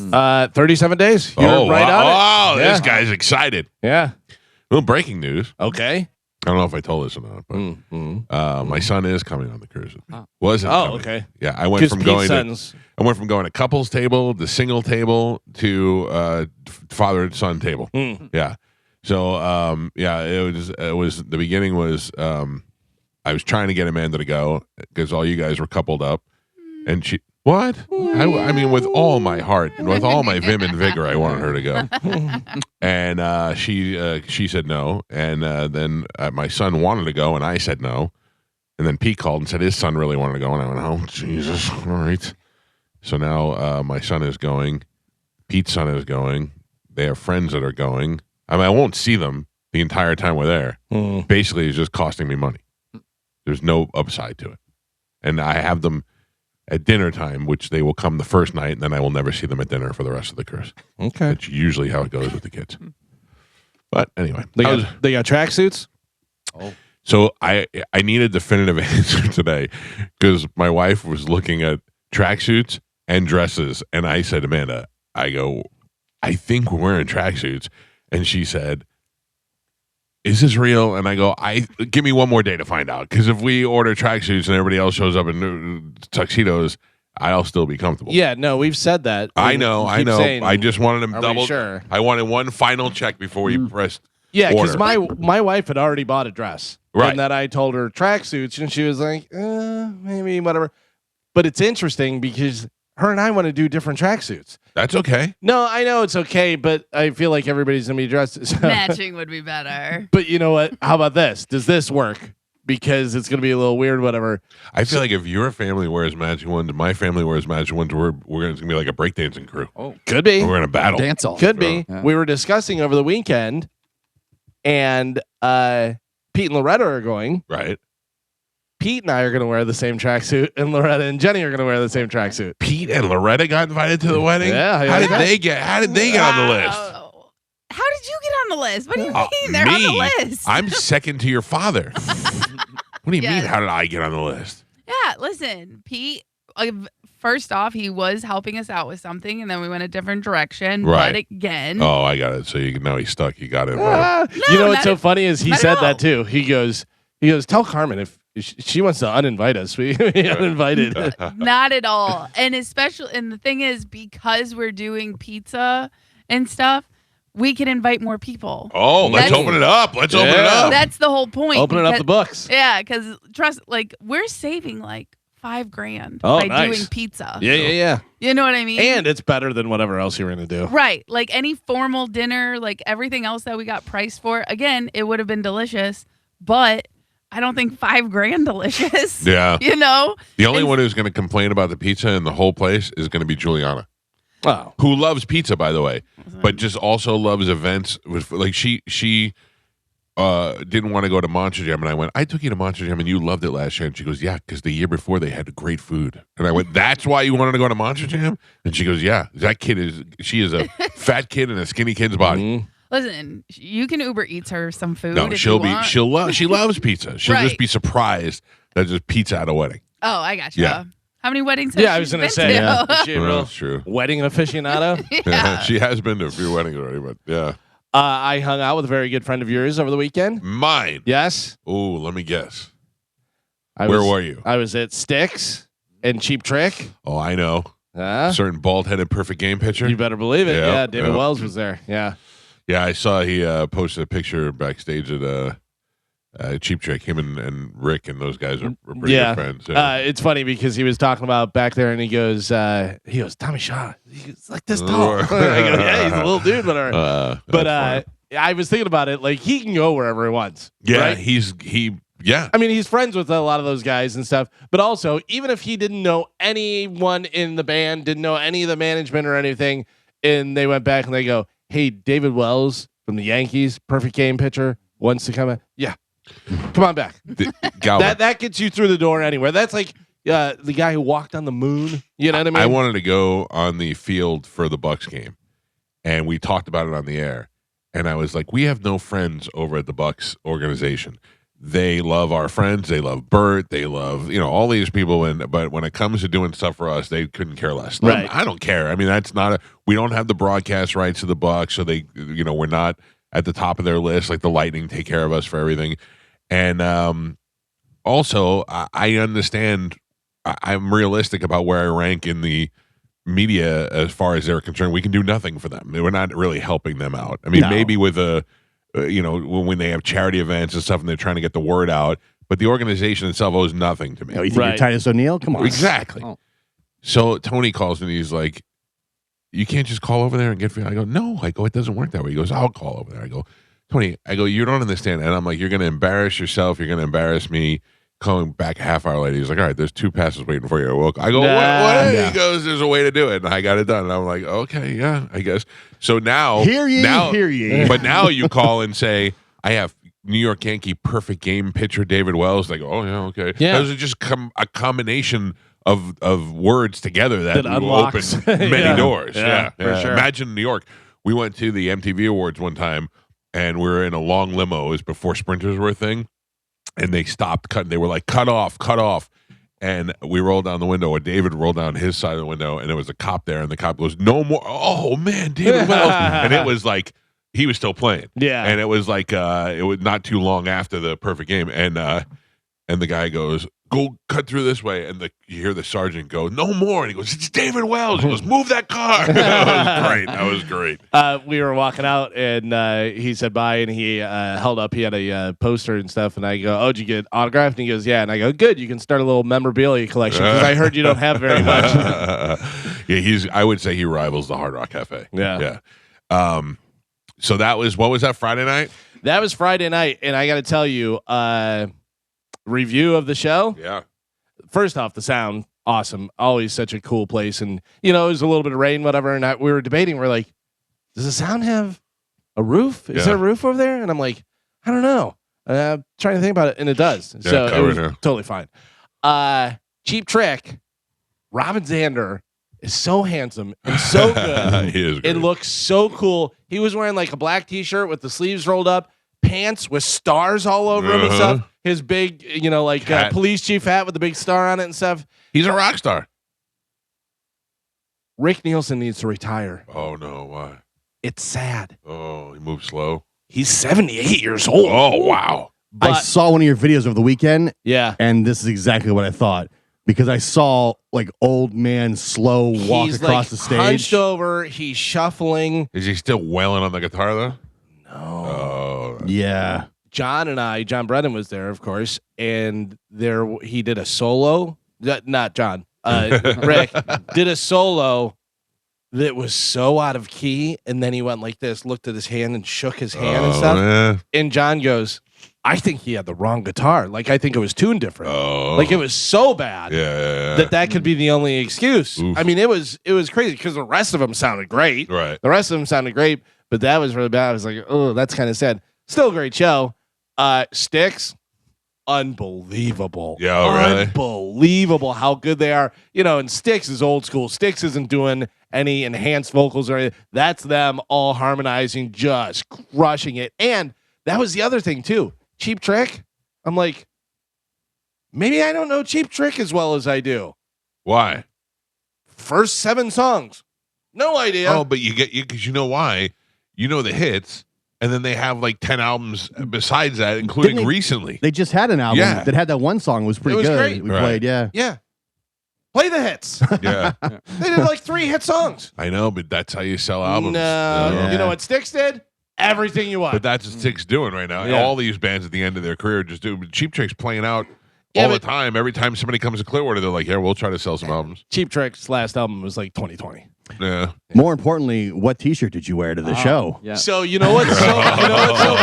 Gross. 37 days. You're right on it. Oh, this guy's excited. Yeah. Well, breaking news. Okay. I don't know if I told this or not, but my son is coming on the cruise with me. Wasn't coming. Okay. Yeah, I went from going to couples table to single table to father and son table. Yeah. So it was the beginning was I was trying to get Amanda to go because all you guys were coupled up, and she what? I mean, with all my heart, with all my vim and vigor, I wanted her to go, and she said no, and then my son wanted to go, and I said no, and then Pete called and said his son really wanted to go, and I went, oh Jesus, all right. So now my son is going, Pete's son is going. They have friends that are going. I mean, I won't see them the entire time we're there. Basically, it's just costing me money. There's no upside to it. And I have them at dinner time, which they will come the first night, and then I will never see them at dinner for the rest of the cruise. Okay. That's usually how it goes with the kids. But anyway. They got tracksuits? Oh. So I need a definitive answer today because my wife was looking at tracksuits and dresses, and I said, Amanda, I think we're wearing tracksuits. And she said, is this real? And I go, give me one more day to find out. Because if we order tracksuits and everybody else shows up in tuxedos, I'll still be comfortable. Yeah, no, we've said that. I know. I just wanted them double. Sure? I wanted one final check before we pressed. Yeah, because my wife had already bought a dress. Right. And that I told her tracksuits, and she was like, maybe, whatever. But it's interesting because her and I want to do different tracksuits. That's okay. No, I know it's okay, but I feel like everybody's going to be dressed. So. Matching would be better. But you know what? How about this? Does this work? Because it's going to be a little weird, whatever. I feel like if your family wears matching ones, my family wears matching ones, it's going to be like a breakdancing crew. Oh, could be. We're going to battle. Dance off. Could be. Yeah. We were discussing over the weekend, and Pete and Loretta are going. Right. Pete and I are going to wear the same tracksuit, and Loretta and Jenny are going to wear the same tracksuit. Pete and Loretta got invited to the wedding? Yeah. How did they get on the list? How did you get on the list? What do you mean they're on the list? I'm second to your father. What do you mean, how did I get on the list? Yeah, listen, Pete, first off, he was helping us out with something, and then we went a different direction. Right. But again. Oh, I got it. So now he's stuck. You got it. No, you know what's so funny is he said that too. He goes, tell Carmen if she wants to uninvite us. We uninvited. Not at all. And the thing is, because we're doing pizza and stuff, we can invite more people. Oh, let's open it up. Let's open it up. That's the whole point. Opening up the books. Yeah, because we're saving like $5,000 by doing pizza. Yeah. You know what I mean? And it's better than whatever else you're going to do. Right. Like any formal dinner, like everything else that we got priced for, again, it would have been delicious, but I don't think $5,000 delicious. Yeah. You know? The only one who's going to complain about the pizza in the whole place is going to be Juliana. Wow. Who loves pizza, by the way, but just also loves events. Like she didn't want to go to Monster Jam, and I went, I took you to Monster Jam, and you loved it last year. And she goes, yeah, because the year before they had great food. And I went, that's why you wanted to go to Monster Jam? And she goes, yeah, she is a fat kid in a skinny kid's body. Mm-hmm. Listen, you can Uber Eats her some food. No, she loves pizza. She'll just be surprised that there's pizza at a wedding. Oh, I got you. Yeah. How many weddings has I was going to say, that's true. Wedding aficionado? Yeah. She has been to a few weddings already, but yeah. I hung out with a very good friend of yours over the weekend. Mine? Yes. Oh, let me guess. Where were you? I was at Sticks and Cheap Trick. Oh, I know. Certain bald-headed perfect game pitcher. You better believe it. Yep, Yeah, David Wells was there. Yeah. Yeah, I saw he posted a picture backstage at Cheap Trick. Him and Rick and those guys are pretty good friends. Yeah. It's funny because he was talking about back there, and he goes, Tommy Shaw, he's like this tall. I go, yeah, he's a little dude, but I was thinking about it, like he can go wherever he wants. Yeah, right? Yeah. I mean, he's friends with a lot of those guys and stuff, but also, even if he didn't know anyone in the band, didn't know any of the management or anything, and they went back and they go, hey, David Wells from the Yankees, perfect game pitcher, wants to come in. Yeah. Come on back. That gets you through the door anywhere. That's like the guy who walked on the moon. You know what I mean? I wanted to go on the field for the Bucks game, and we talked about it on the air. And I was like, we have no friends over at the Bucks organization. they love our friends. They love Bert. They love, all these people. But when it comes to doing stuff for us, they couldn't care less. Right. I don't care. I mean, we don't have the broadcast rights to the Bucks, so they, we're not at the top of their list. Like the Lightning take care of us for everything. And also, I understand. I'm realistic about where I rank in the media as far as they're concerned. We can do nothing for them. We're not really helping them out. I mean, maybe with when they have charity events and stuff and they're trying to get the word out, but the organization itself owes nothing to me. You think you're Titus O'Neil? Come on. Exactly. Oh. So Tony calls me and he's like, you can't just call over there and get free. I go, no. I go, it doesn't work that way. He goes, I'll call over there. I go, Tony, you don't understand. And I'm like, you're going to embarrass yourself. You're going to embarrass me. Calling back a half hour later, he's like, all right, there's 2 passes waiting for you. I go, what? Yeah. He goes, there's a way to do it. And I got it done. And I'm like, okay, yeah, I guess. So now. Hear ye. But now you call and say, I have New York Yankee perfect game pitcher David Wells. They go, oh, yeah, okay. Yeah. Those are just a combination of words together that will open unlocks. many doors. Yeah, for sure. Imagine New York. We went to the MTV Awards one time, and we were in a long limo. It was before sprinters were a thing. And they stopped cutting. They were like, cut off. And we rolled down the window, or David rolled down his side of the window, and there was a cop there, and the cop goes, no more. Oh, man, David Wells. And it was like, he was still playing. Yeah. And it was like, it was not too long after the perfect game. And the guy goes, go cut through this way. And you hear the sergeant go, no more. And he goes, it's David Wells. He goes, move that car. That was great. We were walking out, and he said bye, and he held up. He had a poster and stuff, and I go, oh, did you get autographed? And he goes, yeah. And I go, good. You can start a little memorabilia collection, because I heard you don't have very much. Yeah, I would say he rivals the Hard Rock Cafe. Yeah. So what was that, Friday night? That was Friday night, and I got to tell you, review of the show. Yeah. First off, the sound, awesome. Always such a cool place. And, it was a little bit of rain, whatever. And we were debating. We're like, does the sound have a roof? Is there a roof over there? And I'm like, I don't know. Trying to think about it. And it does. Yeah, so it was here. totally fine. Cheap Trick, Robin Zander is so handsome and so good. He is great. It looks so cool. He was wearing like a black t-shirt with the sleeves rolled up, pants with stars all over him and stuff. His big, police chief hat with the big star on it and stuff. He's a rock star. Rick Nielsen needs to retire. Oh, no. Why? It's sad. Oh, he moves slow. He's 78 years old. Oh, wow. I saw one of your videos over the weekend, Yeah. and this is exactly what I thought. Because I saw like old man slow walk He's across like the stage. hunched over. He's shuffling. Is he still wailing on the guitar, though? No. Oh. Yeah. John Brennan was there, of course, and he did a solo. Not John. Rick did a solo that was so out of key, and then he went like this, looked at his hand, and shook his hand and stuff. Yeah. And John goes, I think he had the wrong guitar. Like, I think it was tuned different. Oh. Like, it was so bad Yeah. that could be the only excuse. Oof. I mean, it was crazy because the rest of them sounded great. Right. The rest of them sounded great, but that was really bad. I was like, oh, that's kind of sad. Still a great show. Styx, unbelievable. Yeah, really? Unbelievable how good they are. And Styx is old school. Styx isn't doing any enhanced vocals or anything. That's them all harmonizing, just crushing it. And that was the other thing, too. Cheap Trick. I'm like, maybe I don't know Cheap Trick as well as I do. Why? First 7 songs. No idea. Oh, but because you know why? You know the hits, and then they have like 10 albums besides that, including recently. They just had an album that had that one song was pretty It was good. great. We Right. played, yeah. Yeah. Play the hits. Yeah. They did like 3 hit songs. I know, but that's how you sell albums. No. Yeah. You know what Styx did? Everything you want. But that's what Styx doing right now. Yeah. All these bands at the end of their career just do. But Cheap Trick's playing out Yeah, all the but- time. Every time somebody comes to Clearwater, they're like, yeah, we'll try to sell some albums. Cheap Trick's last album was like 2020. Yeah. More importantly, what T-shirt did you wear to the show? Yeah. So you know what's so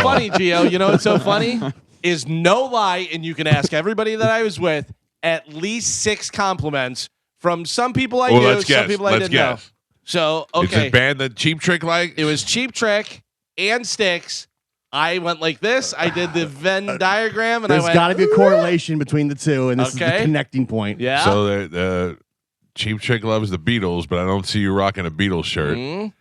funny, Gio? You know what's so funny is no lie, and you can ask everybody that I was with at least 6 compliments from some people I Well, knew, let's some guess. people I Let's didn't know. guess. So It's okay, a band that Cheap Trick likes. it was Cheap Trick and Styx. I went like this. I did the Venn diagram, and There's I went. got to be a correlation between the two, and this is Okay. the connecting point. Yeah. So the Cheap Trick loves the Beatles, but I don't see you rocking a Beatles shirt. Mhm.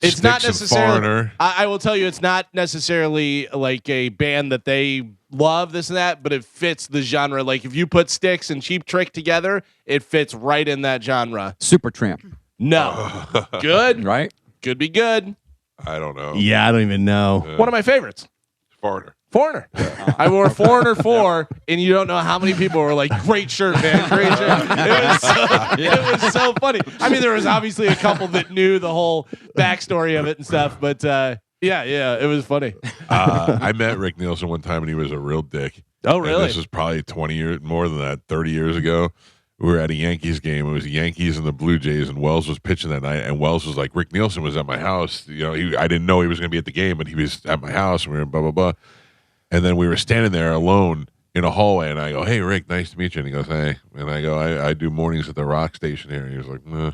It's Styx not and necessarily. Foreigner. I will tell you, it's not necessarily like a band that they love this and that, but it fits the genre. Like if you put Styx and Cheap Trick together, it fits right in that genre. Supertramp, No, good, right? could be good. I don't know. Yeah, I don't even know. One of my favorites. Foreigner. Foreigner. I wore Foreigner 4, and you don't know how many people were like, great shirt, man, great shirt. It was so funny. I mean, there was obviously a couple that knew the whole backstory of it and stuff, but yeah, it was funny. I met Rick Nielsen one time, and he was a real dick. Oh, And really? this was probably 20 years, more than that, 30 years ago. We were at a Yankees game. It was the Yankees and the Blue Jays, and Wells was pitching that night. And Wells was like, Rick Nielsen was at my house. You know, I didn't know he was going to be at the game, but he was at my house, and we were blah, blah, blah. And then we were standing there alone in a hallway, and I go, hey, Rick, nice to meet you. And he goes, hey. And I go, I do mornings at the rock station here. And he was like, nah.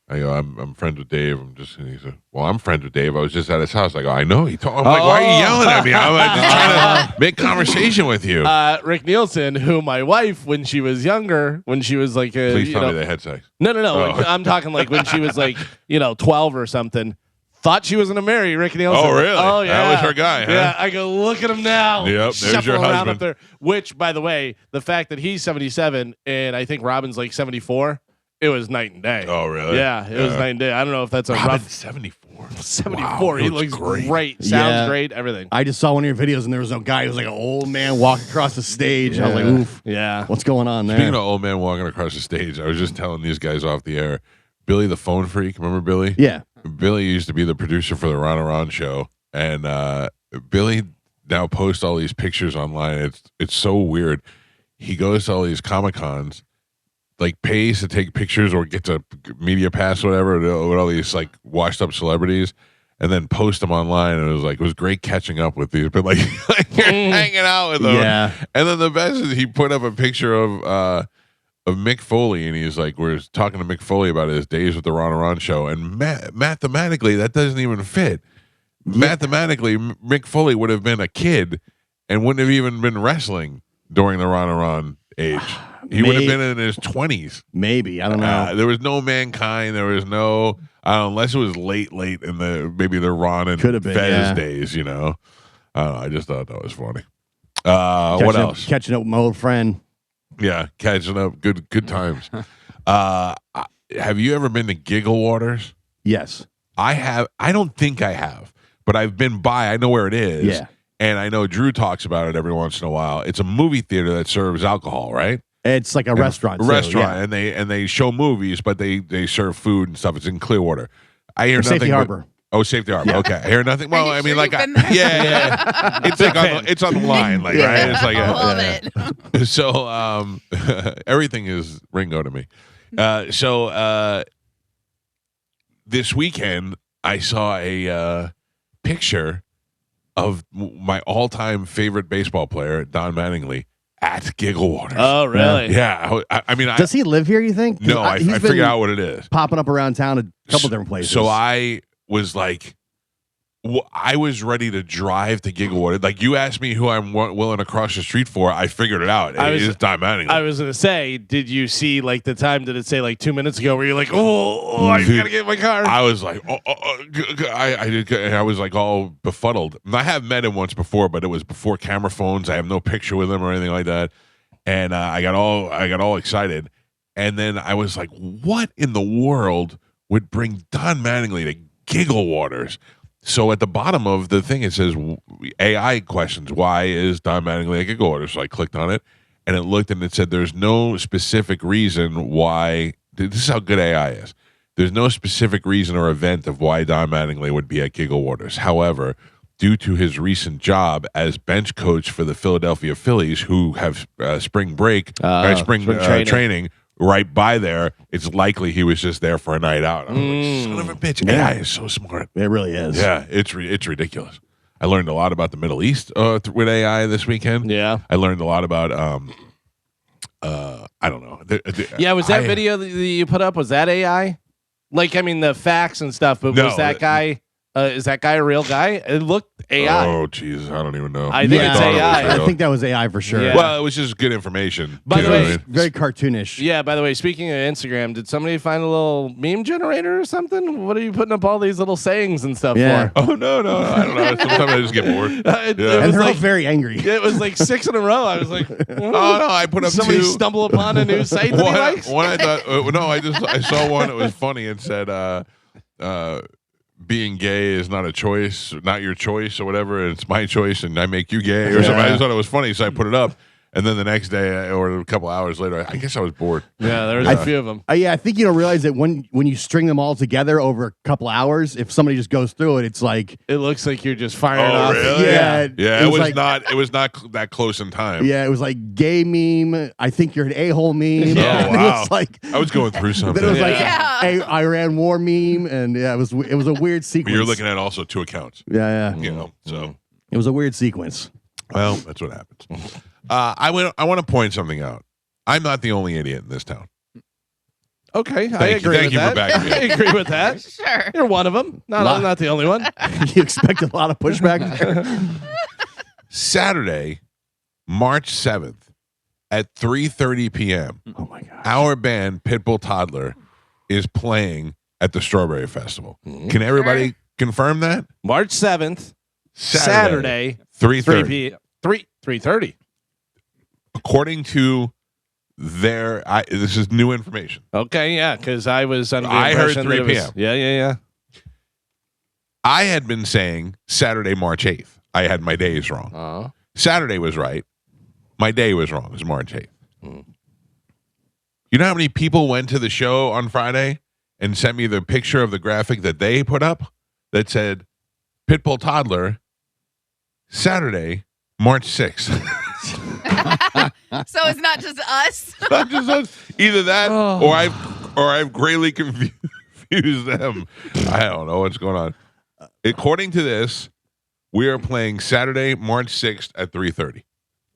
I go, I'm friends with Dave. And he said, well, I'm friends with Dave. I was just at his house. I go, I know. I'm like, why are you yelling at me? I'm like, just trying to make conversation with you. Rick Nielsen, who my wife, when she was younger, when she was like, Please tell me they had sex. No. Oh. Like, I'm talking like when she was like, 12 or something. Thought she was going to marry Rick Nielsen. Oh, really? Oh, yeah. That was her guy, huh? Yeah, I go, look at him now. Yep, there's Shuffling your around husband. up there. Which, by the way, the fact that he's 77 and I think Robin's like 74, it was night and day. Oh, really? Yeah, it was night and day. I don't know if that's a Robin, rough 74. 74. Wow, He looks looks great. Sounds Yeah. great. Everything. I just saw one of your videos and there was a guy who was like an old man walking across the stage. I was like, oof, Yeah. what's going on there? Speaking of old man walking across the stage, I was just telling these guys off the air, Billy the Phone Freak, remember Billy? Yeah. Billy used to be the producer for the Ron and Ron show, and Billy now posts all these pictures online. It's so weird. He goes to all these Comic Cons, like pays to take pictures or gets a media pass, or whatever, with all these like washed up celebrities, and then post them online. And it was great catching up with these, but like you're hanging out with them. Yeah. And then the best is he put up a picture of Mick Foley, and he's like, we're talking to Mick Foley about his days with the Ron and Ron show, and mathematically that doesn't even fit. Mathematically, Mick Foley would have been a kid and wouldn't have even been wrestling during the Ron and Ron age. He would have been in his 20s. Maybe. I don't know. There was no Mankind. There was no, unless it was late in maybe the Ron and Could have been, Fez yeah. days, you know. I don't know. I just thought that was funny. What else? Catching up with my old friend. Yeah, catching up. Good times. Have you ever been to Giggle Waters? Yes. I have. I don't think I have, but I've been by. I know where it is. Yeah. And I know Drew talks about it every once in a while. It's a movie theater that serves alcohol, right? It's like a restaurant. A too, restaurant, yeah. and they show movies, but they serve food and stuff. It's in Clearwater. I hear Or nothing. Safety but- Harbor. Oh, Safety Harbor. Okay, I hear nothing. Well, you I mean, sure like, you've been there? yeah. It's like it's on the line, like right. It's like I love it. so. Everything is Ringo to me. This weekend I saw a picture of my all-time favorite baseball player, Don Mattingly, at Giggle Waters. Oh, really? Yeah, I mean, Does he live here, you think? 'Cause no, I he's figured been out what it is. popping up around town a couple different places. So I was like, I was ready to drive to Giggle Waters. Like you asked me who I'm willing to cross the street for, I figured it out. It's Don Mattingly. I was gonna say, did you see like the time? Did it say like 2 minutes ago where you're like, I Dude, gotta get in my car? I was like, I did, and I was like all befuddled. And I have met him once before, but it was before camera phones. I have no picture with him or anything like that. And I got all excited. And then I was like, what in the world would bring Don Mattingly to Giggle Waters? So at the bottom of the thing, it says AI questions. Why is Don Mattingly at Giggle Waters? So I clicked on it, and it looked, and it said there's no specific reason why. This is how good AI is. There's no specific reason or event of why Don Mattingly would be at Giggle Waters. However, due to his recent job as bench coach for the Philadelphia Phillies, who have spring training right by there, it's likely he was just there for a night out. I'm like, son of a bitch. Yeah. AI is so smart. It really is. Yeah, it's ridiculous. I learned a lot about the Middle East with AI this weekend. Yeah. I learned a lot about I don't know. Yeah, was that video that you put up? Was that AI? Like, I mean, the facts and stuff, but No, was that guy? Is that guy a real guy? It looked AI. Oh, Jesus. I don't even know. I think it's thought it was AI. real. I think that was AI for sure. Yeah. Well, it was just good information. By You the know way, what I mean? Very cartoonish. Yeah, by the way, speaking of Instagram, did somebody find a little meme generator or something? What are you putting up all these little sayings and stuff Yeah. for? Oh, no. I don't know. Sometimes I just get bored. It Yeah. And was they're all like very angry. it was like 6 in a row. I was like, Oh, no. I put up somebody two. stumble upon a new site that he likes. One I thought, no, I saw one that was funny and said, being gay is not a choice, not your choice or whatever. It's my choice and I make you gay or something. I just thought it was funny. So I put it up. And then the next day or a couple hours later, I guess I was bored. Yeah, there was a few of them. Yeah, I think you don't realize that when you string them all together over a couple hours, if somebody just goes through it, it's like It looks like you're just firing Oh, off. really? Yeah, Yeah, it was like, not. It was not that close in time. Yeah, it was like gay meme. I think you're an a-hole meme. Yeah. And Oh, wow. It was like I was going through something. then it was like Yeah. a Iran war meme, and yeah, it was a weird But sequence. you're looking at also 2 accounts. yeah. You know, so It was a weird sequence. well, that's what happens. I want to point something out. I'm not the only idiot in this town. Okay, I Thank you. agree Thank with you for that. backing me up. I agree with that. Sure. You're one of them. Not the only one. You expect a lot of pushback there. Saturday, March 7th at 3:30 p.m. Oh my god. Our band Pitbull Toddler is playing at the Strawberry Festival. Can everybody confirm that? March 7th, Saturday, 3:30. 3:30. According to this is new information. Okay, yeah, because I was under the I heard impression 3 that it was- p.m.. Yeah. I had been saying Saturday, March 8th. I had my days wrong. Oh. Saturday was right. My day was wrong. It was March 8th. You know how many people went to the show on Friday and sent me the picture of the graphic that they put up that said Pitbull Toddler, Saturday, March 6th. So it's not just us. Not just us. Either that or I've greatly confused them. I don't know what's going on. According to this, we are playing Saturday, March 6th at 3:30.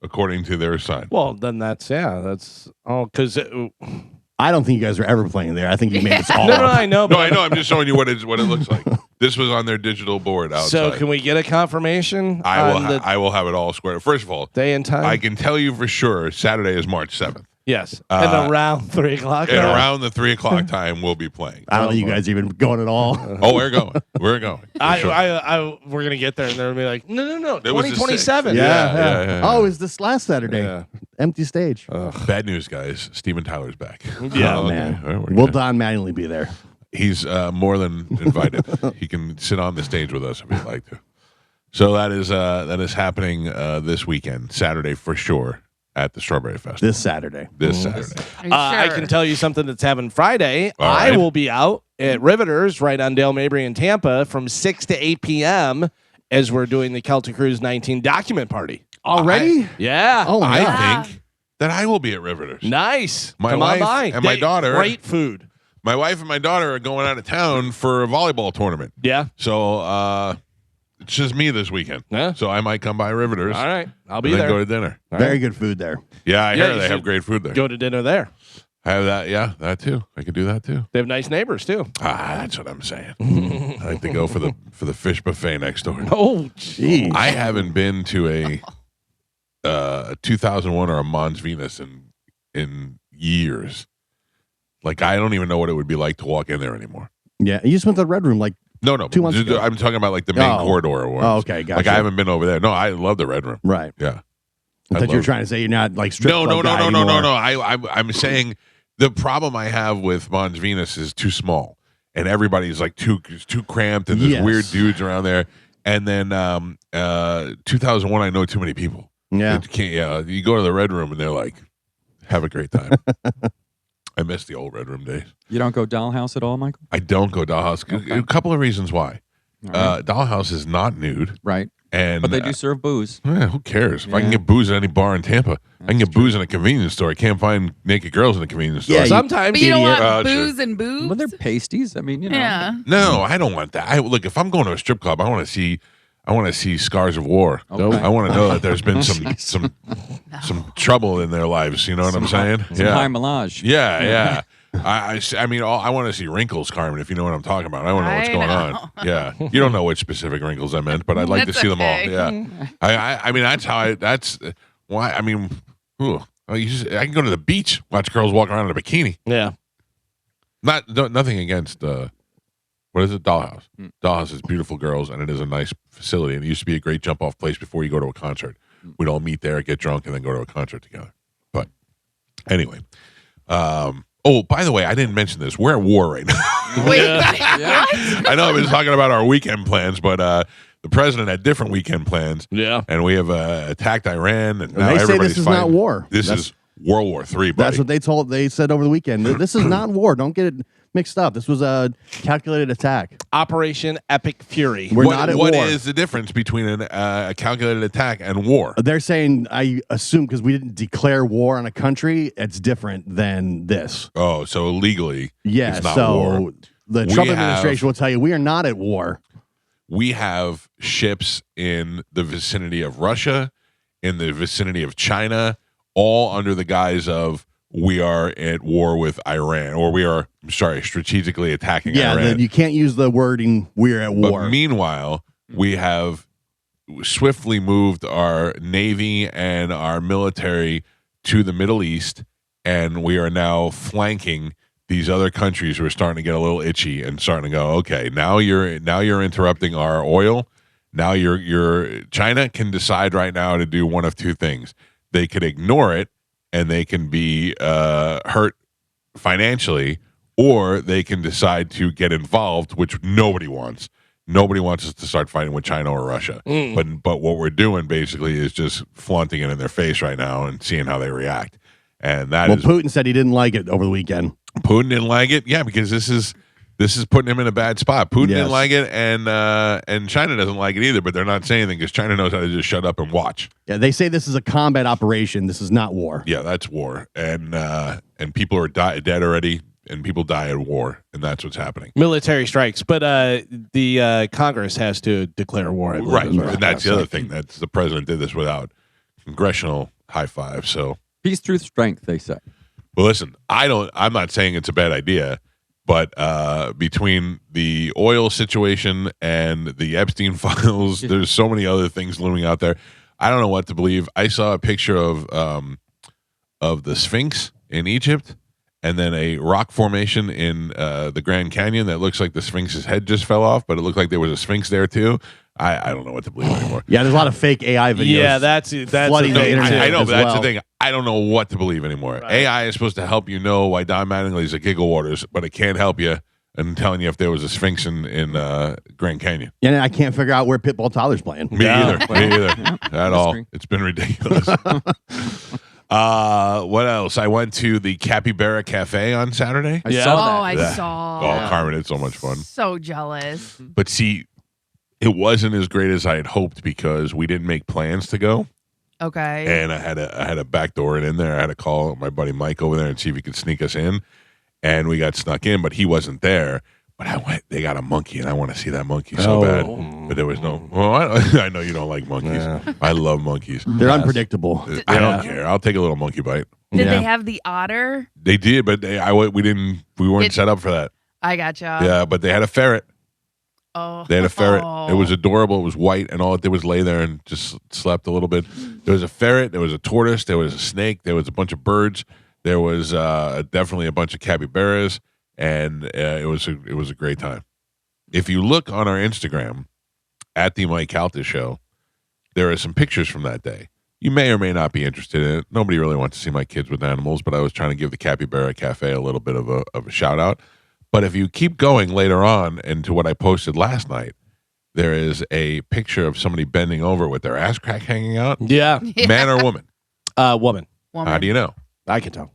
According to their side. Well, then that's because I don't think you guys are ever playing there. I think you made this all no, up. I know. No, But I know. I'm just showing you what it looks like. This was on their digital board outside. so can we get a confirmation I will. on the I will have it all squared. First of all, day and time? I can tell you for sure Saturday is March 7th. Yes, and around 3 o'clock. And around the 3 o'clock time, we'll be playing. I don't think you guys are even going at all. Oh, we're going. We're going. For sure. We're gonna get there, and they're gonna be like, no, It was the 2027. 6th. Yeah. Oh, is this last Saturday? Yeah. Empty stage. Bad news, guys. Steven Tyler's back. Yeah, Oh, okay. Man. All right, we're Will good. Don Mattingly be there? He's more than invited. He can sit on the stage with us if he'd like to. So that is happening this weekend, Saturday for sure, at the Strawberry Festival. This Saturday. This Saturday. Are you I sure? can tell you something that's happening Friday. All I right. will be out at Riveters right on Dale Mabry in Tampa from 6 to 8 p.m. as we're doing the Calta Cruise 19 document party. Already? Yeah. Oh my god. I think that I will be at Riveters. Nice. My Come wife on by. and my daughter- Great food. My wife and my daughter are going out of town for a volleyball tournament. Yeah. So it's just me this weekend. Yeah. So I might come by Riveters. All right. I'll And be then there. go to dinner. All Very right. good food there. Yeah, I Yeah, hear you they have should great food there. Go to dinner there. I have that. Yeah, that too. I could do that too. They have nice neighbors too. That's what I'm saying. I like to go for the fish buffet next door. Oh, Jeez. I haven't been to a 2001 or a Mons Venus in years. Like I don't even know what it would be like to walk in there anymore. Yeah. You just went to the Red Room like, No, 2 months ago. I'm talking about like the main Oh. corridor. Ones. oh, okay, gotcha. Like I haven't been over there. No, I love the Red Room. Right. Yeah. I thought you were trying to say you're not like strip No. club guy anymore. I'm saying the problem I have with Mons Venus is too small, and everybody's like too cramped, and there's Yes. weird dudes around there. And then 2001, I know too many people. Yeah. You can't. Yeah, you go to the Red Room, and they're like, "Have a great time." I miss the old Red Room days. You don't go Dollhouse at all, Michael? I don't go Dollhouse. Okay. A couple of reasons why. All right. Dollhouse is not nude, Right. and But they do serve booze. who cares? If I can Yeah. get booze at any bar in Tampa, I can get That's true. booze in a convenience store. I can't find naked girls in a convenience store. Yeah, sometimes But you don't want sure. booze and boobs? Well, they're pasties. I mean, you know. yeah. No, I don't want that. Look, if I'm going to a strip club, I want to see scars of war. Okay. I want to know that there's been some trouble in their lives. You know what I'm saying? Some high millage. Yeah. I mean, I want to see wrinkles, Carmen. If you know what I'm talking about, I want to know what's I going know. on. Yeah, you don't know which specific wrinkles I meant, but I'd like to That's see them all. okay. Yeah, I mean, that's why. I mean, I can go to the beach, watch girls walk around in a bikini. Yeah. Nothing against what is it? Dollhouse. Dollhouse is beautiful girls, and it is a nice facility. And it used to be a great jump off place before you go to a concert. We'd all meet there, get drunk, and then go to a concert together. But anyway, oh, by the way, I didn't mention this. We're at war right now. Wait, Yeah. what? I know I've been talking about our weekend plans, but the president had different weekend plans. Yeah. And we have attacked Iran, and now They say everybody's this is fighting. not war. This is World War III, buddy. That's what they said over the weekend. This is not war. Don't get it mixed up. This was a calculated attack. Operation Epic Fury. We're not at What war. is the difference between a calculated attack and war? They're saying, I assume, because we didn't declare war on a country, it's different than this. Oh, so legally, Yeah, it's not so war. the We Trump have- administration will tell you we are not at war. We have ships in the vicinity of Russia, in the vicinity of China, all under the guise of we are at war with Iran, or we are, strategically attacking Yeah, Iran. you can't use the wording "we're at war." But meanwhile, we have swiftly moved our Navy and our military to the Middle East, and we are now flanking these other countries who are starting to get a little itchy and starting to go, okay, now you're interrupting our oil. Now you're China can decide right now to do one of two things. They could ignore it and they can be hurt financially, or they can decide to get involved, which nobody wants. Nobody wants us to start fighting with China or Russia. But what we're doing basically is just flaunting it in their face right now and seeing how they react. And that is Putin said he didn't like it over the weekend. Putin didn't like it. Yeah, because this is putting him in a bad spot. Putin didn't Yes. like it, and China doesn't like it either. But they're not saying anything because China knows how to just shut up and watch. Yeah, they say this is a combat operation. This is not war. Yeah, that's war, and people are dead already, and people die in war, and that's what's happening. Military strikes, but the Congress has to declare war. I believe, Right, as well. and that's the other thing. That's the president did this without congressional high five. So, Peace through strength, they say. well, listen, I'm not saying it's a bad idea, but between the oil situation and the Epstein files, there's so many other things looming out there. I don't know what to believe. I saw a picture of the Sphinx in Egypt, and then a rock formation in the Grand Canyon that looks like the Sphinx's head just fell off, but it looked like there was a Sphinx there too. I don't know what to believe anymore. Yeah, there's a lot of fake AI videos. Yeah, that's flooding the the thing, internet. too. I know, as but that's well. the thing. I don't know what to believe anymore. Right. AI is supposed to help you know why Don Mattingly is a gigawaters, but it can't help you in telling you if there was a Sphinx in Grand Canyon. And I can't figure out where Pitbull Tyler's playing. Me either. Me either. At all. Mystery. It's been ridiculous. What else? I went to the Capybara Cafe on Saturday. I Yeah. saw Oh, that. I Yeah. saw. Oh, Carmen, it's so much fun. So jealous. But see, it wasn't as great as I had hoped because we didn't make plans to go. Okay. And I had a back door in there. I had to call my buddy Mike over there and see if he could sneak us in. And we got snuck in, but he wasn't there. But I went. They got a monkey, and I want to see that monkey so Oh. bad. But there was no. Well, I know you don't like monkeys. Yeah. I love monkeys. They're unpredictable. I don't care. I'll take a little monkey bite. Did Yeah. they have the otter? They did, but we weren't It- set up for that. I gotcha. Yeah, but they had a ferret. Oh. They had a ferret. It was adorable. It was white, and all it did was lay there and just slept a little bit. There was a ferret. There was a tortoise. There was a snake. There was a bunch of birds. There was definitely a bunch of capybaras, and it was a great time. If you look on our Instagram at the Mike Calta Show, there are some pictures from that day. You may or may not be interested in it. Nobody really wants to see my kids with animals, but I was trying to give the Capybara Cafe a little bit of a shout out. But if you keep going later on into what I posted last night, there is a picture of somebody bending over with their ass crack hanging out. Yeah. Man or woman? Woman. Woman. How do you know? I can tell.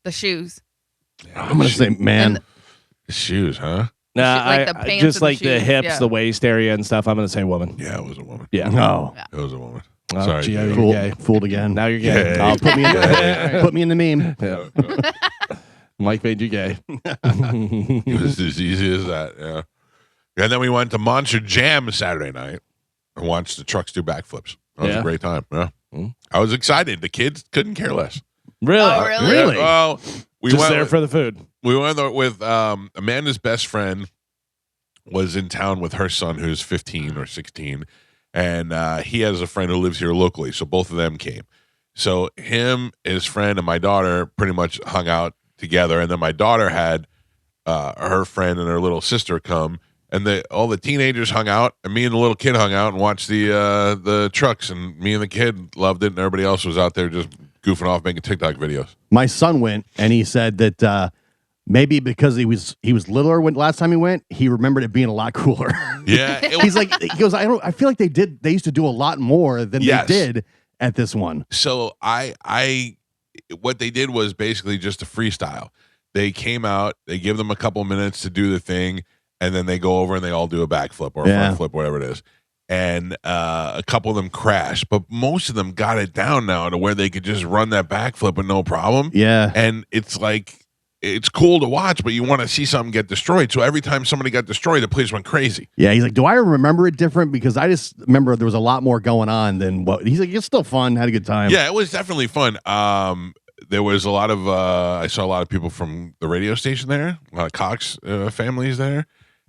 The shoes. I'm going to say, man. And The shoes, huh? Nah, Like the I pants just and the like the shoes, hips, yeah. the waist area and stuff. I'm gonna say woman. Yeah, it was a woman. Yeah. No. It was a woman. Oh, Sorry. gee, Diego. you're gay. Fooled again. Now you're gay. Gay. Put me in, put me in the meme. Yeah. Mike made you gay. It was as easy as that. Yeah. And then we went to Monster Jam Saturday night and watched the trucks do backflips. That was Yeah. a great time. Yeah. Mm. I was excited. The kids couldn't care less. Really? Oh, really? Yeah, well, we Just went there with, for the food. we went there with Amanda's best friend was in town with her son who's 15 or 16, and he has a friend who lives here locally, so both of them came. So him, his friend, and my daughter pretty much hung out together, and then my daughter had her friend and her little sister come, and all the teenagers hung out, and me and the little kid hung out and watched the trucks, and me and the kid loved it, and everybody else was out there just goofing off making TikTok videos. My son went, and he said that maybe because he was littler when last time he went, he remembered it being a lot cooler. Yeah, He goes, I feel like they used to do a lot more than Yes. they did at this one. So what they did was basically just a freestyle. They came out, they give them a couple minutes to do the thing, and then they go over and they all do a backflip or a front flip, whatever it is. And a couple of them crashed, but most of them got it down now to where they could just run that backflip with no problem. Yeah. And it's like, it's cool to watch, but you want to see something get destroyed. So every time somebody got destroyed, the place went crazy. Yeah, he's like, do I remember it different? Because I just remember there was a lot more going on than what he's like. It's still fun, had a good time. Yeah, it was definitely fun. There was a lot of I saw a lot of people from the radio station there, a lot of Cox families there,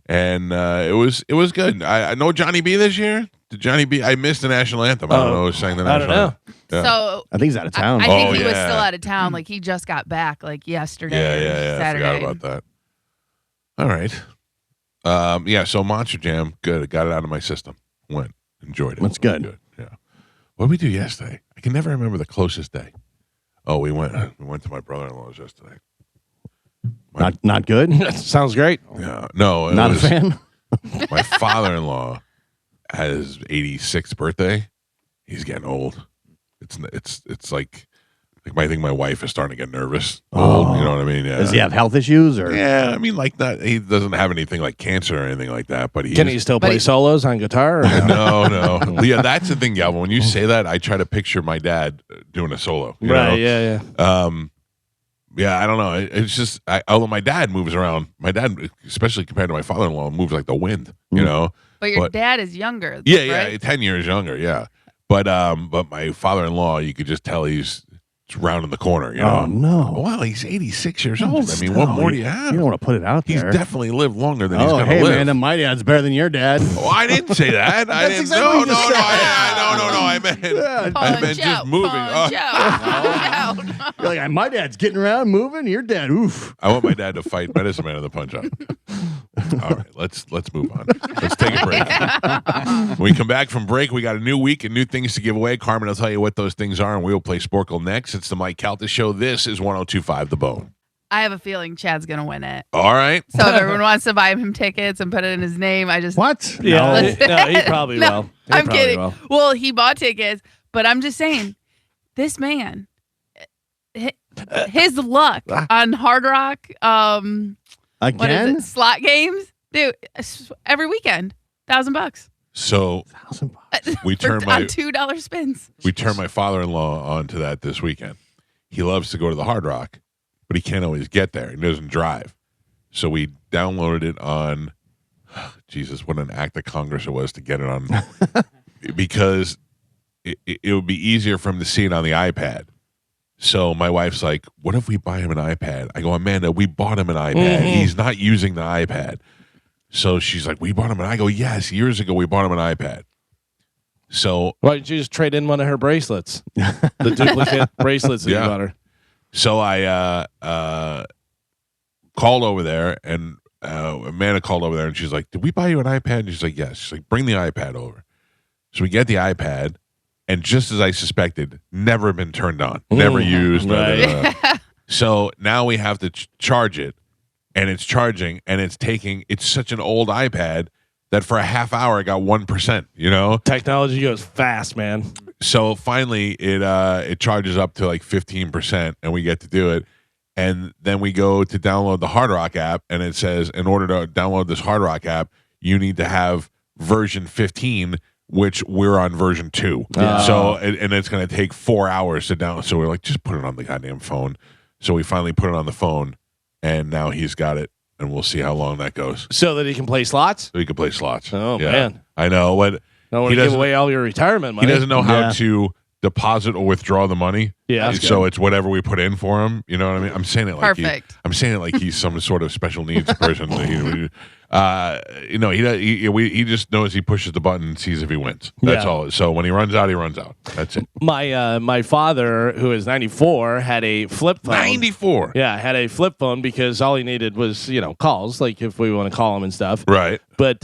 and it was good. I know Johnny B this year. Did Johnny B? I missed the national anthem. I don't know who sang the I national don't know. anthem. Yeah. So I think he's out of town. I think Oh, he was yeah. still out of town. Like he just got back like yesterday. Yeah. I Saturday. forgot about that. All right. Yeah. So Monster Jam, good. I got it out of my system. Went, enjoyed it. That's good. Yeah. What did we do yesterday? I can never remember the closest day. Oh, we went to my brother-in-law's yesterday. Not good. Sounds great. Yeah. No, it Not was, a fan. My father-in-law had his 86th birthday. He's getting old. It's like I think my wife is starting to get nervous. Old, you know what I mean? Yeah. Does he have health issues or? Yeah, I mean, like that. He doesn't have anything like cancer or anything like that. But Can he still play solos on guitar? Or no? No. Yeah, that's the thing, Galvin. When you say that, I try to picture my dad doing a solo. You know? Yeah. Yeah, I don't know. It's just, although my dad moves around, my dad, especially compared to my father-in-law, moves like the wind. You know. But your dad is younger. Yeah, right? 10 years younger. Yeah, but my father-in-law, you could just tell he's rounding the corner. You know. Oh no! Well, he's 86 years old. I mean, Still, what more do you have? You don't want to put it out He's there. definitely lived longer than he's Oh, going to hey live. man, then my dad's better than your dad. Oh, I didn't say that. I didn't. exactly No, what you just said. I meant. I meant just moving. Punch out. You're like, my dad's getting around, moving. Your dad, oof. I want my dad to fight Medicine Man in the punch out. All right, let's move on. Let's take a break. When we come back from break, we got a new week and new things to give away. Carmen will tell you what those things are, and we will play Sporkle next. It's the Mike Calta Show. This is 102.5 The Bone. I have a feeling Chad's gonna win it. All right. So if everyone wants to buy him tickets and put it in his name, I just What? Yeah. No. No, he probably No, will. He I'm probably kidding. will. Well, he bought tickets, but I'm just saying, this man, his luck on Hard Rock, what is Again? it? Slot games, dude. Every weekend, $1,000 So $1,000. we turn on my $2 spins. father-in-law onto that this weekend. He loves to go to the Hard Rock, but he can't always get there. He doesn't drive. So we downloaded it on Jesus, what an act of Congress it was to get it on because it would be easier for him to see it on the iPad. So my wife's like, what if we buy him an iPad? I go, Amanda, we bought him an iPad. He's not using the iPad. So she's like, we bought him I go, yes, years ago we bought him an iPad. So Why don't you just trade in one of her bracelets? The duplicate bracelets that you bought her. So I called over there, and Amanda called over there, and she's like, did we buy you an iPad? And she's like, yes. She's like, bring the iPad over. So we get the iPad, and just as I suspected, never been turned on, never used. Right. So now we have to charge it, and it's charging, and it's such an old iPad that for a half hour it got 1%, you know? Technology goes fast, man. So finally it charges up to like 15%, and we get to do it. And then we go to download the Hard Rock app, and it says, in order to download this Hard Rock app, you need to have version 15, which we're on version 2. So, and it's going to take 4 hours to download. So we're like, just put it on the goddamn phone. So we finally put it on the phone, and now he's got it, and we'll see how long that goes. So that he can play slots? So he can play slots. Oh, Yeah. man. I know. What Don't want He to give doesn't- away all your retirement money. he doesn't know how Yeah. to deposit or withdraw the money. Yeah. So it's whatever we put in for him. You know what I mean? I'm saying it like Perfect. I'm saying it like he's some sort of special needs person. He just knows he pushes the button and sees if he wins. That's Yeah. all. So when he runs out, he runs out. That's it. My father, who is 94, had a flip phone. 94. Yeah, had a flip phone because all he needed was, calls, like if we want to call him and stuff. Right. But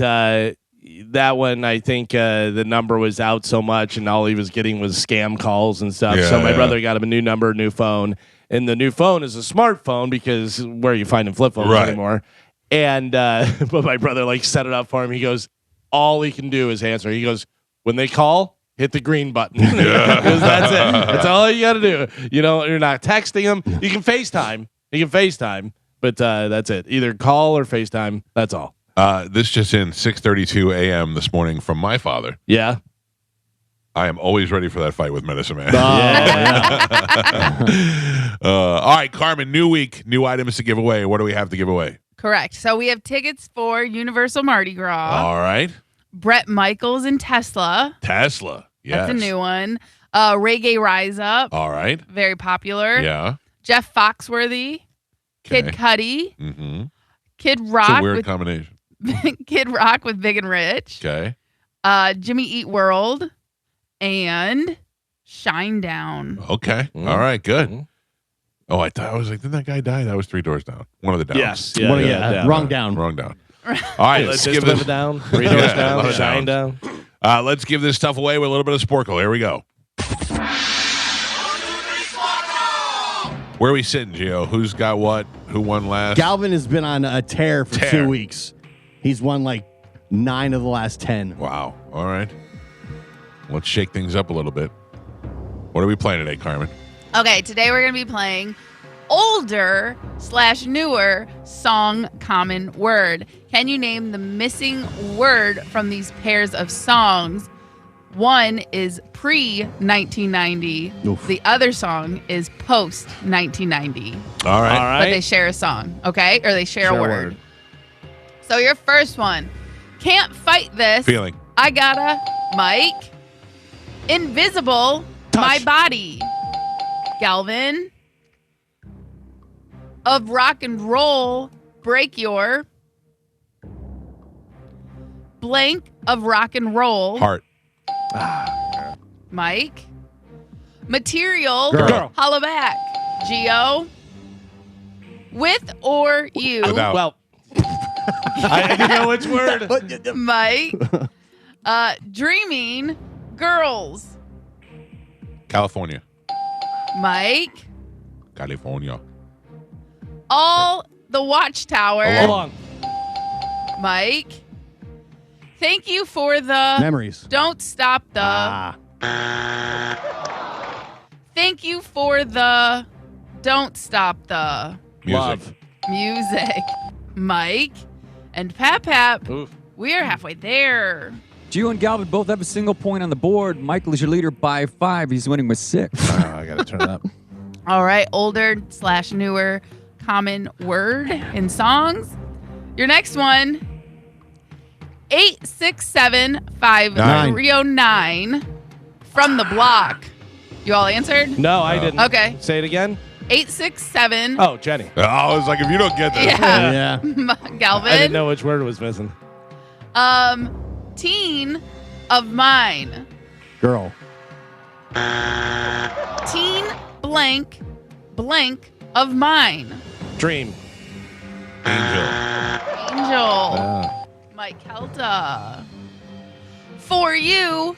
that one, I think the number was out so much and all he was getting was scam calls and stuff. Yeah, So my yeah. brother got him a new number, new phone. And the new phone is a smartphone because where are you finding flip phones Right. anymore? And but my brother set it up for him. He goes, all he can do is answer. He goes, when they call, hit the green button. He goes, that's it. That's all you got to do. You're not texting him. You can FaceTime. But that's it. Either call or FaceTime. That's all. This just in 6:32 a.m. this morning from my father. Yeah. I am always ready for that fight with Medicine Man. Yeah. All right, Carmen, new week, new items to give away. What do we have to give away? Correct. So we have tickets for Universal Mardi Gras. All right. Bret Michaels and Tesla. Tesla. Yes. That's a new one. Reggae Rise Up. All right. Very popular. Yeah. Jeff Foxworthy. Kid Okay. Cudi. Mm-hmm. Kid It's a Rock weird with combination. Kid Rock with Big and Rich. Okay. Jimmy Eat World. And Shinedown. Okay. Mm. All right. Good. Mm. Oh, I thought I was like, didn't that guy die? That was 3 doors down. One of the downs. Yes. Wrong Yeah. down. Wrong down. All right. Let's give this. down. 3 doors Yeah, a down. lot of Shine downs. down. Let's give this stuff away with a little bit of Sporkle. Here we go. Where are we sitting, Gio? Who's got what? Who won last? Galvin has been on a tear for Tear. 2 weeks. He's won like 9 of the last 10. Wow. All right. Let's shake things up a little bit. What are we playing today, Carmen? Okay, today we're going to be playing older/newer song common word. Can you name the missing word from these pairs of songs? One is pre-1990. Oof. The other song is post-1990. All right. All right. But they share a song, okay? Or they share a Share a word. word. So your first one. Can't fight this. Feeling. I gotta, Mike. Invisible, my body. Galvin. Of rock and roll, break your. Blank of rock and roll, Heart. Mike. Material, Girl. holla back. Geo. With or you, Without. Well, I didn't know which word. Mike. Dreaming, girls, California. Mike. California. All the Watchtower, Hold on. Mike. Thank you for the Memories. Don't Stop the. Ah. Thank you for the Don't Stop the Music. Love. music, Mike. And Pap, Oof. we are halfway there. Gio and Galvin both have a single point on the board. Michael is your leader by 5. He's winning with 6. I got to turn it up. All right, older/newer common word in songs. Your next one, 867-5309 from the block. You all answered? No, I didn't. Okay. Say it again. 867. Oh, Jenny. I was like, if you don't get this. Yeah. Yeah. Galvin. I didn't know which word was missing. Teen of mine. Girl. Teen blank of mine. Dream. Angel. Angel. Mike Calta. For you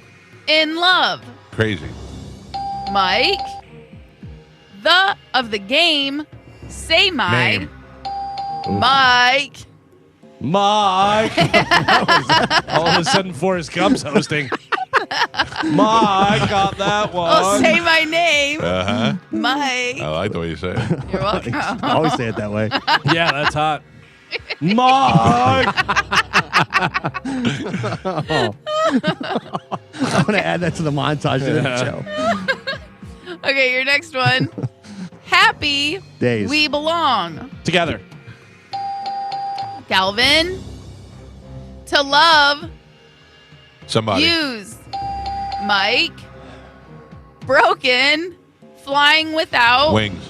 in love. Crazy. Mike. The of the game. Say my. Name. Mike. Mike. All of a sudden, Forrest Gump's hosting. Mike got that one. Oh, say my name. Uh-huh. Mike. I like the way you say it. You're welcome. I always say it that way. Yeah, that's hot. Mike. I'm going to add that to the montage of the Yeah. show. Okay, your next one. Happy Days. we belong. Together. Galvin. To love. Somebody. Use. Mike. Broken, Flying Without, Wings.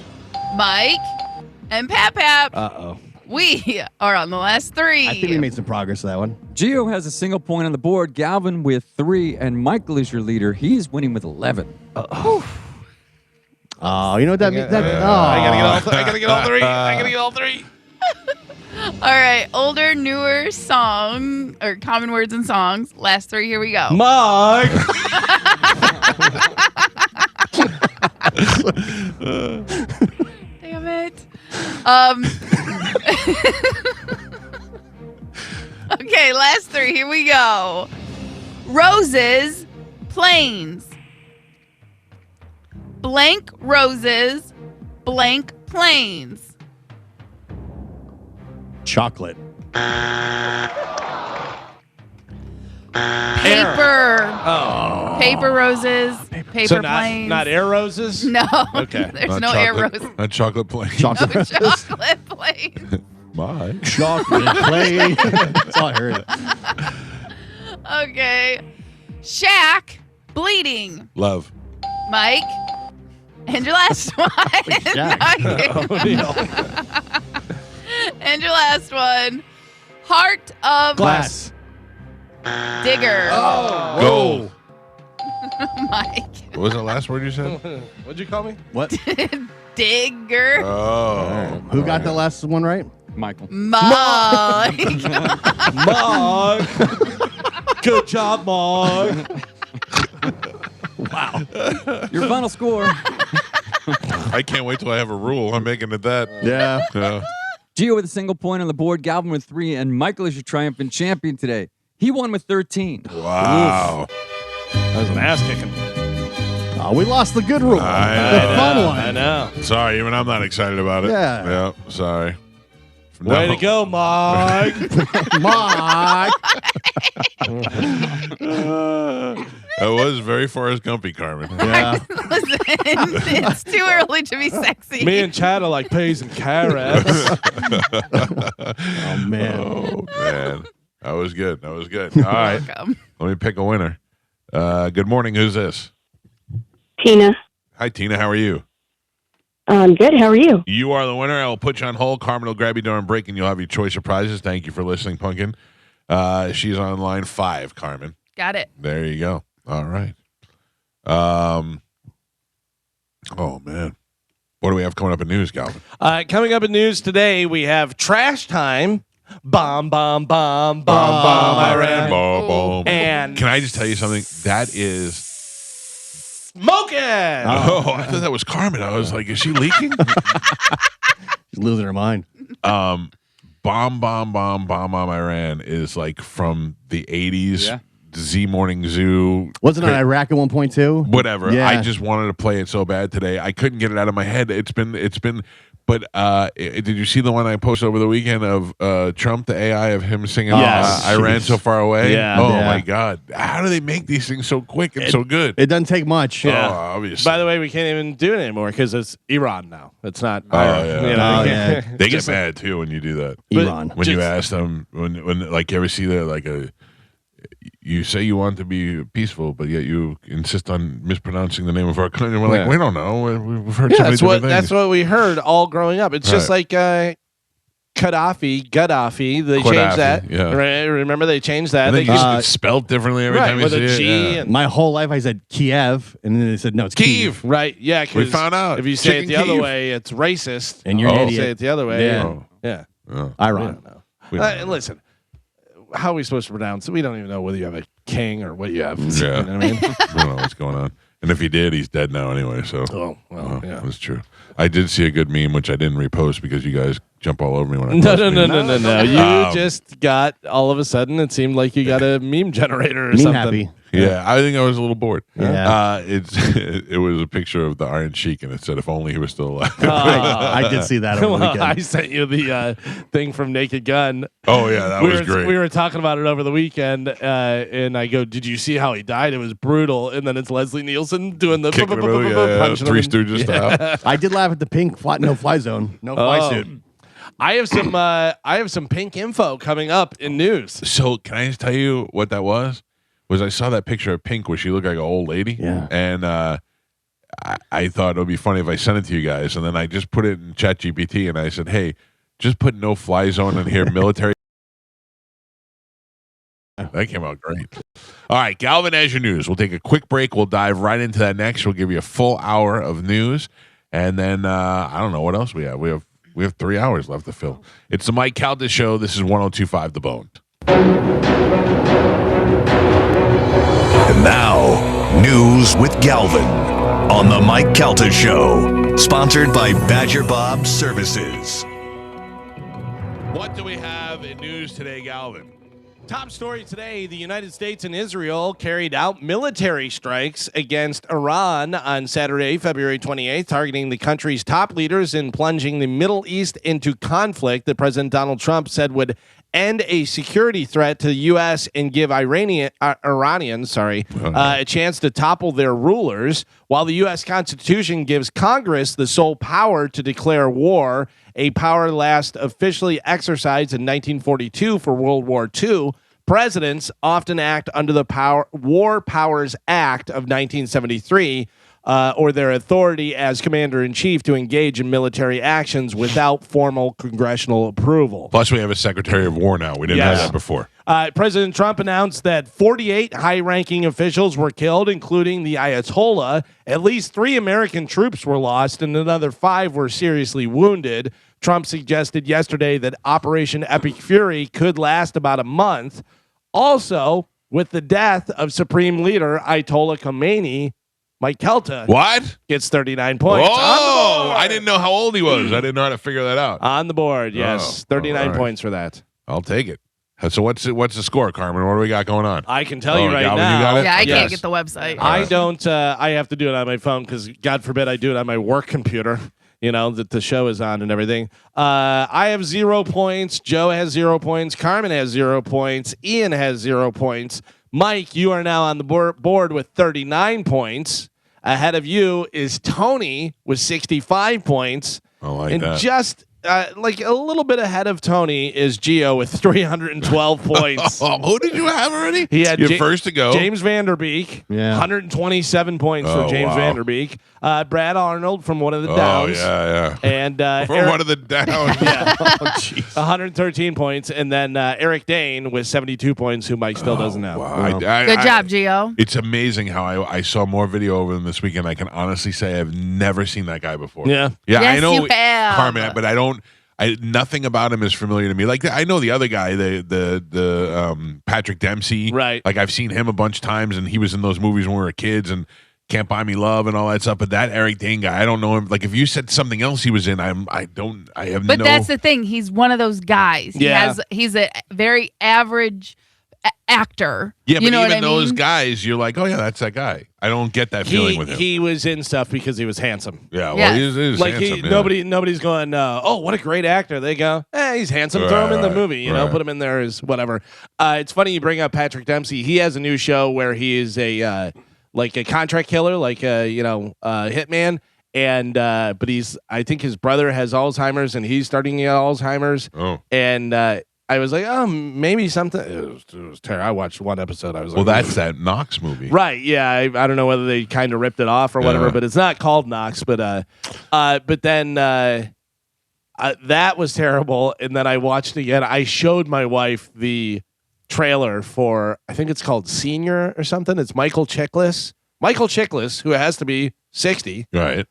Mike, and Pap. Uh-oh. We are on the last three. I think we made some progress with that one. Gio has a single point on the board. Galvin with 3, and Michael is your leader. He's winning with 11. Oh, you know what that means? I gotta get all three. I gotta get all three. All right, older, newer song or common words and songs. Last 3, here we go. Mike. Damn it. Okay, last 3, here we go. Roses, planes. Blank roses, blank planes. Chocolate. Paper. Oh. Paper roses, paper So planes. not air roses? No. Okay. There's no air roses. A chocolate plane. Chocolate. No chocolate planes. My. Chocolate plane. That's all I heard. Okay. Shaq, bleeding. Love. Mike. And your last one. Shaq. And your last one. Heart of Glass. Digger. Oh. Gold. Mike. What was the last word you said? What'd you call me? What? Digger. Oh. Who got the last one right? Michael. Mike. Mark. Good job, Mark. Wow. Your final score. I can't wait till I have a rule. I'm making it that. Yeah. Yeah. Gio with a single point on the board. Galvin with 3, and Michael is your triumphant champion today. He won with 13. Wow. That was an ass kicking. Oh, we lost the good rule. I The know. fun one. I know. Sorry, even I'm not excited about it. Yeah. Yeah. Sorry. Way to go, Mike. Mike. That was very Forrest Gumpy, Carmen. Yeah. Listen, it's too early to be sexy. Me and Chad are like peas and carrots. Oh, man. Oh man, that was good. That was good. All right, Welcome. let me pick a winner. Good morning. Who's this? Tina. Hi, Tina. How are you? I'm good. How are you? You are the winner. I will put you on hold. Carmen will grab you during break, and you'll have your choice of prizes. Thank you for listening, Pumpkin. She's on line 5, Carmen. Got it. There you go. All right. Oh man, what do we have coming up in news, Galvin? Coming up in news today, we have Trash Time. Bomb, bomb, bomb, bomb, Bomb, bomb, Iran. Iran. Bomb, bomb. And Can I just tell you something? That is. smoking. Oh, I thought that was Carmen. I was like, is she leaking? She's losing her mind. Bomb, bomb, bomb, bomb on Iran is like from the 80s. Yeah. Z Morning Zoo. Wasn't it Iraq at one point, too? Whatever. Yeah. I just wanted to play it so bad today. I couldn't get it out of my head. It's been. But did you see the one I posted over the weekend of Trump, the AI of him singing Yes. I ran so far away? Yeah. Oh, Yeah. my God. How do they make these things so quick and so good? It doesn't take much. Yeah. Oh, obviously. By the way, we can't even do it anymore because it's Iran now. It's not Oh, Iran. yeah. You know, Oh, you yeah. can't- They get just- mad, too, when you do that. Iran. When you Just- ask them, when like, you ever see that, like, you say you want to be peaceful, but yet you insist on mispronouncing the name of our country. We're like, Yeah. we don't know. We've heard Yeah, so many that's different that's things. what we heard all growing up. It's just like Gaddafi. They changed Gaddafi, that. yeah. Right? Remember they changed that. I think They it's spelled differently every right time you with see a it. G Yeah. and My whole life I said Kiev, and then they said, no, it's Kiev. Kyiv. right. Yeah, We 'cause found out. if you say it Chicken the other Kyiv. way, it's racist. And you're an If you idiot. say it the other way. Yeah. Oh. Yeah. Oh. I Iran. don't know. We don't know. Listen, how are we supposed to pronounce it? We don't even know whether you have a king or what you have. Yeah. You know what I mean? I don't know what's going on. And if he did, he's dead now anyway. So Oh, well, yeah. that's true. I did see a good meme, which I didn't repost because you guys jump all over me when I No, post no, no, memes. no, no, no. You Um, just got all of a sudden. It seemed like you got a meme generator or Meme something. happy. Yeah, I think I was a little bored. Yeah. It was a picture of the Iron Sheik, and it said, "If only he was still alive." I did see that over the Well, weekend. I sent you the thing from Naked Gun. Oh yeah, that was great. We were talking about it over the weekend, and I go, "Did you see how he died? It was brutal." And then it's Leslie Nielsen doing the Kicking him, yeah, punching him. Three Stooges style. I did laugh at the pink no fly zone. No fly Oh. suit. I have some pink info coming up in news. So can I just tell you what that was? I saw that picture of Pink where she looked like an old lady. Yeah. And I thought it would be funny if I sent it to you guys, and then I just put it in ChatGPT, and I said, hey, just put no fly zone in here, military. That came out great. All right, Galvin, as your news. We'll take a quick break. We'll dive right into that next. We'll give you a full hour of news, and then I don't know what else we have. We have 3 hours left to fill. It's the Mike Calta Show. This is 102.5 The Bone. And now, news with Galvin on the Mike Calta Show, sponsored by Badger Bob Services. What do we have in news today, Galvin? Top story today, the United States and Israel carried out military strikes against Iran on Saturday, February 28th, targeting the country's top leaders and plunging the Middle East into conflict that President Donald Trump said would end a security threat to the U.S. and give Iranians a chance to topple their rulers. While the U.S. Constitution gives Congress the sole power to declare war, a power last officially exercised in 1942 for World War II, presidents often act under the War Powers Act of 1973, or their authority as commander-in-chief to engage in military actions without formal congressional approval. Plus, we have a Secretary of War now. We didn't have that before. President Trump announced that 48 high-ranking officials were killed, including the Ayatollah. At least 3 American troops were lost, and another 5 were seriously wounded. Trump suggested yesterday that Operation Epic Fury could last about a month. Also, with the death of Supreme Leader Ayatollah Khomeini, Mike Calta gets 39 points. Oh, I didn't know how old he was. I didn't know how to figure that out. On the board, yes. 39 points for that. I'll take it. So what's the score, Carmen? What do we got going on? I can tell you right Galvin, now. you got it? Yeah, I can't get the website. I don't. I have to do it on my phone because, God forbid, I do it on my work computer. You know, that the show is on and everything. I have 0 points. Joe has 0 points. Carmen has 0 points. Ian has 0 points. Mike, you are now on the board with 39 points. Ahead of you is Tony with 65 points. I like and that. Just like a little bit ahead of Tony is Gio with 312 points. Who did you have already? He had You're first to go. James Vanderbeek, 127 points for James Vanderbeek. Brad Arnold from One of the Downs. Yeah. And From One of the Downs. 113 points. And then Eric Dane with 72 points, who Mike still doesn't have. Wow. Good job, Gio. It's amazing how I saw more video over them this weekend. I can honestly say I've never seen that guy before. Yeah. Yes, I know you have. Carmen, but I don't. Nothing about him is familiar to me. Like I know the other guy, the Patrick Dempsey. Right. Like I've seen him a bunch of times, and he was in those movies when we were kids, and Can't Buy Me Love and all that stuff. But that Eric Dane guy, I don't know him. Like if you said something else he was in, I have But no. that's the thing. He's one of those guys. Yeah. He's a very average actor. Yeah, you but know even what I those mean? guys, you're like, oh yeah, that's that guy. I don't get that feeling with him. He was in stuff because he was handsome. Yeah, well, Yes. he's Like handsome, yeah. nobody's going, oh, what a great actor. They go, he's handsome. Throw him in the movie, you know, put him in there as whatever. It's funny you bring up Patrick Dempsey. He has a new show where he is a like a contract killer, like a hitman. And but I think his brother has Alzheimer's and he's starting to get Alzheimer's. Oh. And I was like, oh, maybe something. It was terrible. I watched one episode. I was Well, like, that's that Knox movie. right. Yeah. I don't know whether they kind of ripped it off or whatever, but it's not called Knox. But then that was terrible. And then I watched it again. I showed my wife the trailer for, I think it's called Senior or something. It's Michael Chiklis. Michael Chiklis, who has to be 60. Right.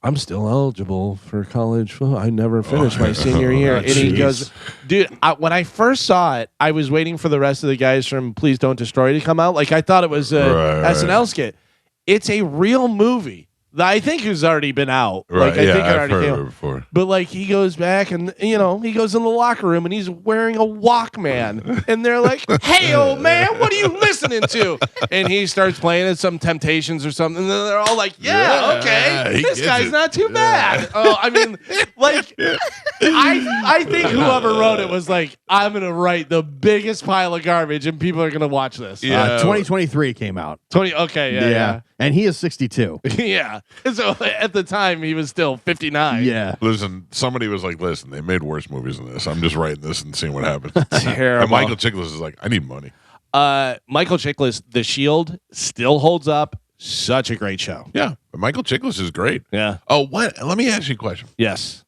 I'm still eligible for college. Well, I never finished my senior year. And he goes, dude, when I first saw it, I was waiting for the rest of the guys from Please Don't Destroy to come out. Like I thought it was a SNL skit. It's a real movie. that I think has already been out. Right. Like I think it I've already heard came of it out. before. But like he goes back and he goes in the locker room and he's wearing a Walkman and they're like, "Hey, old man, what are you listening to?" And he starts playing at some Temptations or something. And they're all like, "Yeah, okay, he this gets guy's it. not too bad." Oh, I mean, like, I think whoever wrote it was like, "I'm gonna write the biggest pile of garbage and people are gonna watch this." Yeah. 2023 came out. 20. Okay, yeah. And he is 62. Yeah. So at the time he was still 59. Yeah. Listen, somebody was like, "Listen, they made worse movies than this. I'm just writing this and seeing what happens." Terrible. And Michael Chiklis is like, "I need money." Michael Chiklis, The Shield still holds up, Such a great show. Yeah, Michael Chiklis is great. Yeah. Oh, what? Let me ask you a question. Yes.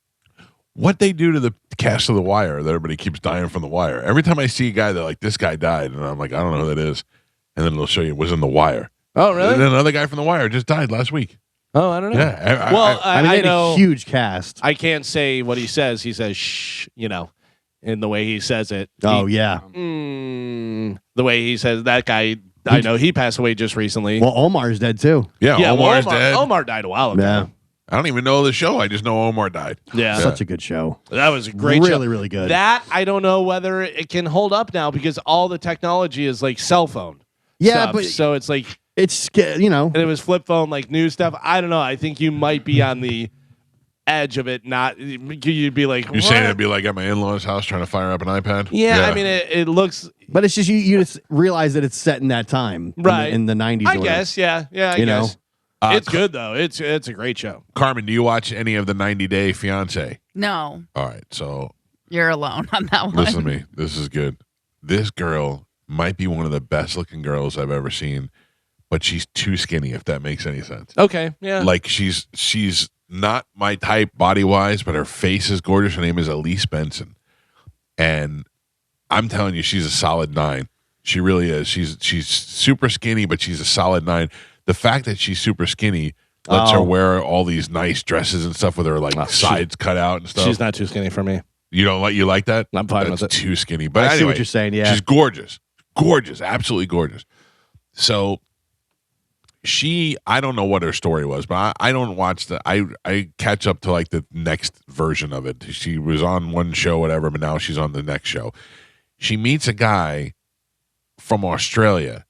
What they do to the cast of The Wire that everybody keeps dying from The Wire? Every time I see a guy, they're like, this guy died. And I'm like, I don't know who that is. And then they'll show you it was in The Wire. Oh, really? And then another guy from The Wire just died last week. Oh, I don't know. Yeah. Well, I mean, they had know a huge cast. I can't say what he says. He says, shh, in the way he says it. Oh, yeah. The way he says that guy, I know he passed away just recently. Well, Omar's dead, too. yeah, yeah, Omar's Omar, dead. Omar died a while ago. Yeah. I don't even know the show. I just know Omar died. Yeah. Such a good show. That was a great show. Really, really good. That, I don't know whether it can hold up now because all the technology is like cell phone. Yeah, stuff. but So it's like, it's, and it was flip phone, like new stuff. I don't know. I think you might be on the edge of it. Not, you'd be like, You're saying it'd be like at my in-laws' house trying to fire up an iPad? Yeah, I mean, it looks. But it's just you just realize that it's set in that time, Right. in the 90s. I guess, yeah, I You know? guess. It's good though. It's a great show. Carmen, do you watch any of the 90 Day Fiance? No, All right, so you're alone on that one. listen to me. This is good. This girl might be one of the best looking girls I've ever seen, but she's too skinny, if that makes any sense. Okay, yeah. Like she's not my type body wise, but her face is gorgeous. Her name is Elise Benson, and I'm telling you, she's a solid 9. She really is. She's super skinny, but she's a solid 9. The fact that she's super skinny lets her wear all these nice dresses and stuff with her like sides cut out and stuff. She's not too skinny for me. You don't like that? I'm fine That's with it. too skinny. But I anyway, see what you're saying, yeah. she's gorgeous, absolutely gorgeous. So I don't know what her story was, but I don't watch I catch up to like the next version of it. She was on one show, whatever, but now she's on the next show. She meets a guy from Australia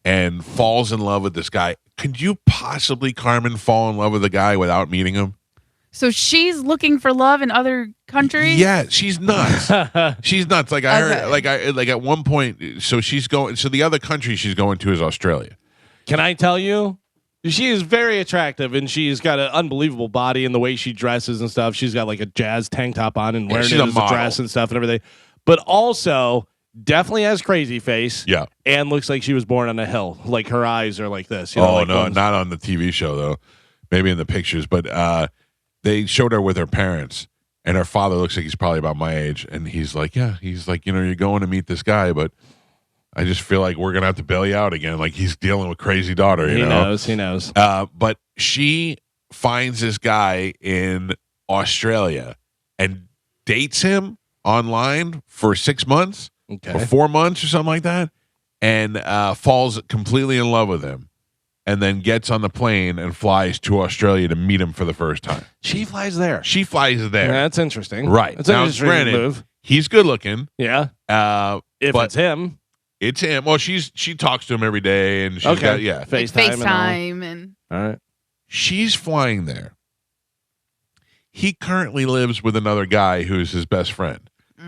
and falls in love with this guy. Could you possibly, Carmen, fall in love with a guy without meeting him? So she's looking for love in other countries? Yeah, she's nuts. She's nuts. Like I heard, Okay. like at one point, so the other country she's going to is Australia. Can I tell you? She is very attractive, and she's got an unbelievable body and the way she dresses and stuff. She's got like a jazz tank top on and wearing she's it a as a model. dress and stuff and everything. But also, definitely has crazy face. Yeah. And looks like she was born on a hill. Like her eyes are like this. You know, like no, ones- not on the TV show though. Maybe in the pictures, but they showed her with her parents, and her father looks like he's probably about my age, and he's like, you're going to meet this guy, but I just feel like we're gonna have to bail you out again. Like he's dealing with crazy daughter. He You know? knows. He knows. But she finds this guy in Australia and dates him online for 6 months or Okay. 4 months or something like that, and falls completely in love with him, and then gets on the plane and flies to Australia to meet him for the first time. She flies there. She flies there. That's interesting. Right. That's an Now, interesting granted, move. He's good looking. Yeah. If but it's him. it's him. Well, she talks to him every day, and she's Okay. got, yeah. Like FaceTime. And all. FaceTime and All right. She's flying there. He currently lives with another guy who's his best friend.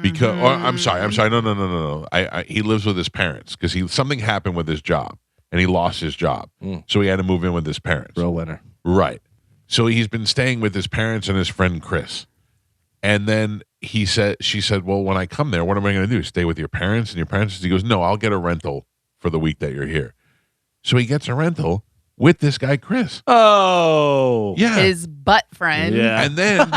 Because I'm sorry. No. He lives with his parents because something happened with his job and he lost his job, so he had to move in with his parents. Real winner. Right. So he's been staying with his parents and his friend Chris. And then she said, well, when I come there, what am I going to do? Stay with your parents and your parents? He goes, no, I'll get a rental for the week that you're here. So he gets a rental with this guy, Chris. Oh. Yeah. his butt friend. Yeah. And then,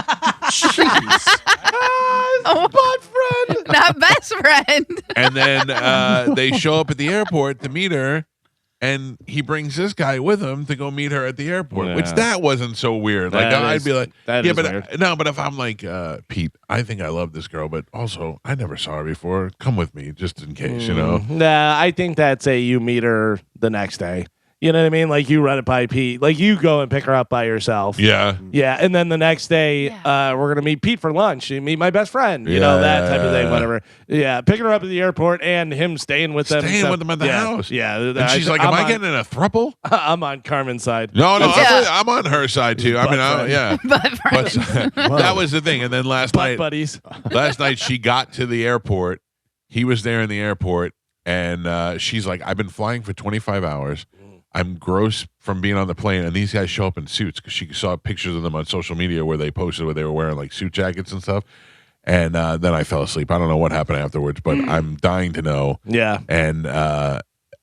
butt friend. Not best friend. and then they show up at the airport to meet her. And he brings this guy with him to go meet her at the airport, which Yeah. that wasn't so weird. Like That I'd is- be like, that yeah, is but weird. no, but if I'm like Pete, I think I love this girl, but also I never saw her before. Come with me just in case, you know. Nah, I think that's you meet her the next day. You know what I mean? Like you run it by Pete. Like you go and pick her up by yourself. Yeah, Yeah, and then the next day, we're gonna meet Pete for lunch. You meet my best friend. You know that type of thing. Yeah. Whatever. Yeah, picking her up at the airport and him staying with them. and staying stuff. with them at the Yeah, house. Yeah, and she's like, "Am I getting in a thruple?" I'm on Carmen's side. No, Yeah. I'm on her side too. I mean, friend. yeah, Butt but friend. that was the thing. And then last Butt night, buddies. she got to the airport. He was there in the airport, and she's like, "I've been flying for 25 hours. I'm gross from being on the plane, and these guys show up in suits because she saw pictures of them on social media where they posted where they were wearing like suit jackets and stuff." And then I fell asleep. I don't know what happened afterwards, but I'm dying to know. Yeah. And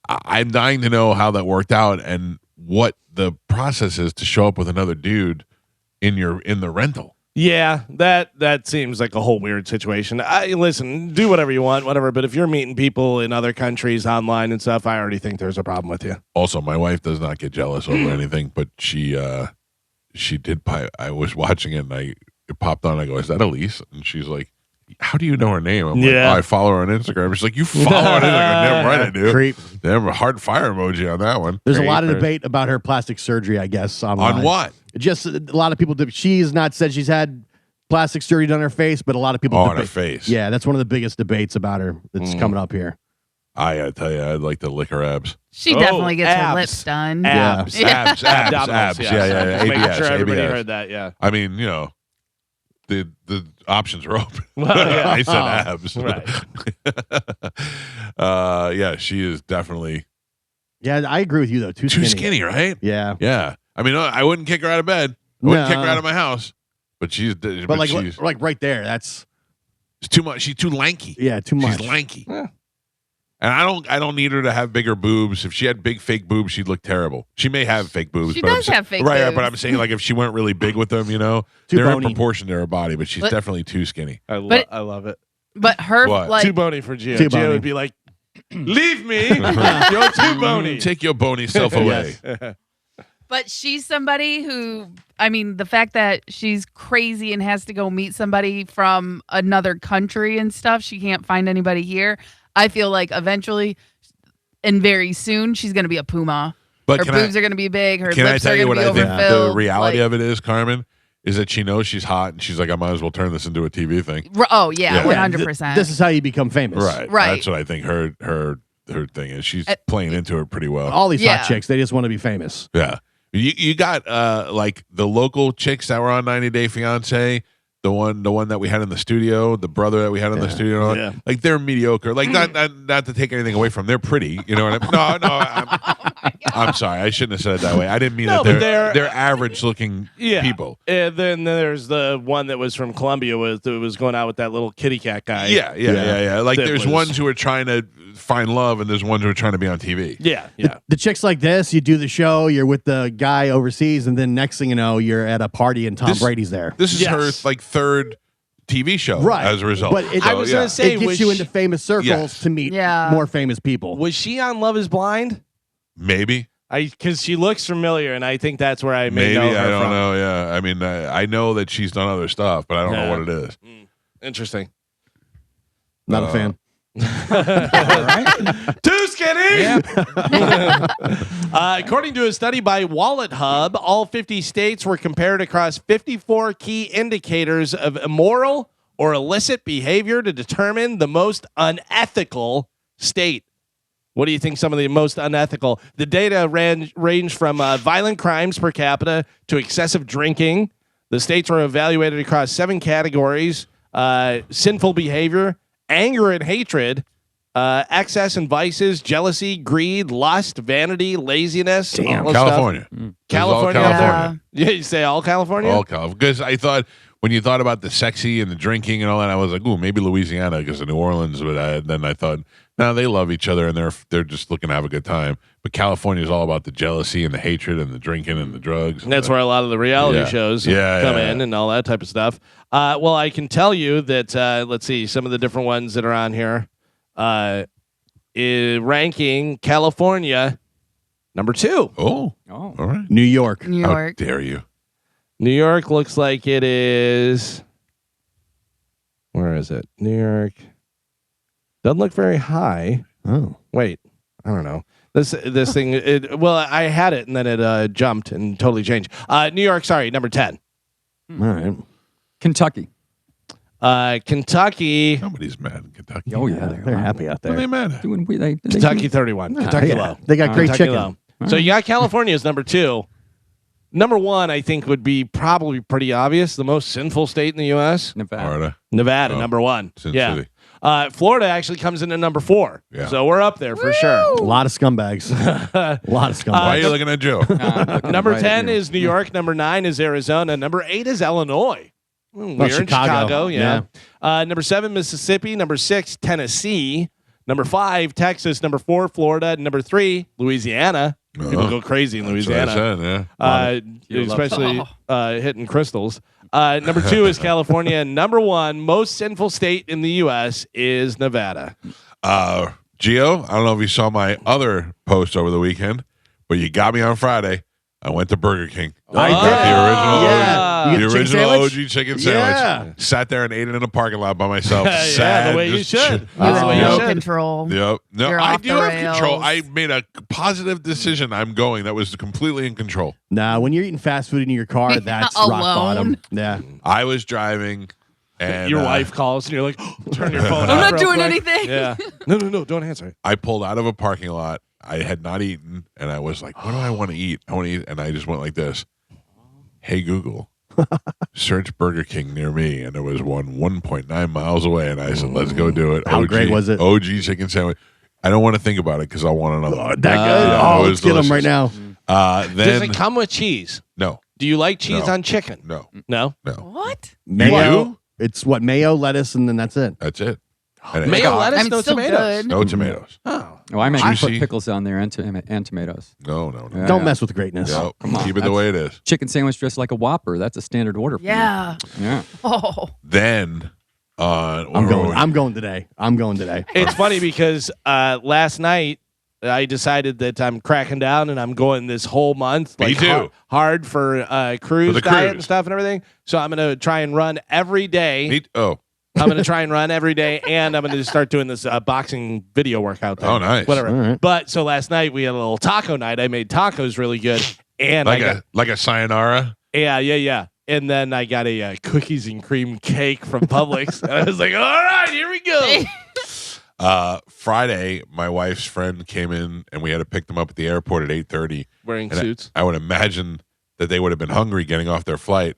I'm dying to know how that worked out and what the process is to show up with another dude in the rental. Yeah, that seems like a whole weird situation. Listen, do whatever you want, whatever. But if you're meeting people in other countries online and stuff, I already think there's a problem with you. Also, my wife does not get jealous over anything, but she did. I was watching it and it popped on. I go, "Is that Elise?" And she's like, "How do you know her name?" I'm like, "Oh, I follow her on Instagram." She's like, "You follow her on Instagram?" Damn right I do. Creep. Damn, a hard fire emoji on that one. There's a lot of debate about her plastic surgery, I guess. Online. On what? Just a lot of people. She's not said she's had plastic surgery done on her face, but a lot of people. On her face. Yeah, that's one of the biggest debates about her that's coming up here. I gotta tell you, I'd like to lick her abs. She definitely gets her abs. lips done. Abs. Abs. Abdominals, Yeah. Just making ABS, sure everybody ABS. heard that. Yeah. I mean, the options are open. Well, yeah. I said abs. Right. Yeah, she is definitely Yeah, I agree with you though. Too skinny, right? Yeah. Yeah. I mean, I wouldn't kick her out of bed. I wouldn't kick her out of my house. But she's like right there. That's it's too much. She's too lanky. yeah, too much. She's lanky. Yeah. And I don't need her to have bigger boobs. If she had big fake boobs, she'd look terrible. She may have fake boobs. She but does have fake right, boobs. but I'm saying like if she went really big with them, Too they're in bony. proportion to her body, but she's But- definitely too skinny. I But- love it. But her What? like Too bony for Gio. Too Gio bony. would be like, "Leave me. You're too bony." Take your bony self away. But she's somebody who, I mean, the fact that she's crazy and has to go meet somebody from another country and stuff, she can't find anybody here. I feel like eventually and very soon she's going to be a puma. But Her can boobs I, are going to be big. Her can I lips tell are you going to what be I think overfilled. the reality like, of it is, Carmen? Is that she knows she's hot and she's like, I might as well turn this into a TV thing. Oh, yeah, Yeah. 100%. This is how you become famous. Right. Right. That's what I think her thing is. She's playing into it pretty well. All these Yeah. hot chicks, they just want to be famous. Yeah. You got like the local chicks that were on 90 Day Fiance, the one that we had in the studio, the brother that we had in the studio, Yeah. like they're mediocre. Like not to take anything away from them. They're pretty, you know what I mean? No, I'm sorry. I shouldn't have said it that way. I didn't mean No, that but they're average looking people. And then there's the one that was from Colombia that was going out with that little kitty cat guy. Yeah. Like That there's was- ones who are trying to find love and there's ones who are trying to be on TV. Yeah. The chicks like this, you do the show, you're with the guy overseas, and then next thing you know, you're at a party and Tom This- Brady's there. This is Yes. her like third TV show Right. as a result. But it- I was gonna say, It gets was you she- into famous circles Yes. to meet Yeah. more famous people. Was she on Love Is Blind? maybe. Because she looks familiar, and I think that's where I may Maybe know her I don't from. know. Yeah, I mean, I know that she's done other stuff, but I don't know Yeah. what it is. Interesting. Not a fan. Too skinny. According to a study by Wallet Hub, all 50 states were compared across 54 key indicators of immoral or illicit behavior to determine the most unethical state. What do you think some of the most unethical? The data range from violent crimes per capita to excessive drinking. The states were evaluated across 7 categories: sinful behavior, anger and hatred, excess and vices, jealousy, greed, lust, vanity, laziness. Damn. all this stuff. California. It was all California. California. Yeah, you say all California? All California. Because I thought when you thought about the sexy and the drinking and all that, I was like, ooh, maybe Louisiana because of New Orleans. But then I thought, no, they love each other and they're just looking to have a good time. But California is all about the jealousy and the hatred and the drinking and the drugs. And that's where a lot of the reality Yeah. shows Yeah, come yeah, in yeah. and all that type of stuff. Well, I can tell you that, let's see, some of the different ones that are on here. Ranking California, number 2. Oh, Oh. all right. New York. New How York. dare you? New York looks like it is. Where is it? New York. Doesn't look very high. Oh. Wait, I don't know. This thing. Well, I had it and then it jumped and totally changed. New York, sorry, number 10. All right. Kentucky. Kentucky. Nobody's mad in Kentucky. Oh, yeah. They're happy out What are they there. mad at? Doing, they Kentucky 31. Kentucky Yeah. low. They got great Kentucky chicken. low. So you got California as number 2. Number 1, I think, would be probably pretty obvious. The most sinful state in the U.S. Nevada. Florida. Nevada, Oh, number 1. Sin Yeah. City. Florida actually comes in at number 4. Yeah. So we're up there for sure. A lot of scumbags. A lot of scumbags. Why are you looking at Joe? Number Right 10 at you. is New York. Number 9 is Arizona. Number 8 is Illinois. We're in Chicago. Chicago, yeah. Number 7, Mississippi. Number 6, Tennessee. Number 5, Texas. Number 4, Florida. Number 3, Louisiana. People go crazy in That's what I Louisiana. said, yeah. Especially hitting crystals. Number 2 is California. Number 1, most sinful state in the U.S. is Nevada. Gio, I don't know if you saw my other post over the weekend, but you got me on Friday. I went to Burger King. I Got did. the You get a chicken original sandwich? OG chicken sandwich. Sat there and ate it in a parking lot by myself. Yeah, Sad, the way you just should. chill- You That's the way have you no should. control. Yep. No, You're I off do the have control. rails. I made a positive decision. I'm going. That was completely in control. Nah, when you're eating fast food in your car, that's rock Alone. bottom. Yeah. I was driving, and Your wife calls and you're like, turn your phone I'm off not real doing quick. anything. Yeah. No, don't answer. I pulled out of a parking lot. I had not eaten, and I was like, "What do I want to eat? I want to eat," and I just went like this. Hey Google, search Burger King near me, and there was one 1.9 miles away, and I said, "Let's go do it." How great was it? OG chicken sandwich. I don't want to think about it because I want another one. That good? Yeah, it was Let's get them right delicious. now. Does Then it come with cheese? no, Do you like cheese No. on chicken? no, No. no. What? Mayo. do? It's what? Mayo, lettuce, and then that's it. That's it. And Mayo, it- lettuce, I mean, no still tomatoes. good. no tomatoes. Oh. Oh, I make Juicy. put pickles on there and tomatoes. No, no, no. Yeah. Don't mess with greatness. No, come on. keep it the way it is. Chicken sandwich dressed like a Whopper. That's a standard order for me. Yeah. Yeah. Oh. Then I'm going. I'm going today. I'm going today. It's funny because last night I decided that I'm cracking down and I'm going this whole month. Me Like, too. Hard for cruise the diet cruise. and stuff and everything. So I'm going to try and run every day. Oh, I'm going to try and run every day, and I'm going to start doing this boxing video workout thing. Oh, nice. Whatever. All right. But so last night we had a little taco night. I made tacos really good, and like a sayonara. yeah. And then I got a cookies and cream cake from Publix, and I was like, all right, here we go. Friday, my wife's friend came in, and we had to pick them up at the airport at 8:30. Wearing And suits. I would imagine that they would have been hungry getting off their flight,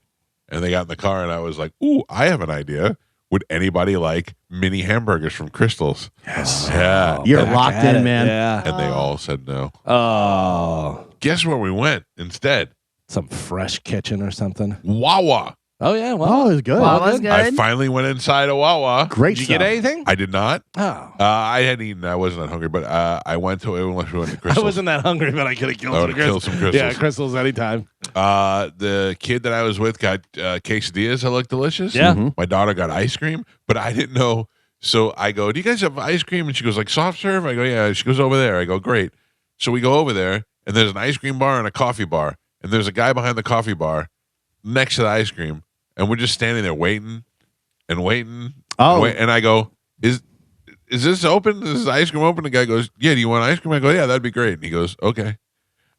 and they got in the car, and I was like, "Ooh, I have an idea. Would anybody like mini hamburgers from Crystal's?" Yes. Yeah. You're and, locked in, man. Yeah. and they all said no. Oh, Guess where we went instead? some fresh kitchen or something. Wawa. Oh yeah. Well, Oh, it's good. Wow, that's good. I finally went inside a Wawa. Great did you stuff. get anything? I did not. Oh, I hadn't eaten. I wasn't that hungry, but I went to unless we went to I Crystal's. wasn't that hungry, but I could have killed I some would've killed crystals. some crystals. Yeah, crystals anytime. The kid that I was with got quesadillas that looked delicious. Yeah. Mhm. My daughter got ice cream, but I didn't know. So I go, "Do you guys have ice cream?" And she goes, "Like soft serve?" I go, "Yeah." She goes, "Over there." I go, "Great." So we go over there, and there's an ice cream bar and a coffee bar, and there's a guy behind the coffee bar next to the ice cream, and we're just standing there waiting and waiting. Oh. And I go, Is this open? Is the ice cream open?" The guy goes, "Yeah, do you want ice cream?" I go, "Yeah, that'd be great." And he goes, "Okay."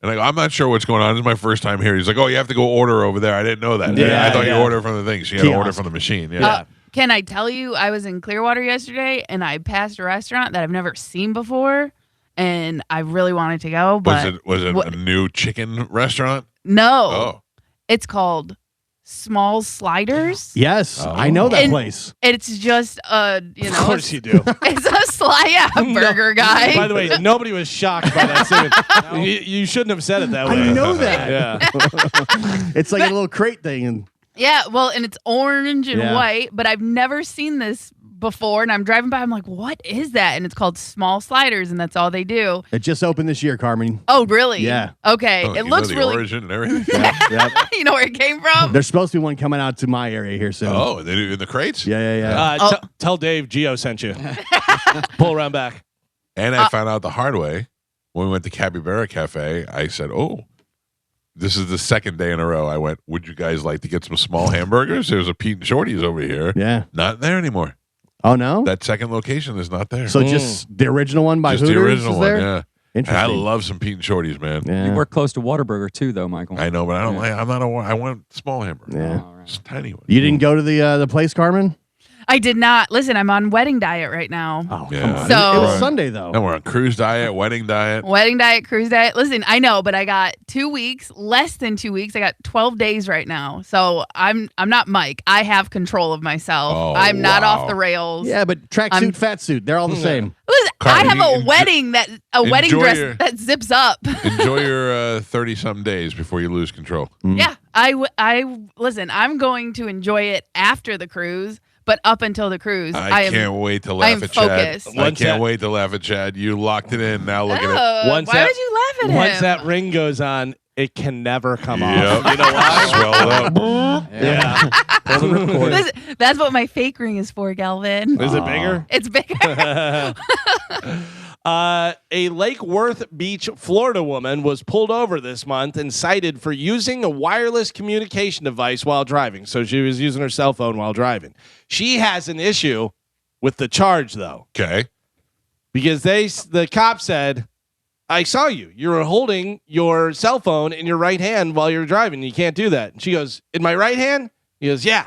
And I go, "I'm not sure what's going on. This is my first time here." He's like, "Oh, you have to go order over there." I didn't know that. Yeah, I thought you yeah. ordered from the thing. So you had to order Kiosk. from the machine. Yeah. Can I tell you, I was in Clearwater yesterday and I passed a restaurant that I've never seen before, and I really wanted to go, but was it what- a new chicken restaurant? no, Oh. it's called Small Sliders. Yes, Oh. I know that And- place. It's just Of course you do. it's a burger guy. By the way, nobody was shocked by that statement. You shouldn't have said it that way. I know that. Yeah. It's like a little crate thing, and Yeah, well, and it's orange and Yeah. white, but I've never seen this before. And I'm driving by, I'm like, what is that? And it's called Small Sliders, and that's all they do. it just opened this year, Carmen. Oh, really? Yeah. Okay. Oh, It you looks know the really. origin and everything. Yep. You know where it came from? There's supposed to be one coming out to my area here soon. Oh, they do in the crates. Yeah. Oh. Tell Dave Gio sent you. Pull around back. And I found out the hard way when we went to Capybara Cafe. I said, "Oh, this is the second day in a row." I went, "Would you guys like to get some small hamburgers?" There's a Pete and Shorty's over here. Yeah. Not there anymore. Oh no. That second location is not there. So just the original one by just Hooters the original is one. there? Yeah. And I Interesting. love some Pete and Shorty's, man. Yeah. You work close to Whataburger too, though, Michael. I know, but I don't Yeah. like. I'm not a. I want small hamburger. Yeah. All right. Just tiny one. You didn't go to the place, Carmen? I did not. Listen, I'm on wedding diet right now. Oh, Yeah. come on. So- it was Right. Sunday though. And we're on cruise diet, wedding diet. Wedding diet, cruise diet. Listen, I know, but I got 2 weeks, less than 2 weeks. I got 12 days right now. So I'm not Mike. I have control of myself. Oh, I'm not wow. off the rails. Yeah, but I'm- tracksuit, fat suit, they're all the same. Listen, Carmen, I have you a wedding wedding enjoy dress your- that zips up. Enjoy your 30-some days before you lose control. Yeah, I listen. I'm going to enjoy it after the cruise, but up until the cruise, I am. can't wait to I laugh am at Chad. focused. I Once can't that- wait to laugh at Chad. You locked it in. Now look at it. Oh, Once why that- would you laugh at Once him. that ring goes on, it can never come Yep. off. You know why? Swell it up. Yeah. Pull the ripcord. That's what my fake ring is for, Galvin. Is it bigger? It's bigger. A Lake Worth Beach, Florida woman was pulled over this month and cited for using a wireless communication device while driving. So she was using her cell phone while driving. She has an issue with the charge, though, Okay. because the cop said, I saw you. You were holding your cell phone in your right hand while you're driving. You can't do that. And she goes, in my right hand? He goes, yeah.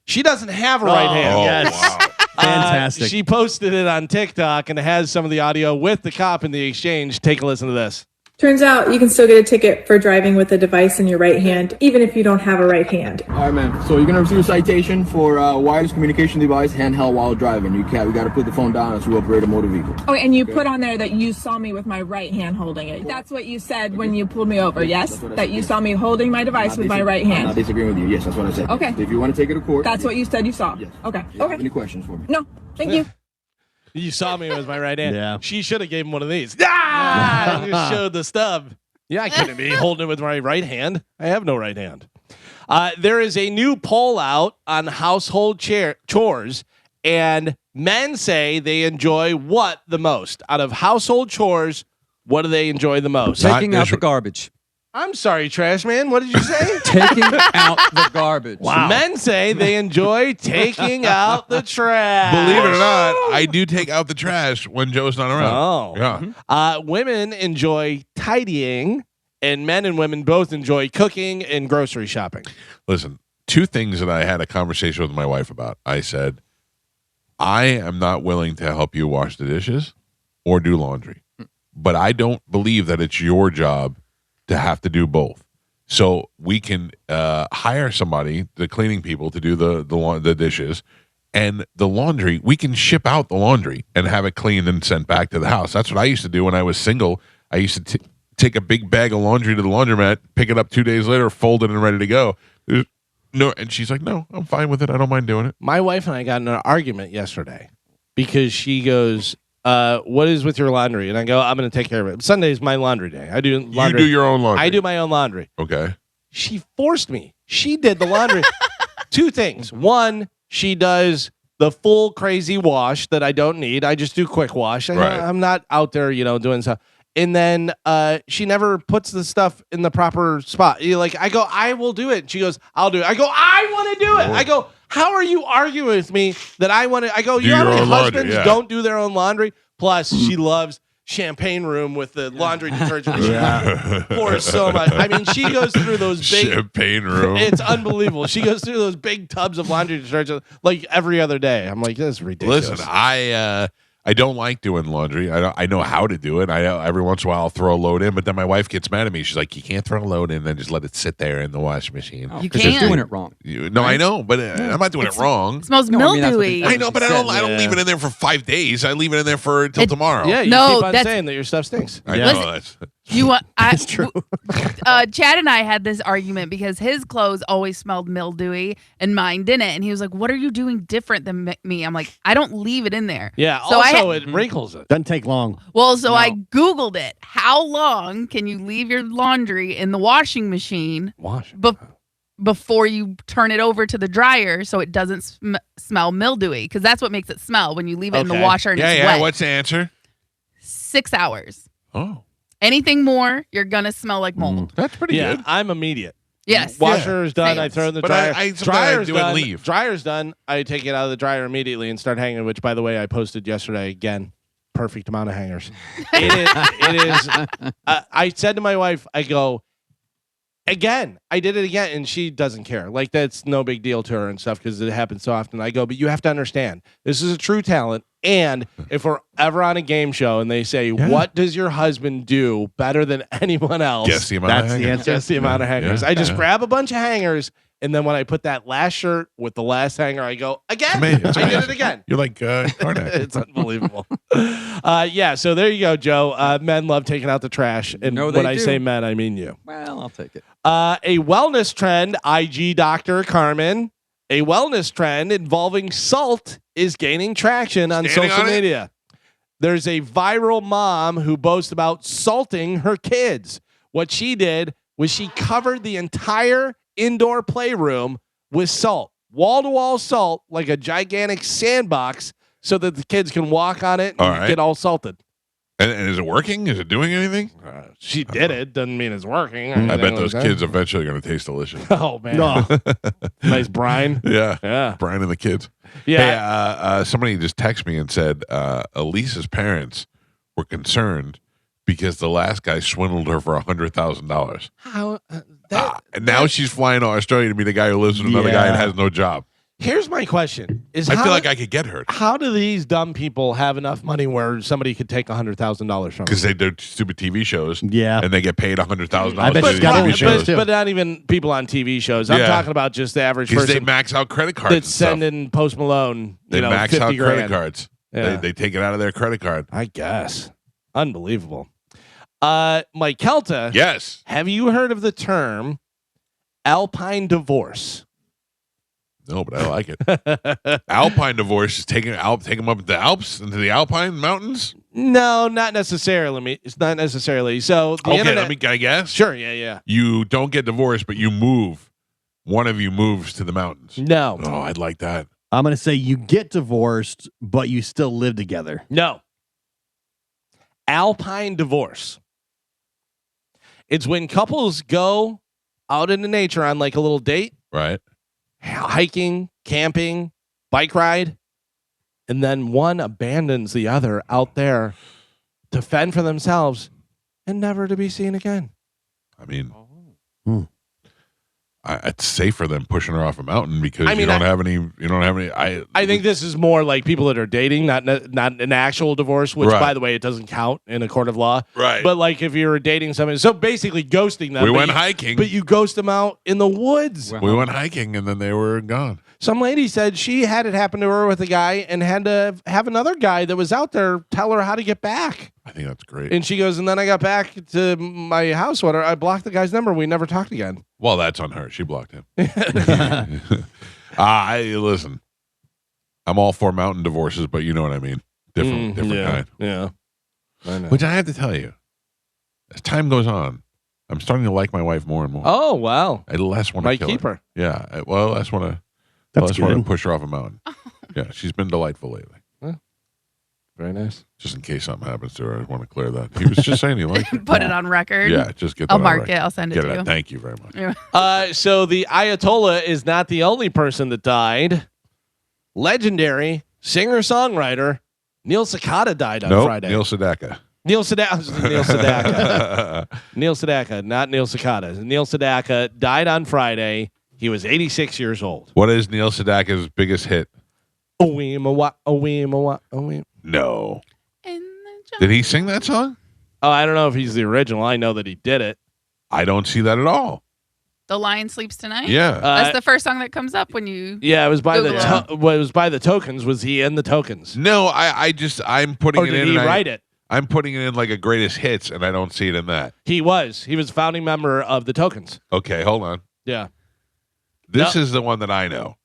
She doesn't have a right hand. Oh, Yes. wow. Fantastic. She posted it on TikTok and it has some of the audio with the cop in the exchange. Take a listen to this. Turns out you can still get a ticket for driving with a device in your right hand, even if you don't have a right hand. All right, man. So you're gonna receive a citation for wireless communication device handheld while driving. We got to put the phone down as we operate a motor vehicle. Oh, and you put on there that you saw me with my right hand holding it. That's what you said when you pulled me over, yes? That's what I That said, you yes. saw me holding my device with my right I'm not hand. disagreeing with you. Yes, that's what I said. Okay. If you want to take it to court. That's what you said you saw. Yes. Okay. Do you have Okay. any questions for me? No, thank you. You saw me with my right hand. Yeah. She should have gave him one of these. Ah! Just showed the stub. Yeah, I couldn't be holding it with my right hand. I have no right hand. There is a new poll out on household chores, and men say they enjoy what the most? Out of household chores, what do they enjoy the most? Not Taking out the miserable. garbage. I'm sorry, trash man. What did you say? Taking out the garbage. Men say they enjoy taking out the trash. Believe it or not, I do take out the trash when Joe's not around. Oh. Yeah. Women enjoy tidying, and men and women both enjoy cooking and grocery shopping. Listen, two things that I had a conversation with my wife about. I said, I am not willing to help you wash the dishes or do laundry, but I don't believe that it's your job to have to do both. So we can hire somebody, the cleaning people, to do the dishes, and the laundry. We can ship out the laundry and have it cleaned and sent back to the house. That's what I used to do when I was single. I used to take a big bag of laundry to the laundromat, pick it up 2 days later, fold it and ready to go. No, and she's like, "No, I'm fine with it. I don't mind doing it." My wife and I got in an argument yesterday because she goes, what is with your laundry? And I go, I'm going to take care of it. Sunday is my laundry day. I do laundry. You do your own laundry. I do my own laundry. Okay. She forced me. She did the laundry. Two things. One, she does the full crazy wash that I don't need. I just do quick wash. Right. I'm not out there, doing stuff. And then she never puts the stuff in the proper spot. I go, I will do it. And she goes, I'll do it. I go, I want to do it. I go, how are you arguing with me that I want to? I go, Do you know how your many own laundry, husbands yeah. don't do their own laundry? Plus, she loves champagne room with the laundry detergent. She pours so much. I mean, she goes through those big champagne room. It's unbelievable. She goes through those big tubs of laundry detergent like every other day. I'm like, this is ridiculous. Listen, I don't like doing laundry. I know how to do it. Every once in a while I'll throw a load in, but then my wife gets mad at me. She's like, "You can't throw a load in and then just let it sit there in the washing machine." You Because you're can't. doing it wrong. No, I know, but I'm not doing it wrong. It smells No, I mean, that's what mildewy. they- I know, but I don't Yeah. leave it in there for 5 days. I leave it in there for until tomorrow. Yeah, you No, keep on that's- saying that your stuff stinks. I Yeah. know. Listen, That's, You want? It's true. Chad and I had this argument because his clothes always smelled mildewy and mine didn't. And he was like, "What are you doing different than me?" I'm like, "I don't leave it in there." Yeah. So Also, it wrinkles it. Doesn't take long. So I Googled it. How long can you leave your laundry in the washing machine Wash. before you turn it over to the dryer so it doesn't smell mildewy? Because that's what makes it smell when you leave it in the Okay. washer and it's yeah. wet. What's the answer? 6 hours. Oh, Anything more, you're gonna smell like mold. that's pretty Yeah, good. I'm immediate. Yes. Washer is done. I Same. throw in the But dryer. I sometimes Dryer's do it and done. leave. Dryer's done. I take it out of the dryer immediately and start hanging. Which, by the way, I posted yesterday again. Perfect amount of hangers. It is. I said to my wife, I go, again. I did it again, and she doesn't care. Like that's no big deal to her and stuff because it happens so often. I go, but you have to understand, this is a true talent. And if we're ever on a game show and they say, "What does your husband do better than anyone else?" Guess the amount That's of the hangers. answer. Just the amount of hangers. Yeah. I just grab a bunch of hangers, and then when I put that last shirt with the last hanger, I go again. amazing. It's I did amazing. it again. You're like Karnak. It's unbelievable. Yeah. So there you go, Joe. Men love taking out the trash, and No, they when I do. say men, I mean you. Well, I'll take it. A wellness trend, IG Dr. Carmen. A wellness trend involving salt is gaining traction on Standing social on it? media. There's a viral mom who boasts about salting her kids. What she did was she covered the entire indoor playroom with salt, wall-to-wall salt, like a gigantic sandbox, so that the kids can walk on it and get all salted. And is it working? Is it doing anything? She did it. Doesn't mean it's working. I bet those kids eventually are going to taste delicious. Oh, man. No. Nice brine. Yeah. Brian and the kids. Yeah. Hey, somebody just texted me and said Elisa's parents were concerned because the last guy swindled her for $100,000. How? And now she's flying to Australia to meet a guy who lives with another guy and has no job. Here's my question: I feel like I could get hurt. How do these dumb people have enough money where somebody could take $100,000 from? Because they do stupid TV shows. Yeah. And they get paid $100,000. I bet she's got TV shows too. But not even people on TV shows. I'm talking about just the average Because person. they max out credit cards. That's sending Post Malone. They max 50 out grand. credit cards. Yeah. They take it out of their credit card. I guess. Unbelievable. Mike Calta. Yes. Have you heard of the term alpine divorce? No, but I like it. Alpine divorce is take them up to the Alps, into the Alpine mountains. No, not necessarily. It's not necessarily. So the internet. Can I guess? Sure. Yeah. You don't get divorced, but you move. One of you moves to the mountains. No. Oh, I'd like that. I'm going to say you get divorced, but you still live together. No. Alpine divorce. It's when couples go out into nature on like a little date. Right. Hiking, camping, bike ride, and then one abandons the other out there to fend for themselves and never to be seen again. I mean, it's safer than pushing her off a mountain because you don't have any. I think this is more like people that are dating, not an actual divorce. Which, by the way, it doesn't count in a court of law. Right. But like if you're dating somebody, so basically ghosting them. We went hiking, but you ghost them out in the woods. We went hiking and then they were gone. Some lady said she had it happen to her with a guy and had to have another guy that was out there tell her how to get back. I think that's great. And she goes, and then I got back to my house. I blocked the guy's number. We never talked again. Well, that's on her. She blocked him. Listen, I'm all for mountain divorces, but you know what I mean. Different kind. Yeah. I know. Which I have to tell you, as time goes on, I'm starting to like my wife more and more. Oh, wow. I less want to Might kill keep her. Yeah. I less want to push her off a mountain. Yeah. She's been delightful lately. Very nice. Just in case something happens to her, I want to clear that. He was just saying he liked her. Put it on record. Yeah, just get that I'll on mark record. it. I'll send it to you. Thank you very much. Yeah. So the Ayatollah is not the only person that died. Legendary singer-songwriter Neil Sedaka died on Friday. Neil Sedaka. Neil Sedaka. Neil Sedaka, not Neil Cicada. Neil Sedaka died on Friday. He was 86 years old. What is Neil Sedaka's biggest hit? No. Did he sing that song? Oh, I don't know if he's the original. I know that he did it. I don't see that at all. The Lion Sleeps Tonight? Yeah. That's the first song that comes up when you. Yeah, it was by Google it was by the Tokens. Was he in the Tokens? No, I'm putting Or it did in. he and write it? I'm putting it in like a greatest hits, and I don't see it in that. He was. He was a founding member of the Tokens. Okay, hold on. Yeah. This is the one that I know.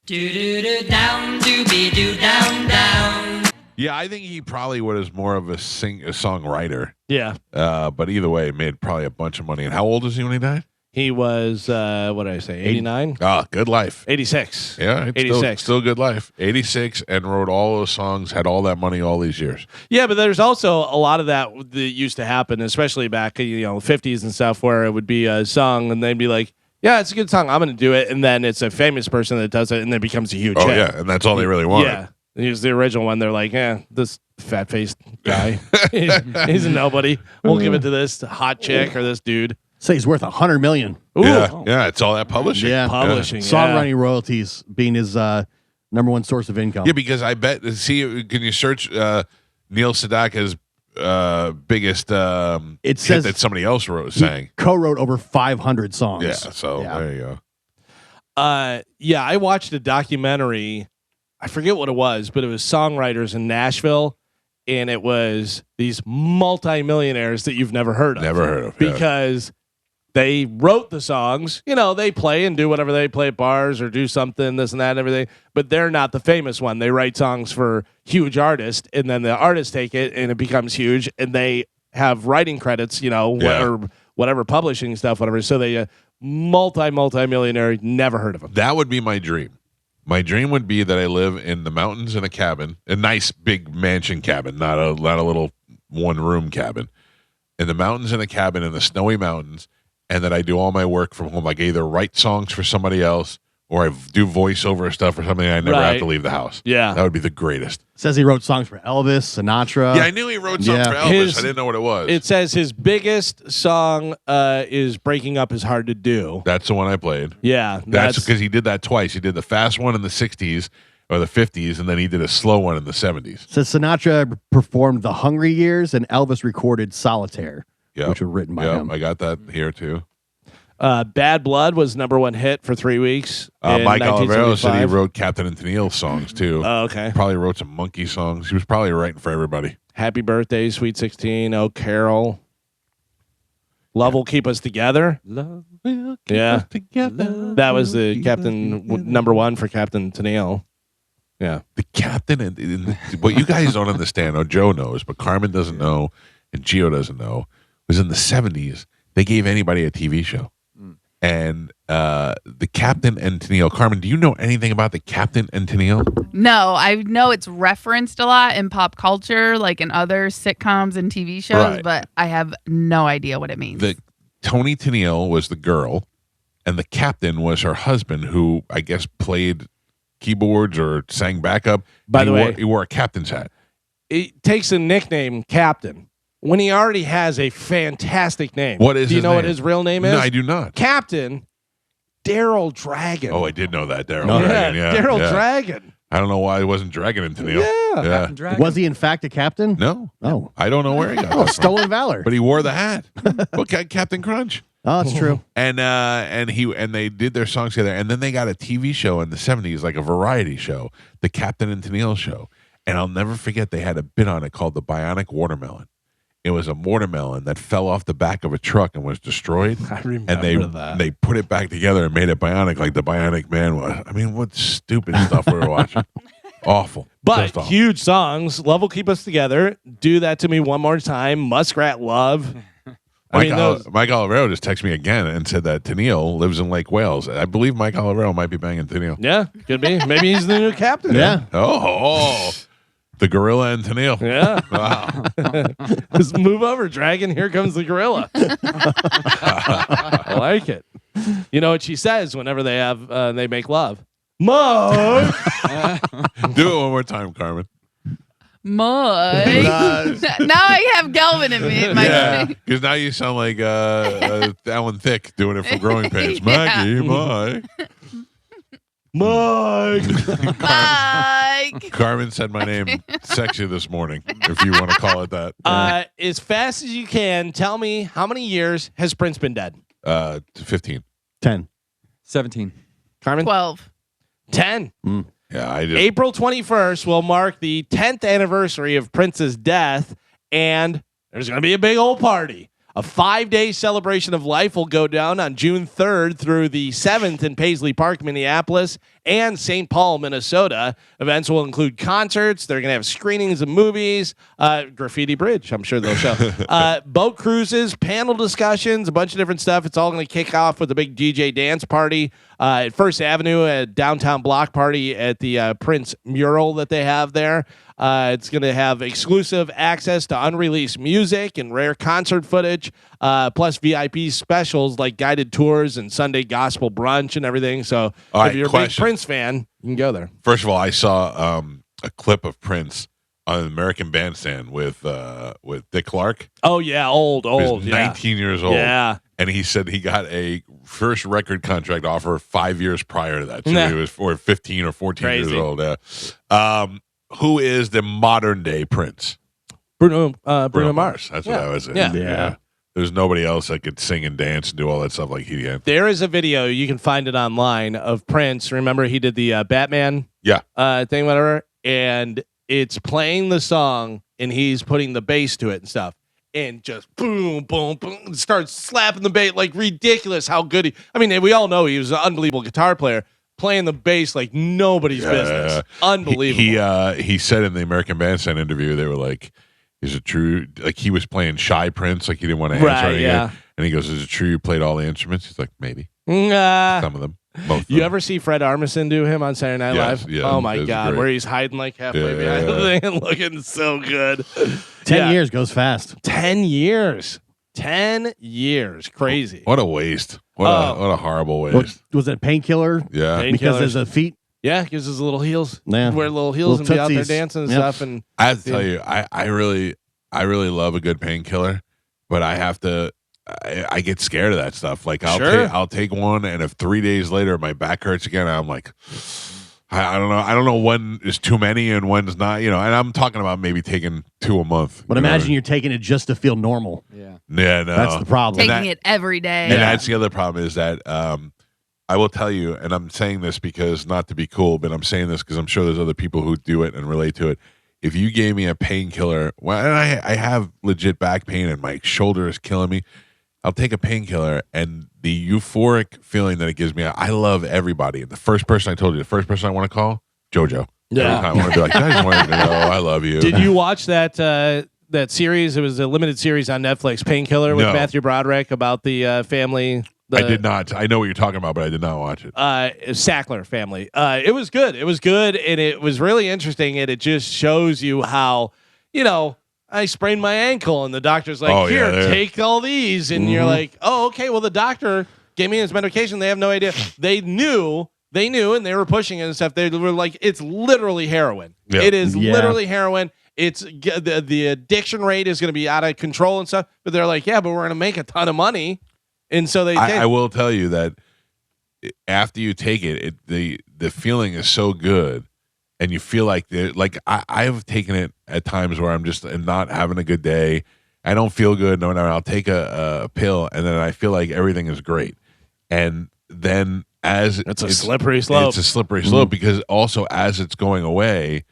Down, doobie-doo, down, down. Yeah, I think he probably was more of a songwriter. Yeah. But either way, made probably a bunch of money. And how old was he when he died? He was, what did I say, 89? Ah, good life. 86. Yeah, it's 86. Still good life. 86 and wrote all those songs, had all that money all these years. Yeah, but there's also a lot of that used to happen, especially back, 50s and stuff, where it would be a song and they'd be like, yeah, it's a good song. I'm going to do it. And then it's a famous person that does it and then it becomes a huge hit. Oh, yeah, and that's all they really wanted. Yeah. He was the original one. They're like, this fat-faced guy, he's a nobody. We'll give it to this hot chick or this dude. Say he's worth $100 million. Ooh. Yeah, it's all that publishing. Yeah, publishing. Yeah. Songwriting royalties being his number one source of income. Yeah, because I bet. Can you search Neil Sedaka's biggest it hit says that somebody else sang? Co-wrote over 500 songs. Yeah, so there you go. I watched a documentary. I forget what it was, but it was songwriters in Nashville, and it was these multimillionaires that you've never heard of. Never heard of. Yeah. Because They wrote the songs. They play and do whatever they play at bars or do something, this and that and everything. But they're not the famous one. They write songs for huge artists, and then the artists take it, and it becomes huge, and they have writing credits, or whatever publishing stuff, whatever. So they multi-millionaire, never heard of them. That would be my dream. My dream would be that I live in the mountains in a cabin, a nice big mansion cabin, not a little one-room cabin. In the mountains in a cabin in the snowy mountains, and that I do all my work from home. Like I either write songs for somebody else or I do voiceover stuff or something. I never have to leave the house. Yeah. That would be the greatest. Says he wrote songs for Elvis, Sinatra. Yeah, I knew he wrote songs for Elvis. I didn't know what it was. It says his biggest song is Breaking Up Is Hard to Do. That's the one I played. Yeah. That's because he did that twice. He did the fast one in the 60s or the 50s, and then he did a slow one in the 70s. Says Sinatra performed The Hungry Years, and Elvis recorded Solitaire, which were written by him. I got that here, too. Bad Blood was #1 hit for 3 weeks. Mike Olivero said he wrote Captain and Tennille songs, too. Oh, okay. Probably wrote some monkey songs. He was probably writing for everybody. Happy Birthday, Sweet 16, Oh Carol. Love Will Keep Us Together. Love will keep Yeah. us together. That was the Captain #1 for Captain Tennille. Yeah. The Captain and what you guys don't understand, or Joe knows, but Carmen doesn't know, and Gio doesn't know, was in the 70s, they gave anybody a TV show. And the Captain and Tennille. Carmen, do you know anything about the Captain and Tennille? No, I know it's referenced a lot in pop culture, like in other sitcoms and TV shows, but I have no idea what it means. The Tony Tennille was the girl, and the Captain was her husband, who I guess played keyboards or sang backup. By the way, he wore a captain's hat. It takes a nickname, Captain, when he already has a fantastic name. What is Do you his know name? what his real name is? No, I do not. Captain Daryl Dragon. Oh, I did know that, Daryl Yeah, Dragon. Yeah, Daryl yeah. Dragon. I don't know why it wasn't Dragon and Tennille. Yeah. Was he in fact a captain? No. Oh. I don't know where he got that from. Stolen valor. But he wore the hat. Look at Captain Crunch. Oh, that's true. And they did their songs together, and then they got a TV show in the 70s, like a variety show, the Captain and Tennille show. And I'll never forget they had a bit on it called the Bionic Watermelon. It was a watermelon that fell off the back of a truck and was destroyed. I remember And they put it back together and made it bionic, like the Bionic Man was. I mean, what stupid stuff we were watching. Awful. But Just awful. huge songs. Love Will Keep Us Together. Do That to Me One More Time. Muskrat Love. Mike Olivero just texted me again and said that Tennille lives in Lake Wales. I believe Mike Olivero might be banging Tennille. Yeah, could be. Maybe he's the new captain. Yeah. Oh, the gorilla and Tennille. Yeah. Wow. Just move over, Dragon. Here comes the gorilla. I like it. You know what she says whenever they make love? Mug. Do it one more time, Carmen. Mug. Now I have Galvin in me. Yeah, because now you sound like Alan Thicke doing it for Growing Pains. Maggie, bye. Mike. Mike. Carmen said my name sexy this morning, if you want to call it that. As fast as you can, tell me how many years has Prince been dead? 15. 10. 17. Carmen? 12. 10. Yeah, I just April 21st will mark the 10th anniversary of Prince's death, and there's going to be a big old party. A 5-day celebration of life will go down on June 3rd through the 7th in Paisley Park, Minneapolis, and St. Paul, Minnesota. Events will include concerts. They're going to have screenings of movies, Graffiti Bridge, I'm sure they'll show, boat cruises, panel discussions, a bunch of different stuff. It's all going to kick off with a big DJ dance party at First Avenue, a downtown block party at the Prince mural that they have there. It's going to have exclusive access to unreleased music and rare concert footage, plus VIP specials like guided tours and Sunday gospel brunch and everything. So if you're a big Prince fan, you can go there. First of all, I saw a clip of Prince on an American Bandstand with Dick Clark. Oh yeah, old, He was yeah. 19 years old. Yeah. And he said he got a first record contract offer 5 years prior to that. So Nah. he was 15 or 14 Crazy. years old. Yeah. Who is the modern day Prince? Bruno Mars. That's what I was saying. Yeah. There's nobody else that could sing and dance and do all that stuff like he did. There is a video, you can find it online, of Prince. Remember he did the Batman thing, whatever, and it's playing the song and he's putting the bass to it and stuff. and just boom, boom, boom, starts slapping the bass like ridiculous. How good he! I mean, we all know he was an unbelievable guitar player, playing the bass like nobody's business. Unbelievable. He said in the American Bandstand interview, they were like, "Is it true?" Like he was playing Shy Prince, like he didn't want to answer anything. Yeah. And he goes, "Is it true you played all the instruments?" He's like, "Maybe some of them." Both You ever see Fred Armisen do him on Saturday Night Yes, Live? yeah, Oh my it was God, great. where he's hiding like halfway behind the thing and looking so good. 10 years goes fast. 10 years. 10 years. Crazy. What a waste. What a horrible waste. Was it painkiller? Yeah. Because there's a feet. Yeah, gives his little heels. Yeah. Wear little heels Little and be out there tootsies. dancing and Yep. stuff. And I have to tell you, I really love a good painkiller, but I have to. I get scared of that stuff. Like I'll take one, and if 3 days later my back hurts again, I'm like, I don't know. I don't know when is too many and when's not. And I'm talking about maybe taking 2 a month. But imagine you're taking it just to feel normal. Yeah. Yeah, no, That's the problem. Taking it every day. And that's the other problem is that I will tell you, and I'm saying this because not to be cool, but I'm saying this because I'm sure there's other people who do it and relate to it. If you gave me a painkiller, well, and I have legit back pain and my shoulder is killing me, I'll take a painkiller, and the euphoric feeling that it gives me, I love everybody. And the first person I told you, the first person I want to call, JoJo. Yeah. Every time I want to be like, I just want to know, I love you. did you watch that that series? It was a limited series on Netflix, Painkiller, with No. Matthew Broderick about the family. I did not. I know what you're talking about, but I did not watch it. Sackler family. It was good. It was good, and it was really interesting, and it just shows you how, I sprained my ankle, and the doctor's like, Oh, here, yeah, take all these. And you're like, oh, okay, well, the doctor gave me his medication. They have no idea. They knew, and they were pushing it and stuff. They were like, it's literally heroin. Yeah. It is Yeah. literally heroin. It's the addiction rate is going to be out of control and stuff. But they're like, yeah, but we're going to make a ton of money. And so they did. I will tell you that after you take it, the feeling is so good, and you feel like I've taken it at times where I'm just not having a good day. I don't feel good. No, I'll take a pill, and then I feel like everything is great. And then It's a slippery slope. It's a slippery slope because also as it's going away,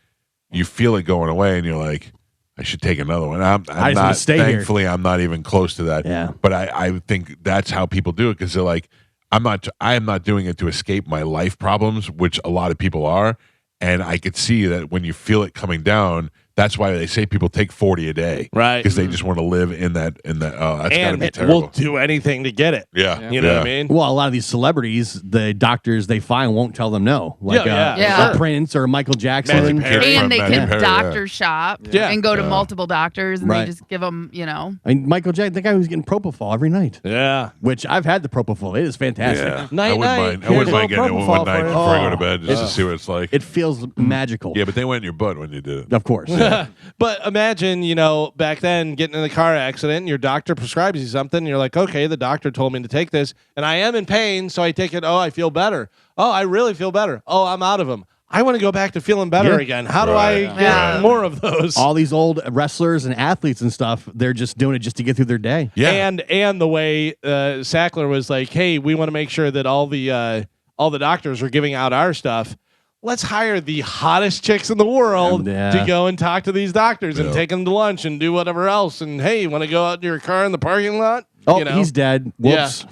you feel it going away, and you're like, I should take another one. I'm I just not. wanna stay here. Thankfully, I'm not even close to that. Yeah. But I think that's how people do it because they're like, I am not doing it to escape my life problems, which a lot of people are. And I could see that when you feel it coming down, that's why they say people take 40 a day, Right. Because they just want to live in that. Oh, that's got to and be terrible. we'll do anything to get it. Yeah, You know what I mean? Well, a lot of these celebrities, the doctors they find won't tell them no. Like Yeah. a Prince or Michael Jackson. Matthew Perry. And they Matthew can Perry, doctor shop Yeah. and go to multiple doctors, and Right. they just give them, I mean, Michael Jackson, the guy who's getting propofol every night, Yeah. which I've had the propofol. It is fantastic. Yeah. Night, I wouldn't night. mind. I Here's wouldn't a mind getting it little one propofol night for you. before I go to bed just to see what it's like. It feels magical. Yeah, but they went in your butt when you did it. Of course. But imagine, back then getting in a car accident, and your doctor prescribes you something, and you're like, okay, the doctor told me to take this, and I am in pain, so I take it. Oh, I feel better. Oh, I really feel better. Oh, I'm out of them. I want to go back to feeling better Yeah. again. How do Right. I get more of those? All these old wrestlers and athletes and stuff, they're just doing it just to get through their day. Yeah. And the way Sackler was like, hey, we want to make sure that all the doctors are giving out our stuff. Let's hire the hottest chicks in the world Yeah. to go and talk to these doctors and Yeah. take them to lunch and do whatever else. And hey, you want to go out in your car in the parking lot? Oh, he's dead. Whoops.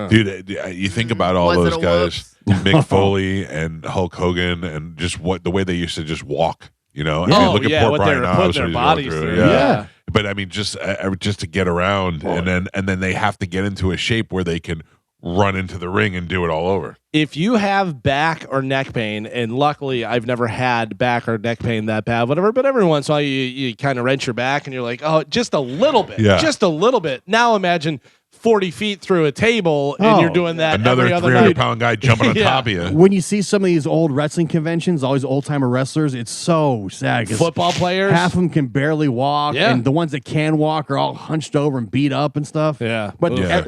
Dude, you think about all Was it those a guys, Mick Foley and Hulk Hogan, and just the way they used to just walk. And Oh, you look at yeah, poor what they Brian were Knobbs, putting what their he's bodies going through. Yeah. But I mean, just to get around, and then they have to get into a shape where they can run into the ring and do it all over. If you have back or neck pain, and luckily I've never had back or neck pain that bad, whatever, but every once in a while you kind of wrench your back and you're like, oh, just a little bit. Yeah. Just a little bit. Now imagine 40 feet through a table and you're doing that Another every other 300-pound night. guy jumping on Yeah. top of you. When you see some of these old wrestling conventions, all these old timer wrestlers, it's so sad. 'Cause Football players. half of them can barely walk, Yeah. and the ones that can walk are all hunched over and beat up and stuff. Yeah. but Yeah.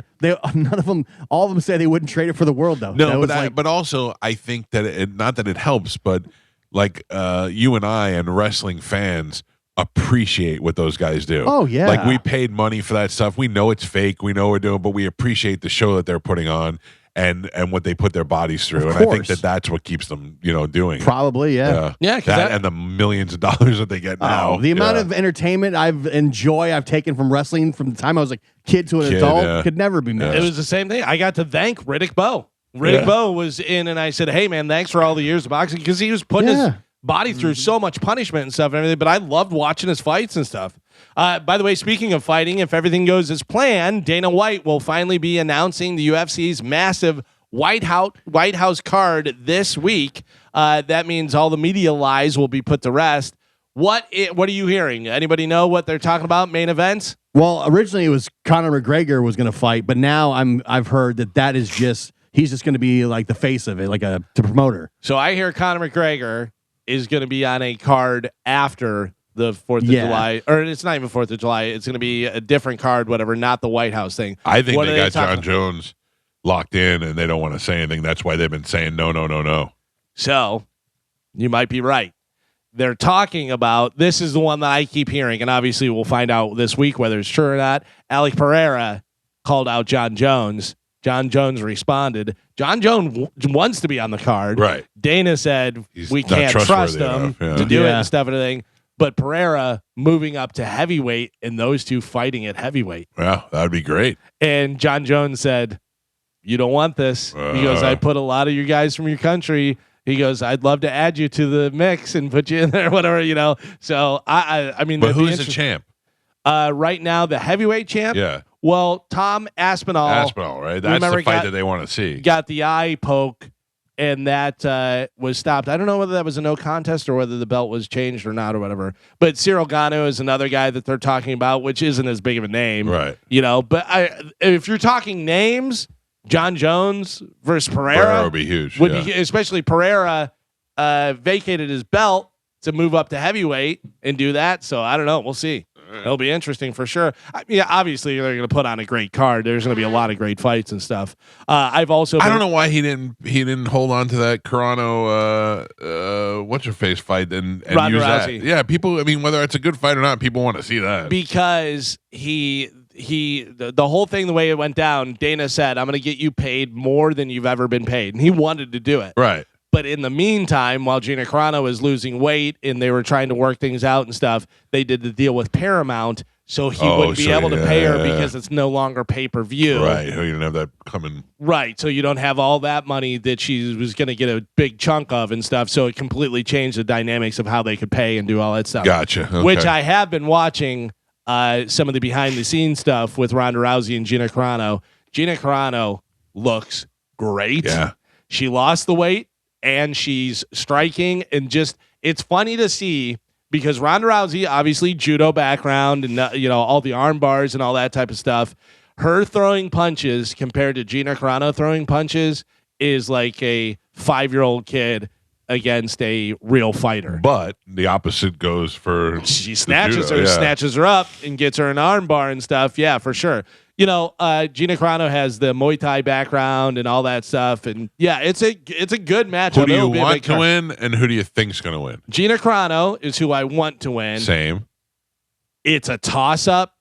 none of them, all of them say they wouldn't trade it for the world, though. That No, was but also I think that not that it helps, but like you and I and wrestling fans appreciate what those guys do. Oh, yeah. Like we paid money for that stuff. We know it's fake. We know we're doing, but we appreciate the show that they're putting on. and what they put their bodies through. Of And I think course. that that's what keeps them, doing it. Probably, yeah. Yeah, 'cause that, that- and the millions of dollars that they get now. The amount of entertainment I've taken from wrestling from the time I was a kid to an adult could never be matched. It was the same thing. I got to thank Riddick Bowe. Riddick Bowe was in, and I said, "Hey, man, thanks for all the years of boxing," because he was putting his body through so much punishment and stuff and everything. But I loved watching his fights and stuff. By the way, speaking of fighting, if everything goes as planned, Dana White will finally be announcing the UFC's massive White House card this week. That means all the media lies will be put to rest. What are you hearing? Anybody know what they're talking about? Main events? Well, originally it was Conor McGregor was going to fight, but now I've heard that is just he's just going to be like the face of it, like the promoter. So I hear Conor McGregor is going to be on a card after the 4th of July, or it's not even 4th of July. It's going to be a different card, whatever, not the White House thing. I think What they are got John talking- Jones locked in, and they don't want to say anything. That's why they've been saying no. So you might be right. They're talking about, this is the one that I keep hearing, and obviously we'll find out this week whether it's true or not. Alec Pereira called out John Jones. John Jones responded. John Jones wants to be on the card. Right. Dana said He's we not can't trust trustworthy him enough, yeah. to do it Yeah. and stuff and everything. But Pereira moving up to heavyweight and those two fighting at heavyweight. Well, that would be great. And John Jones said, "You don't want this." He goes, "I put a lot of you guys from your country." He goes, "I'd love to add you to the mix and put you in there, whatever, So I mean, But that'd be who's the interesting. champ? Right now, the heavyweight champ. Yeah. Well, Tom Aspinall. Aspinall, right? That's remember the fight got- that they want to see. Got the eye poke, and that was stopped. I don't know whether that was a no contest or whether the belt was changed or not or whatever. But Cyril Gano is another guy that they're talking about, which isn't as big of a name, Right. But if you're talking names, John Jones versus Pereira would be huge. would yeah. be, especially Pereira vacated his belt to move up to heavyweight and do that. So I don't know. We'll see. It'll be interesting for sure. Obviously they're going to put on a great card. There's going to be a lot of great fights and stuff. I've also I don't know why he didn't hold on to that Carano what's her face fight and Ronda use that. Rousey. Yeah, people. I mean, whether it's a good fight or not, people want to see that. because the whole thing, the way it went down, Dana said, "I'm going to get you paid more than you've ever been paid," and he wanted to do it. Right. But in the meantime, while Gina Carano was losing weight and they were trying to work things out and stuff, they did the deal with Paramount, so he wouldn't be able to pay her because it's no longer pay-per-view. Right. You didn't have that coming. Right. So you don't have all that money that she was going to get a big chunk of and stuff. So it completely changed the dynamics of how they could pay and do all that stuff. Gotcha. Okay. Which I have been watching some of the behind-the-scenes stuff with Ronda Rousey and Gina Carano. Gina Carano looks great. Yeah. She lost the weight. And she's striking, and just it's funny to see because Ronda Rousey, obviously judo background, and all the arm bars and all that type of stuff. Her throwing punches compared to Gina Carano throwing punches is like a 5-year-old kid against a real fighter. But the opposite goes for She snatches judo, her, yeah. snatches her up, and gets her an arm bar and stuff. Yeah, for sure. Gina Carano has the Muay Thai background and all that stuff, and yeah, it's a good matchup. Who do you It'll be a want big to card. win, and who do you think's going to win? Gina Carano is who I want to win. Same. It's a toss-up.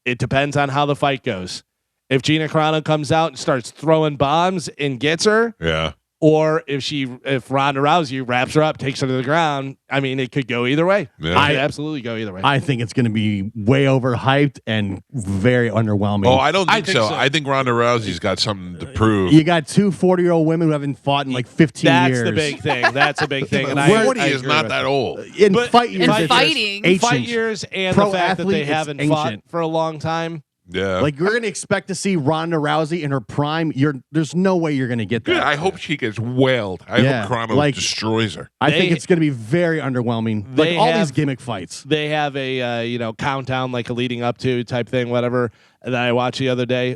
It depends on how the fight goes. If Gina Carano comes out and starts throwing bombs and gets her, Yeah. or if Ronda Rousey wraps her up, takes her to the ground, I mean, it could go either way. Yeah. It could absolutely go either way. I think it's going to be way overhyped and very underwhelming. Oh, I don't think, think so. so. I think Ronda Rousey's got something to prove. You got two 40-year-old women who haven't fought in like 15 That's years. the big thing. That's a big thing. And We're- 40 I is agree not with that it. old. In But- fight years, And it's fighting. ancient. Fight years and Pro the fact that they athlete, haven't it's fought ancient. for a long time. Yeah. Like we're going to expect to see Ronda Rousey in her prime. There's no way you're going to get Good. that. I hope she gets wailed. I Yeah, hope Carano like- destroys her. I think They- it's going to be very underwhelming. Like They all have- these gimmick fights. They have a countdown, like a leading up to type thing, whatever, that I watched the other day.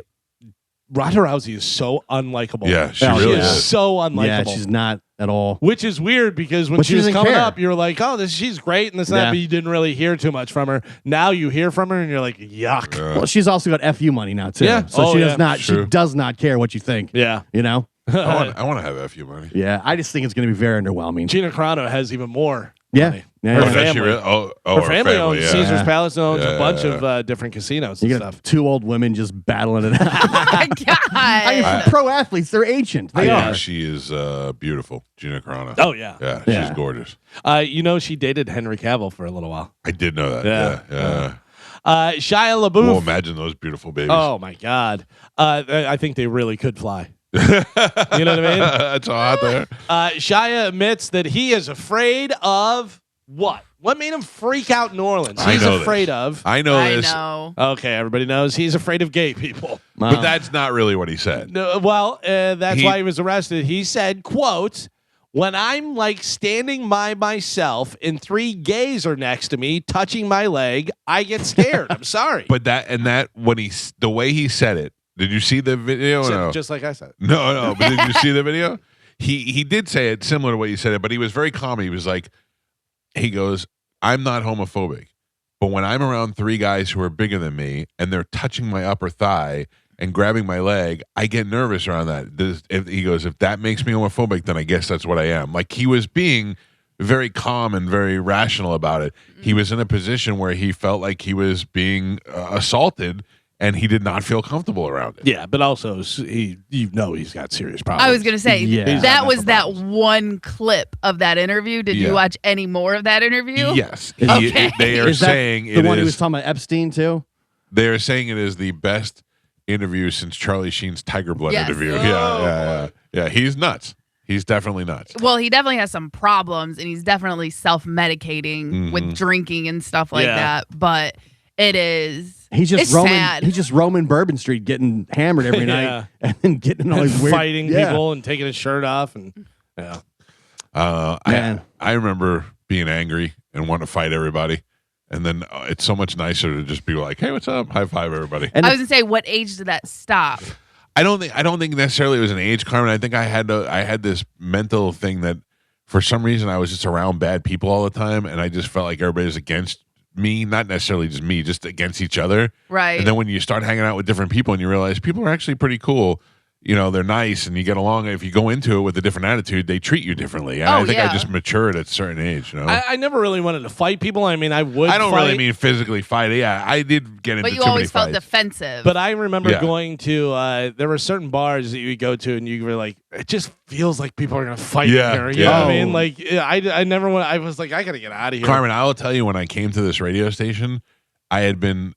Ronda Rousey is so unlikable. Yeah, she Oh, really yeah. is. so unlikable. Yeah, she's not at all. Which is weird because when But she she was doesn't coming care. up, you were like, "Oh, she's great," and this and that, Yeah. but you didn't really hear too much from her. Now you hear from her, and you're like, "Yuck." Well, she's also got FU money now too. Yeah. So Oh, she yeah. does not. True. She does not care what you think. Yeah. You know. I want to have FU money. Yeah. I just think it's going to be very underwhelming. Gina Carano has even more. Yeah. money. Yeah, Her yeah. does she family. really? Her family owns yeah. Caesar's Yeah. Palace and owns Yeah, a bunch yeah, of different casinos You and got stuff. 2 old women just battling it out. Oh my God. I mean, pro athletes, they're ancient. They I are. think she is beautiful, Gina Carano. Oh, yeah. Yeah, Yeah. she's gorgeous. You know, she dated Henry Cavill for a little while. I did know that. Yeah. Yeah. Shia LaBeouf. Well, imagine those beautiful babies. Oh, my God. I think they really could fly. You know what I mean? That's all out there. Shia admits that he is afraid of what? What made him freak out in New Orleans? I He's know afraid this. of. I know I this, know. Okay, everybody knows he's afraid of gay people. but that's not really what he said. No, well, that's He- why he was arrested. He said, quote, when I'm like standing by myself and 3 gays are next to me touching my leg, I get scared. I'm sorry. But the way he said it, did you see the video? Or no? Just like I said. No. But did you see the video? He did say it similar to what you said it, but he was very calm. He was like, he goes, I'm not homophobic, but when I'm around 3 guys who are bigger than me and they're touching my upper thigh and grabbing my leg, I get nervous around that. He goes, if that makes me homophobic, then I guess that's what I am. Like, he was being very calm and very rational about it. He was in a position where he felt like he was being assaulted, and he did not feel comfortable around it. Yeah, but also he's got serious problems. I was going to say, Yeah. that was that one clip of that interview. Did Yeah. you watch any more of that interview? Yes. Okay. They are Is that saying the it one who was is. talking about Epstein too? They are saying it is the best interview since Charlie Sheen's Tiger Blood Yes. interview. Oh. Yeah. He's nuts. He's definitely nuts. Well, he definitely has some problems, and he's definitely self-medicating with drinking and stuff like Yeah. that. But it is. He's just it's roaming. sad. He's just roaming Bourbon Street, getting hammered every Yeah. night, and then getting all these weird fighting yeah. people and taking his shirt off and yeah. Man. I remember being angry and wanting to fight everybody, and then it's so much nicer to just be like, "Hey, what's up? High five, everybody." And I was gonna say, what age did that stop? I don't think necessarily it was an age, Carmen. I think I had this mental thing that for some reason I was just around bad people all the time, and I just felt like everybody was against me, not necessarily just me, just against each other. Right. And then when you start hanging out with different people and you realize people are actually pretty cool, you know, they're nice and you get along. If you go into it with a different attitude, they treat you differently. And I think I just matured at a certain age, you know. I never really wanted to fight people. I mean, I would. I don't fight, really mean physically fight. Yeah, I did get into But you too many always felt fights. defensive. But I remember Yeah. going to. There were certain bars that you would go to, and you were like, it just feels like people are gonna fight Yeah, here. You know what I yeah. mean? Like, I never went. I was like, I gotta get out of here. Carmen, I will tell you, when I came to this radio station, I had been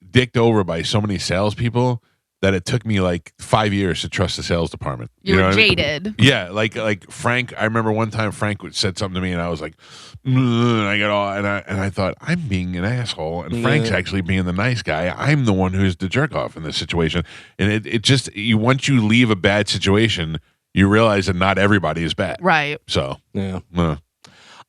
dicked over by so many salespeople that it took me like 5 years to trust the sales department. you know were what I mean? jaded. Yeah, like Frank. I remember one time Frank said something to me, and I was like, and I got all, and I thought I'm being an asshole, and Frank's actually being the nice guy. I'm the one who's the jerk off in this situation, and it just once you leave a bad situation, you realize that not everybody is bad. Right. So Yeah.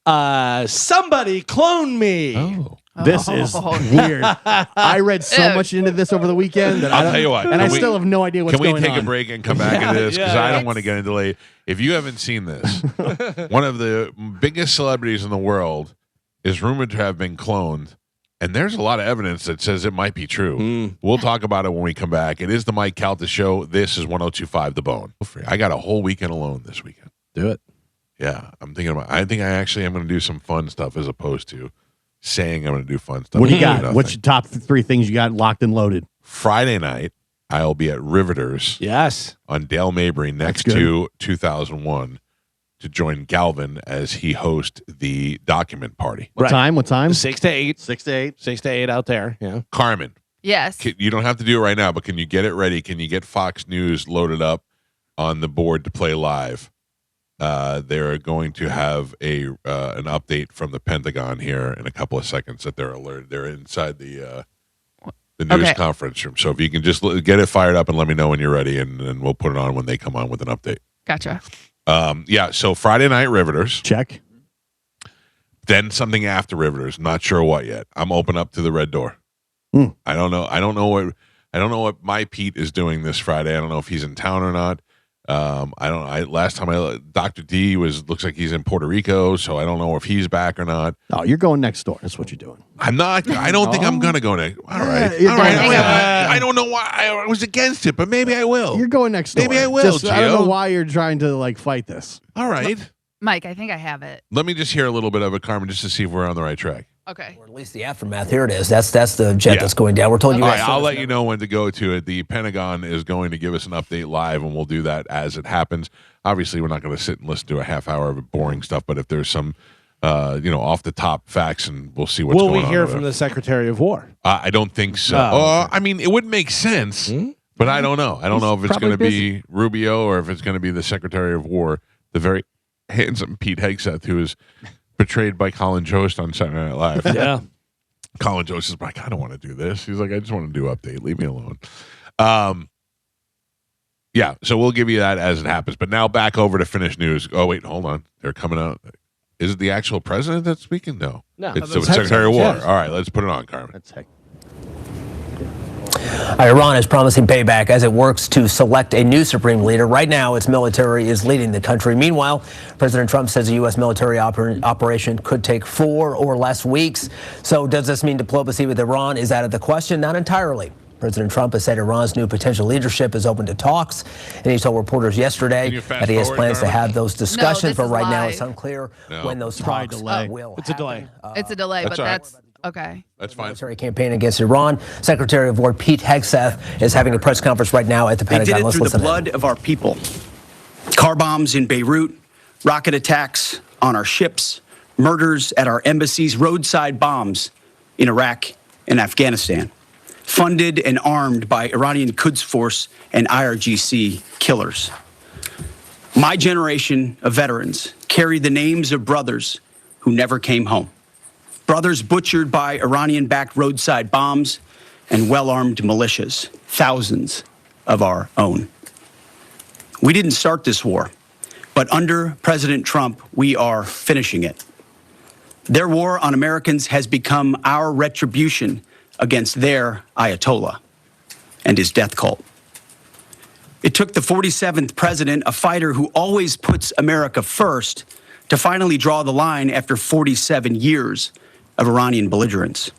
uh, Somebody clone me. oh. This is weird. I read so much into this over the weekend that I'll tell you what, and I can we- still have no idea what's Can we going take on. a break and come back into this? Because yeah, I don't it's- want to get into late. If you haven't seen this, one of the biggest celebrities in the world is rumored to have been cloned. And there's a lot of evidence that says it might be true. We'll talk about it when we come back. It is the Mike Calta Show. This is 102.5 The Bone. I got a whole weekend alone this weekend. Do it. Yeah, I'm thinking about. I think I actually am going to do some fun stuff as opposed to saying I'm going to do fun stuff. What do you and do got? What's your top 3 things you got locked and loaded? Friday night, I'll be at Riveters Yes. on Dale Mabry next good. to 2001 to join Galvin as he hosts the document party. What time? What time? 6 to 8. 6 to 8. 6 to 8 out there. Yeah. Carmen, Yes. you don't have to do it right now, but can you get it ready? Can you get Fox News loaded up on the board to play live? They're going to have an update from the Pentagon here in a couple of seconds that they're alerted. They're inside the news Okay. conference room. So if you can just get it fired up and let me know when you're ready, and we'll put it on when they come on with an update. Gotcha. Yeah, so Friday night Riveters, Check. then something after Riveters. Not sure what yet. I'm open up to the Red Door. I don't know. I don't know what my Pete is doing this Friday. I don't know if he's in town or not. Last time Dr. D looks like he's in Puerto Rico, so I don't know if he's back or not. Oh, you're going next door. That's what you're doing. I'm not. I don't think I'm gonna go next. All right. you're All right. going- I don't know why I was against it, but maybe I will. You're going next door. Maybe I will, I don't know Gio. why you're trying to fight this. All right. Mike, I think I have it. Let me just hear a little bit of it, Carmen, just to see if we're on the right track. Okay. Or at least the aftermath. Here it is. That's the jet that's going down. We're told you. All right, I'll let you know when to go to it. The Pentagon is going to give us an update live, and we'll do that as it happens. Obviously, we're not going to sit and listen to a half hour of boring stuff, but if there's some, off the top facts, and we'll see what's going on. Will we hear from the Secretary of War? I don't think so. I mean, it would make sense, but I don't know. I don't know if it's going to be Rubio or if it's going to be the Secretary of War, the very handsome Pete Hegseth, who is portrayed by Colin Jost on Saturday Night Live. Yeah. Colin Jost is like, I don't want to do this. He's like, I just want to do update. Leave me alone. Yeah, so we'll give you that as it happens. But now back over to finished news. Oh, wait, hold on. They're coming out. Is it the actual president that's speaking? No. It's the Secretary of War. Yes. All right, let's put it on, Carmen. That's heck. Iran is promising payback as it works to select a new supreme leader. Right now, its military is leading the country. Meanwhile, President Trump says a U.S. military operation could take 4 or less weeks. So does this mean diplomacy with Iran is out of the question? Not entirely. President Trump has said Iran's new potential leadership is open to talks, and he told reporters yesterday that he has plans to have those discussions. But right now, it's unclear when those talks will It's a delay. It's a delay, That's but all right. that's okay. That's fine. military campaign against Iran. Secretary of War Pete Hegseth is having a press conference right now at the Pentagon. They did it Let's through the listen in. blood of our people. Car bombs in Beirut, rocket attacks on our ships, murders at our embassies, roadside bombs in Iraq and Afghanistan, funded and armed by Iranian Quds Force and IRGC killers. My generation of veterans carry the names of brothers who never came home. Brothers butchered by Iranian-backed roadside bombs and well-armed militias, thousands of our own. We didn't start this war, but under President Trump, we are finishing it. Their war on Americans has become our retribution against their Ayatollah and his death cult. It took the 47th president, a fighter who always puts America first, to finally draw the line after 47 years of Iranian belligerence.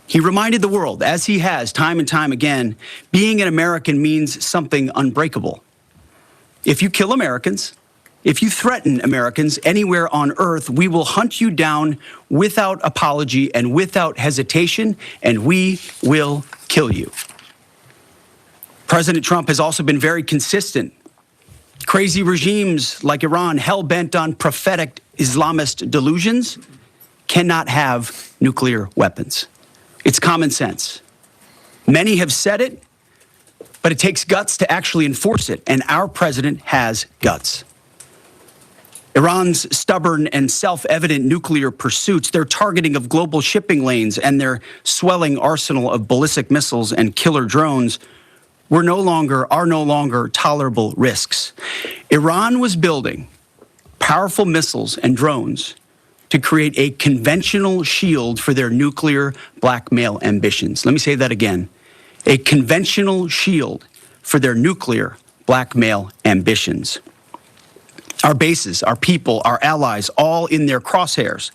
He reminded the world, as he has time and time again, being an American means something unbreakable. If you kill Americans, if you threaten Americans anywhere on earth, we will hunt you down without apology and without hesitation, and we will kill you. President Trump has also been very consistent. Crazy regimes like Iran, hell-bent on prophetic Islamist delusions, cannot have nuclear weapons. It's common sense. Many have said it, but it takes guts to actually enforce it, and our president has guts. Iran's stubborn and self-evident nuclear pursuits, their targeting of global shipping lanes, and their swelling arsenal of ballistic missiles and killer drones are no longer tolerable risks. Iran was building powerful missiles and drones to create a conventional shield for their nuclear blackmail ambitions. Let me say that again. A conventional shield for their nuclear blackmail ambitions. Our bases, our people, our allies, all in their crosshairs.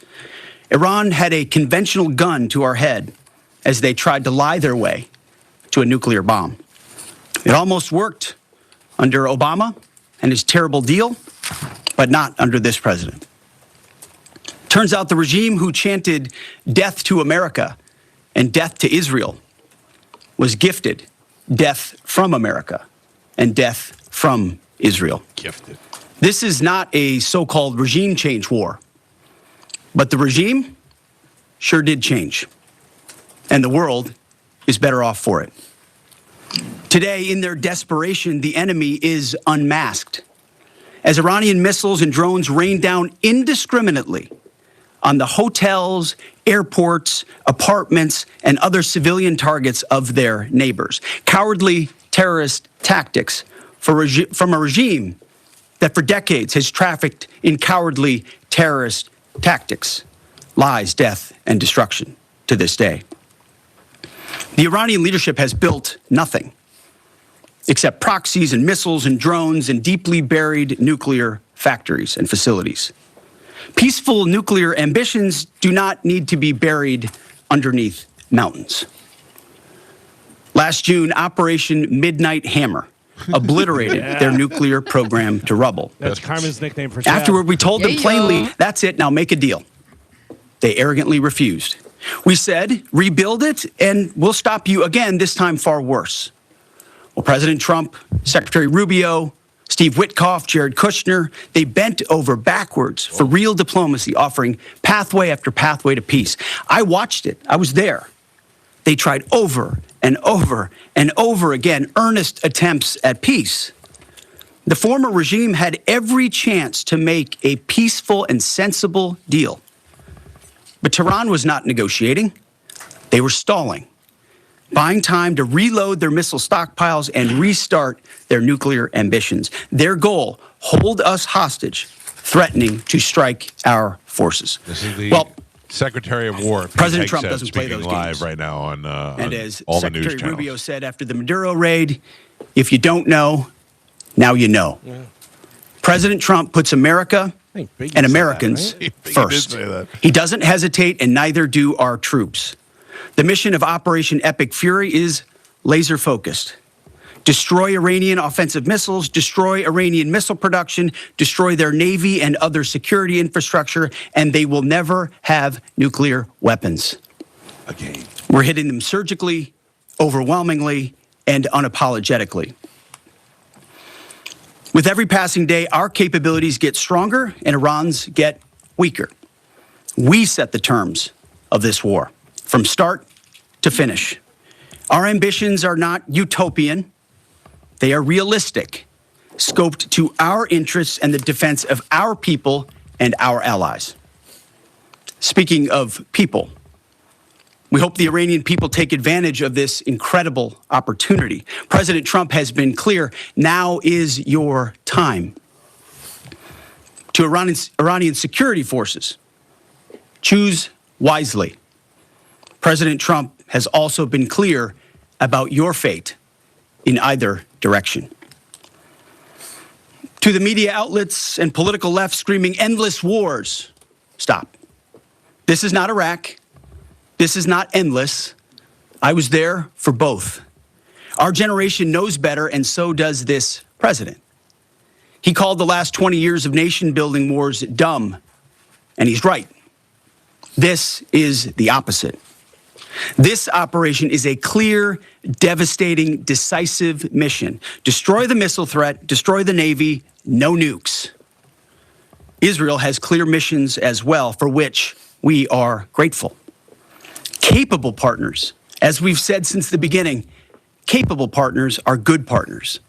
Iran had a conventional gun to our head as they tried to lie their way to a nuclear bomb. It almost worked under Obama and his terrible deal, but not under this president. Turns out the regime who chanted death to America and death to Israel was gifted death from America and death from Israel. Gifted. This is not a so-called regime change war, but the regime sure did change, and the world is better off for it. Today, in their desperation, the enemy is unmasked as Iranian missiles and drones rain down indiscriminately on the hotels, airports, apartments, and other civilian targets of their neighbors. Cowardly terrorist tactics from a regime that for decades has trafficked in cowardly terrorist tactics, lies, death, and destruction to this day. The Iranian leadership has built nothing except proxies and missiles and drones and deeply buried nuclear factories and facilities. Peaceful nuclear ambitions do not need to be buried underneath mountains. Last June, Operation Midnight Hammer obliterated their nuclear program to rubble. That's Carmen's nickname for Chad. Afterward, we told them plainly, that's it, now make a deal. They arrogantly refused. We said, rebuild it, and we'll stop you again, this time far worse. Well, President Trump, Secretary Rubio, Steve Witkoff, Jared Kushner, they bent over backwards for real diplomacy, offering pathway after pathway to peace. I watched it. I was there. They tried over and over and over again earnest attempts at peace. The former regime had every chance to make a peaceful and sensible deal. But Tehran was not negotiating. They were stalling, buying time to reload their missile stockpiles and restart their nuclear ambitions. Their goal, hold us hostage, threatening to strike our forces. This is the Secretary of War, President Trump doesn't play those live games right now on and as all Secretary the news channels. Rubio said after the Maduro raid, if you don't know, now you know. Yeah. President Trump puts America and Americans first. He doesn't hesitate, and neither do our troops. The mission of Operation Epic Fury is laser focused. Destroy Iranian offensive missiles, destroy Iranian missile production, destroy their navy and other security infrastructure, and they will never have nuclear weapons. Again. We're hitting them surgically, overwhelmingly, and unapologetically. With every passing day, our capabilities get stronger and Iran's get weaker. We set the terms of this war, from start to finish. Our ambitions are not utopian. They are realistic, scoped to our interests and the defense of our people and our allies. Speaking of people, we hope the Iranian people take advantage of this incredible opportunity. President Trump has been clear, now is your time. To Iranian security forces, choose wisely. President Trump has also been clear about your fate in either direction. To the media outlets and political left screaming endless wars, stop. This is not Iraq. This is not endless. I was there for both. Our generation knows better, and so does this president. He called the last 20 years of nation-building wars dumb, and he's right. This is the opposite. This operation is a clear, devastating, decisive mission. Destroy the missile threat, destroy the Navy, no nukes. Israel has clear missions as well, for which we are grateful. Capable partners, as we've said since the beginning, capable partners are good partners.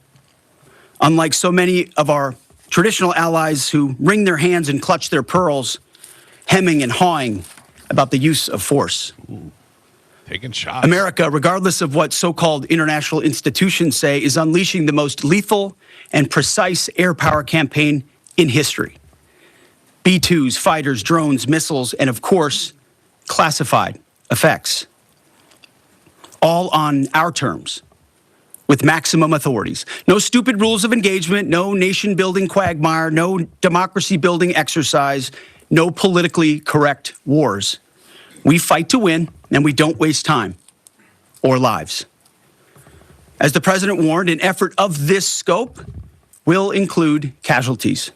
Unlike so many of our traditional allies who wring their hands and clutch their pearls, hemming and hawing about the use of force. Taking shots. America, regardless of what so-called international institutions say, is unleashing the most lethal and precise air power campaign in history. B-2s, fighters, drones, missiles, and of course, classified effects. All on our terms, with maximum authorities. No stupid rules of engagement, no nation-building quagmire, no democracy-building exercise, no politically correct wars. We fight to win, and we don't waste time or lives. As the president warned, an effort of this scope will include casualties.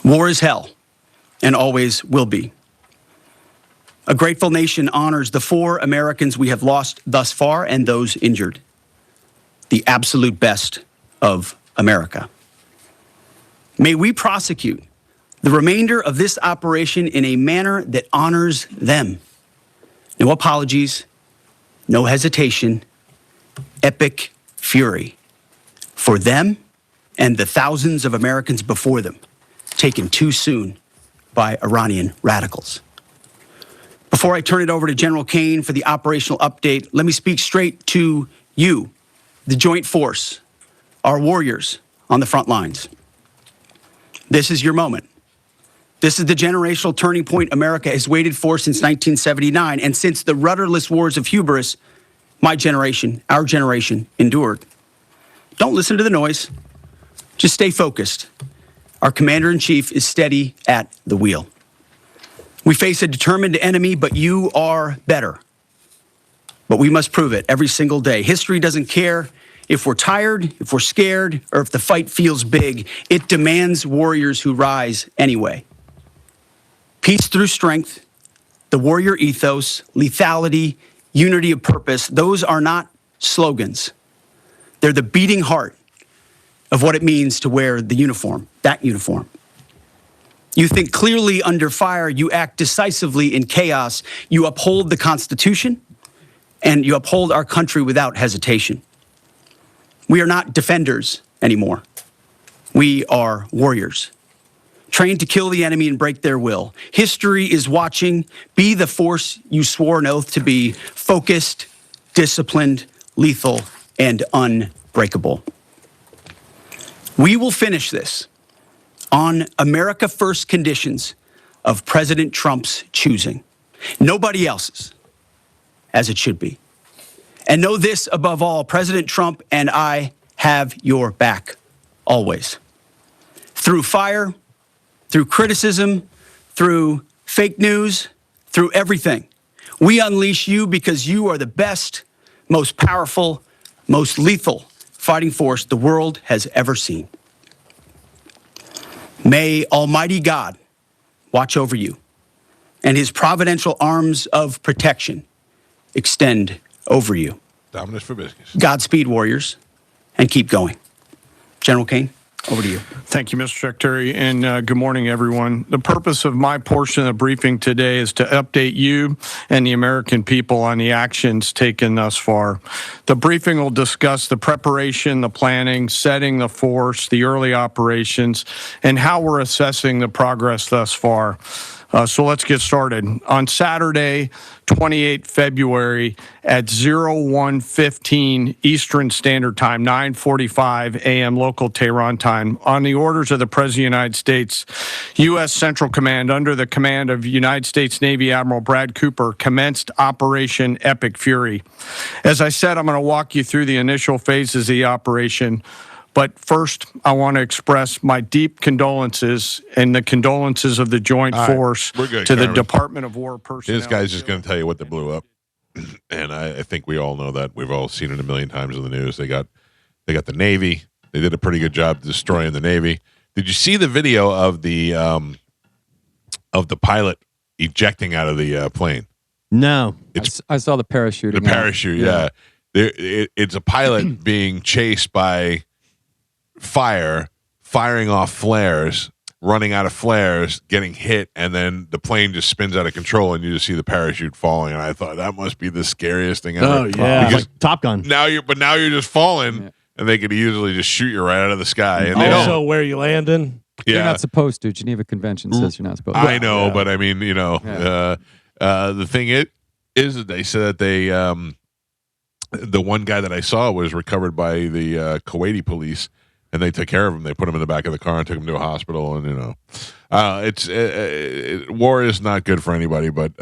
War is hell, and always will be. A grateful nation honors the 4 Americans we have lost thus far and those injured. The absolute best of America. May we prosecute the remainder of this operation in a manner that honors them. No apologies, no hesitation, epic fury for them and the thousands of Americans before them, taken too soon by Iranian radicals. Before I turn it over to General Kane for the operational update, let me speak straight to you, the Joint Force, our warriors on the front lines. This is your moment. This is the generational turning point America has waited for since 1979, and since the rudderless wars of hubris, my generation, our generation, endured. Don't listen to the noise. Just stay focused. Our commander-in-chief is steady at the wheel. We face a determined enemy, but you are better. But we must prove it every single day. History doesn't care, If we're tired, if we're scared, or if the fight feels big, it demands warriors who rise anyway. Peace through strength, the warrior ethos, lethality, unity of purpose, those are not slogans. They're the beating heart of what it means to wear the uniform, that uniform. You think clearly under fire, you act decisively in chaos, you uphold the Constitution, and you uphold our country without hesitation. We are not defenders anymore. We are warriors, trained to kill the enemy and break their will. History is watching. Be the force you swore an oath to be: focused, disciplined, lethal, and unbreakable. We will finish this on America First conditions of President Trump's choosing. Nobody else's, as it should be. And know this above all, President Trump and I have your back, always. Through fire, through criticism, through fake news, through everything. We unleash you because you are the best, most powerful, most lethal fighting force the world has ever seen. May Almighty God watch over you and his providential arms of protection extend over you. Dominus Vobiscus. Godspeed, warriors, and keep going. General Kane, over to you. Thank you, Mr. Secretary, and good morning, everyone. The purpose of my portion of the briefing today is to update you and the American people on the actions taken thus far. The briefing will discuss the preparation, the planning, setting the force, the early operations, and how we're assessing the progress thus far. So let's get started. On Saturday, 28 February at 01:15 Eastern Standard Time, 9:45 a.m. local Tehran time, on the orders of the President of the United States, U.S. Central Command, under the command of United States Navy Admiral Brad Cooper, commenced Operation Epic Fury. As I said, I'm going to walk you through the initial phases of the operation. But first, I want to express my deep condolences and the condolences of the Joint Force to the Department of War personnel. This guy's just going to tell you what they blew up, and I think we all know that. We've all seen it a million times in the news. They got the Navy. They did a pretty good job destroying the Navy. Did you see the video of the pilot ejecting out of the plane? No, I saw the parachute. The parachute, yeah. It's a pilot being chased by firing off flares, running out of flares, getting hit, and then the plane just spins out of control, and you just see the parachute falling. And I thought that must be the scariest thing ever. Oh yeah, because like Top Gun. Now you're just falling, and they could easily just shoot you right out of the sky. And also, where you landing? You're not supposed to. Geneva Convention says you're not supposed to. I know, but I mean, the thing is that they said that the one guy that I saw was recovered by the Kuwaiti police. And they took care of him. They put him in the back of the car and took him to a hospital. And war is not good for anybody. But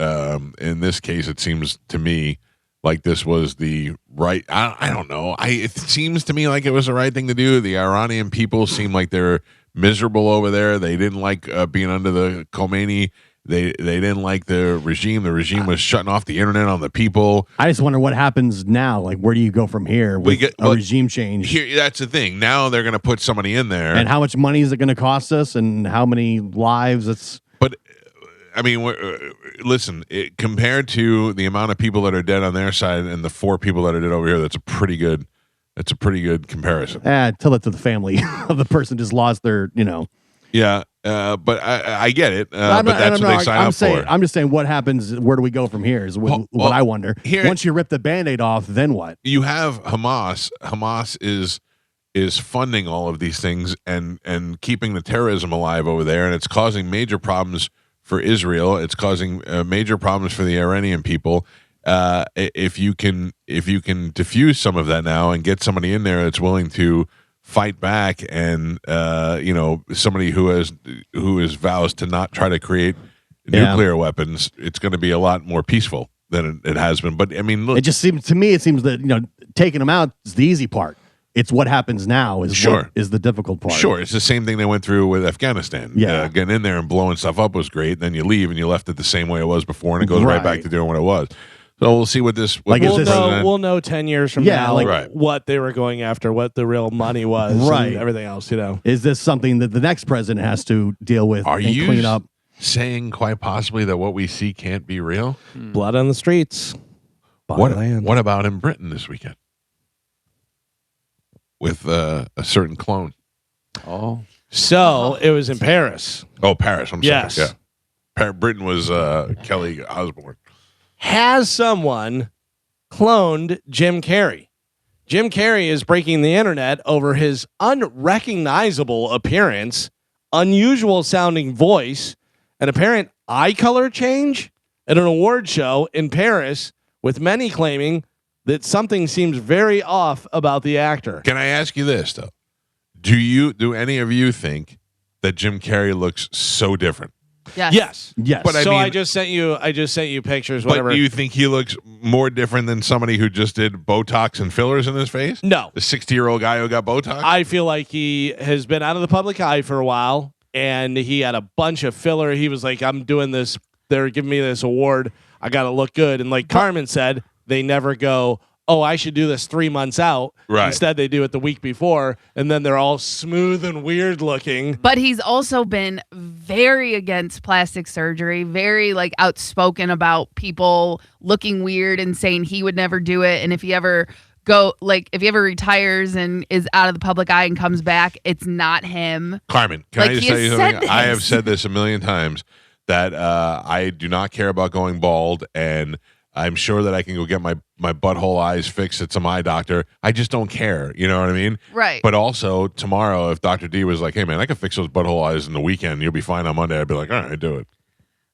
in this case, it seems to me like this was the right. I don't know. It seems to me like it was the right thing to do. The Iranian people seem like they're miserable over there. They didn't like being under the Khomeini. They didn't like the regime. The regime was shutting off the internet on the people. I just wonder what happens now. Like, where do you go from here with a regime change? That's the thing. Now they're going to put somebody in there. And how much money is it going to cost us? And how many lives? But, I mean, listen, compared to the amount of people that are dead on their side and the 4 people that are dead over here, that's a pretty good comparison. Tell it to the family of the person just lost their, Yeah, but I get it. But that's what they sign up for. I'm just saying, what happens? Where do we go from here? Is what I wonder. Once you rip the Band-Aid off, then what? You have Hamas. Hamas is funding all of these things and keeping the terrorism alive over there, and it's causing major problems for Israel. It's causing major problems for the Iranian people. If you can diffuse some of that now and get somebody in there that's willing to fight back, and somebody who vows to not try to create nuclear weapons, it's going to be a lot more peaceful than it has been. But I mean, look, it just seems to me, that taking them out is the easy part. It's what happens now is the difficult part. Sure, it's the same thing they went through with Afghanistan. Yeah, getting in there and blowing stuff up was great. Then you leave and you left it the same way it was before, and it goes right back to doing what it was. So we'll see what this. Like, this is this- president- We'll know 10 years from Yeah, now like- Right. what they were going after, what the real money was, Right. and everything else. Is this something that the next president has to deal with Are and you clean up? saying quite possibly that what we see can't be real? Blood on the streets. What about in Britain this weekend with a certain clone? Oh, So it was in Paris. Oh, Paris. I'm sorry. Yes. Yeah. Britain was Kelly Osbourne. Has someone cloned Jim Carrey? Jim Carrey is breaking the internet over his unrecognizable appearance, unusual sounding voice, an apparent eye color change at an award show in Paris, with many claiming that something seems very off about the actor. Can I ask you this though? Do any of you think that Jim Carrey looks so different? Yes. But So I I mean, just sent you pictures. but Whatever. do you think he looks more different than somebody who just did Botox and fillers in his face? No. The 60-year-old guy who got Botox? I feel like he has been out of the public eye for a while, and he had a bunch of filler. He was like, I'm doing this. They're giving me this award. I got to look good. And like Carmen said, they never go, oh, I should do this 3 months out. Right. Instead, they do it the week before, and then they're all smooth and weird looking. But he's also been very against plastic surgery, very like outspoken about people looking weird and saying he would never do it. And if he ever retires and is out of the public eye and comes back, it's not him. Carmen, can Like, I just he tell has you said something? I have this. said this a million times that I do not care about going bald, and I'm sure that I can go get my butthole eyes fixed at some eye doctor. I just don't care. You know what I mean? Right. But also tomorrow, if Dr. D was like, "Hey man, I can fix those butthole eyes in the weekend. You'll be fine on Monday," I'd be like, "All right, do it."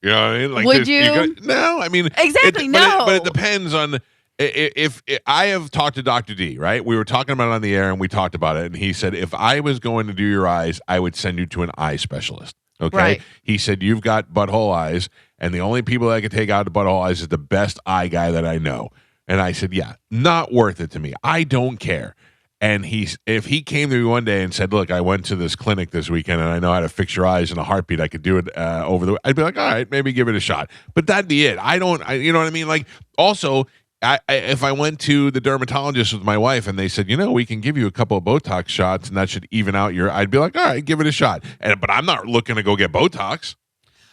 You know what I mean? Like, Would there's- you? no, I mean Exactly, but it depends on. If I have talked to Dr. D, right? We were talking about it on the air and we talked about it. And he said, if I was going to do your eyes, I would send you to an eye specialist. Okay. Right. He said, you've got butthole eyes. And the only people that can take out the butthole eyes is the best eye guy that I know. And I said, yeah, not worth it to me. I don't care. And if he came to me one day and said, look, I went to this clinic this weekend and I know how to fix your eyes in a heartbeat. I could do it I'd be like, all right, maybe give it a shot. But that'd be it. You know what I mean? Like, also, if I went to the dermatologist with my wife and they said, we can give you a couple of Botox shots and that should even out I'd be like, all right, give it a shot. But I'm not looking to go get Botox.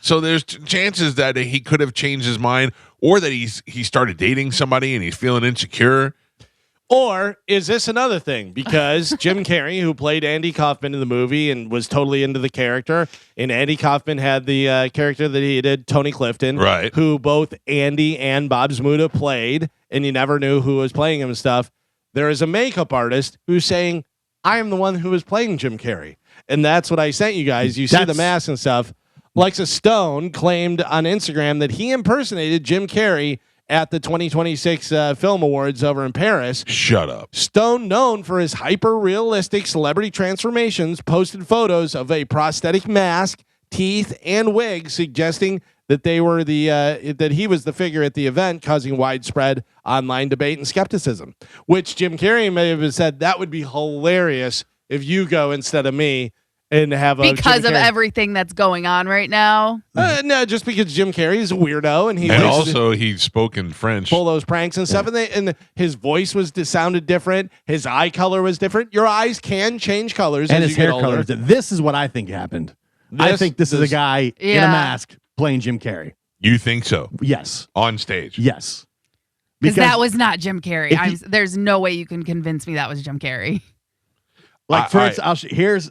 So there's chances that he could have changed his mind, or that he started dating somebody and he's feeling insecure. Or is this another thing? Because Jim Carrey, who played Andy Kaufman in the movie and was totally into the character, and Andy Kaufman had the character that he did, Tony Clifton, right, who both Andy and Bob Zmuda played, and you never knew who was playing him and stuff. There is a makeup artist who's saying, I am the one who was playing Jim Carrey. And that's what I sent you guys. You see the mask and stuff. Lexa Stone claimed on Instagram that he impersonated Jim Carrey at the 2026 Film Awards over in Paris. Shut up. Stone, known for his hyper-realistic celebrity transformations, posted photos of a prosthetic mask, teeth, and wig, suggesting that they were that he was the figure at the event, causing widespread online debate and skepticism. Which Jim Carrey may have said that would be hilarious if you go instead of me. And have because of everything that's going on right now. No, just because Jim Carrey is a weirdo and he spoke in French, pull those pranks and stuff, and his voice sounded different, his eye color was different. Your eyes can change colors, and as his you hair get older. color. This is what I think happened. I think this is a guy in a mask playing Jim Carrey. You think so? Yes. On stage? Yes. Because that was not Jim Carrey. There's no way you can convince me that was Jim Carrey. Like, for instance,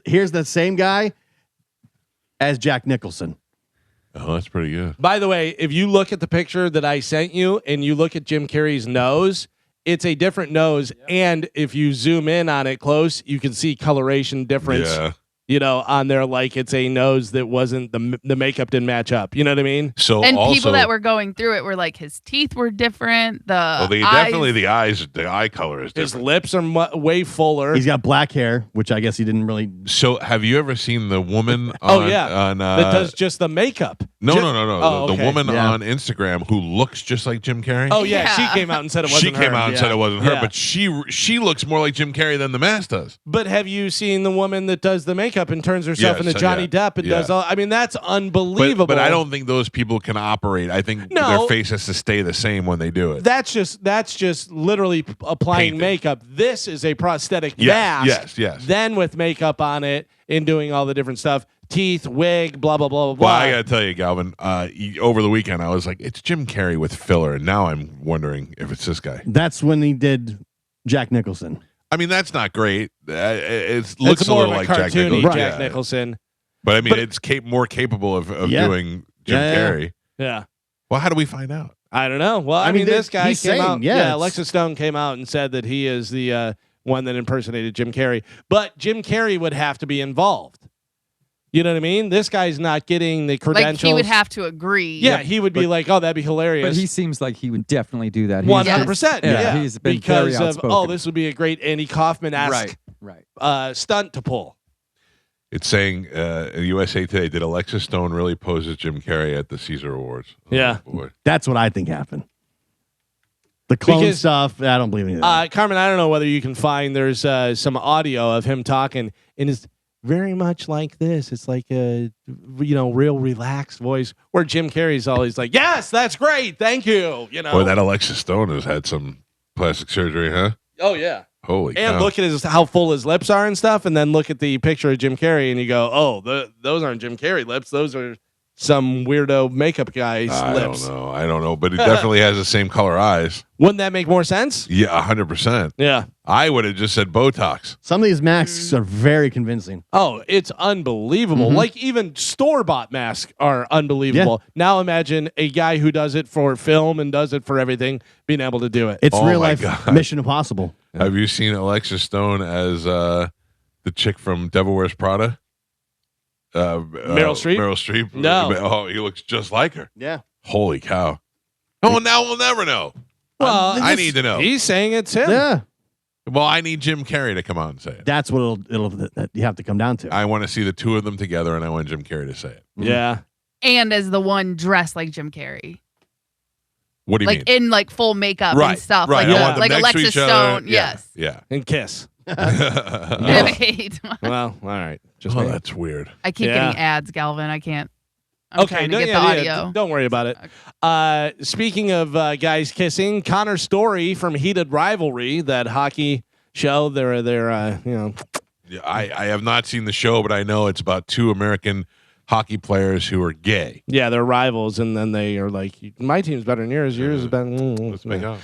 here's the same guy as Jack Nicholson. Oh, that's pretty good. By the way, if you look at the picture that I sent you and you look at Jim Carrey's nose, it's a different nose. And if you zoom in on it close, you can see coloration difference. Yeah. On there, like it's a nose that wasn't the makeup didn't match up. You know what I mean? So and people that were going through it were like, his teeth were different. The eye color is different. His lips are way fuller. He's got black hair, which I guess he didn't really. So have you ever seen the woman? that does just the makeup. No. Oh, the okay. woman on Instagram who looks just like Jim Carrey. Oh yeah, she came out and said it wasn't her. She came out and said it wasn't her, Yeah. but she looks more like Jim Carrey than the mask does. But have you seen the woman that does the makeup makeup and turns herself into Johnny Depp and does all. I mean, that's unbelievable. But I don't think those people can operate. I think their face has to stay the same when they do it. That's just literally applying makeup. This is a prosthetic mask. Yes. Then with makeup on it and doing all the different stuff, teeth, wig, blah blah blah blah. Well, I gotta tell you, Galvin. Over the weekend, I was like, it's Jim Carrey with filler, and now I'm wondering if it's this guy. That's when he did Jack Nicholson. I mean, that's not great. It looks a little like Jack Nicholson. But I mean, it's more capable of doing Jim Carrey. Yeah. Well, how do we find out? I don't know. Well, I mean, this guy came out. Yeah, Alexis Stone came out and said that he is the one that impersonated Jim Carrey. But Jim Carrey would have to be involved. You know what I mean? This guy's not getting the credentials. Like he would have to agree. Yeah, he would be like, "Oh, that'd be hilarious." But he seems like he would definitely do that. 100%. Yeah, he's been because very of outspoken. this would be a great Andy Kaufman-esque stunt to pull. It's saying USA Today, did Alexis Stone really pose as Jim Carrey at the Caesar Awards? Yeah. Boy. That's what I think happened. The clone stuff, I don't believe any of that. Carmen, I don't know whether you can find, there's some audio of him talking, and it's very much like this. It's like a real relaxed voice where Jim Carrey's always like, "Yes, that's great, thank you." Boy, that Alexis Stone has had some plastic surgery, huh? Oh yeah. Holy cow. And look at how full his lips are and stuff, and then look at the picture of Jim Carrey, and you go, "Oh, those aren't Jim Carrey lips. Those are some weirdo makeup guy's lips." I don't know, but he definitely has the same color eyes. Wouldn't that make more sense? Yeah, 100%. Yeah. I would have just said Botox. Some of these masks are very convincing. Oh, it's unbelievable. Like even store-bought masks are unbelievable. Yeah. Now imagine a guy who does it for film and does it for everything being able to do it. It's real life Mission Impossible. Have you seen Alexis Stone as the chick from Devil Wears Prada? Meryl Streep? Meryl Streep. No. Oh, he looks just like her. Yeah. Holy cow. Oh, now we'll never know. Well, I need to know. He's saying it's him. Yeah. Well, I need Jim Carrey to come out and say it. That's what that you have to come down to. I want to see the two of them together, and I want Jim Carrey to say it. Yeah. And as the one dressed like Jim Carrey. What do you mean? Like in like full makeup and stuff. Right. Like Alexis Stone. Yes. Yeah. And kiss. Wait. Well, all right. That's weird. I keep getting ads, Galvin. I can't. I'm trying to get the audio. Don't worry about it. Speaking of guys kissing, Connor Story from Heated Rivalry, that hockey show. They're Yeah, I have not seen the show, but I know it's about two American hockey players who are gay. Yeah, they're rivals, and then they are like, my team's better than yours. Yours is better. Let's make up.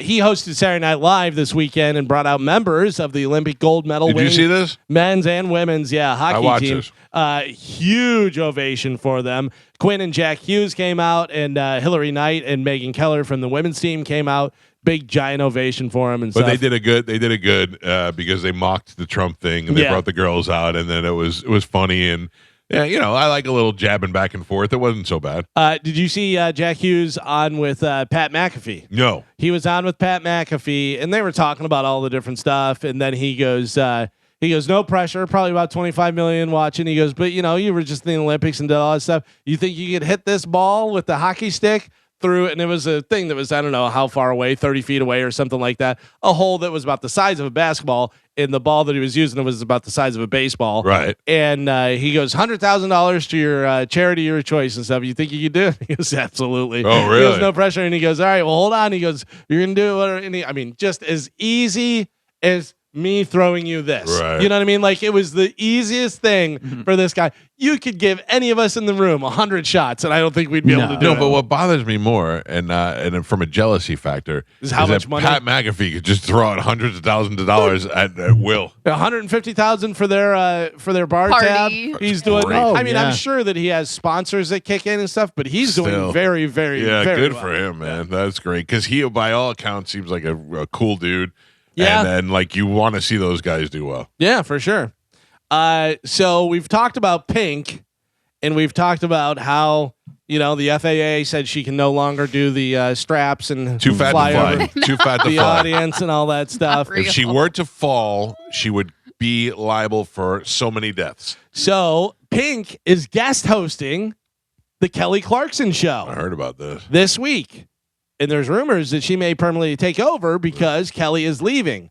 He hosted Saturday Night Live this weekend and brought out members of the Olympic gold medal Did you see this? Men's and women's, hockey team. This. Huge ovation for them. Quinn and Jack Hughes came out, and Hillary Knight and Megan Keller from the women's team came out. Big giant ovation for them and stuff. But they did a good because they mocked the Trump thing and they brought the girls out, and then it was funny. And yeah, I like a little jabbing back and forth. It wasn't so bad. Did you see Jack Hughes on with Pat McAfee? No. He was on with Pat McAfee, and they were talking about all the different stuff. And then he goes, no pressure, probably about 25 million watching. He goes, but you were just in the Olympics and did all that stuff. You think you could hit this ball with the hockey stick through it? And it was a thing that was, I don't know how far away, 30 feet away or something like that. A hole that was about the size of a basketball. And the ball that he was using was about the size of a baseball. Right. And he goes, $100,000 to your charity of your choice and stuff. You think you could do it? He goes, absolutely. Oh, really? He goes, no pressure. And he goes, all right, well, hold on. He goes, you're going to do it. And just as easy as me throwing you this. Right. You know what I mean? Like, it was the easiest thing for this guy. You could give any of us in the room 100 shots, and I don't think we'd be able to do it. No, but what bothers me more, and from a jealousy factor, is how much money Pat McAfee could just throw out hundreds of thousands of dollars at will. $150,000 for their bar Party. tab. He's doing. I'm sure that he has sponsors that kick in and stuff, but he's doing very, very, very good well. for him, man. That's great because he, by all accounts, seems like a cool dude. Yeah, and like you want to see those guys do well. Yeah, for sure. So we've talked about Pink, and we've talked about how the FAA said she can no longer do the straps and too fat fly to fly, over too fat to the fly. audience and all that stuff. If she were to fall, she would be liable for so many deaths. So Pink is guest hosting the Kelly Clarkson show. I heard about this week. And there's rumors that she may permanently take over because Kelly is leaving.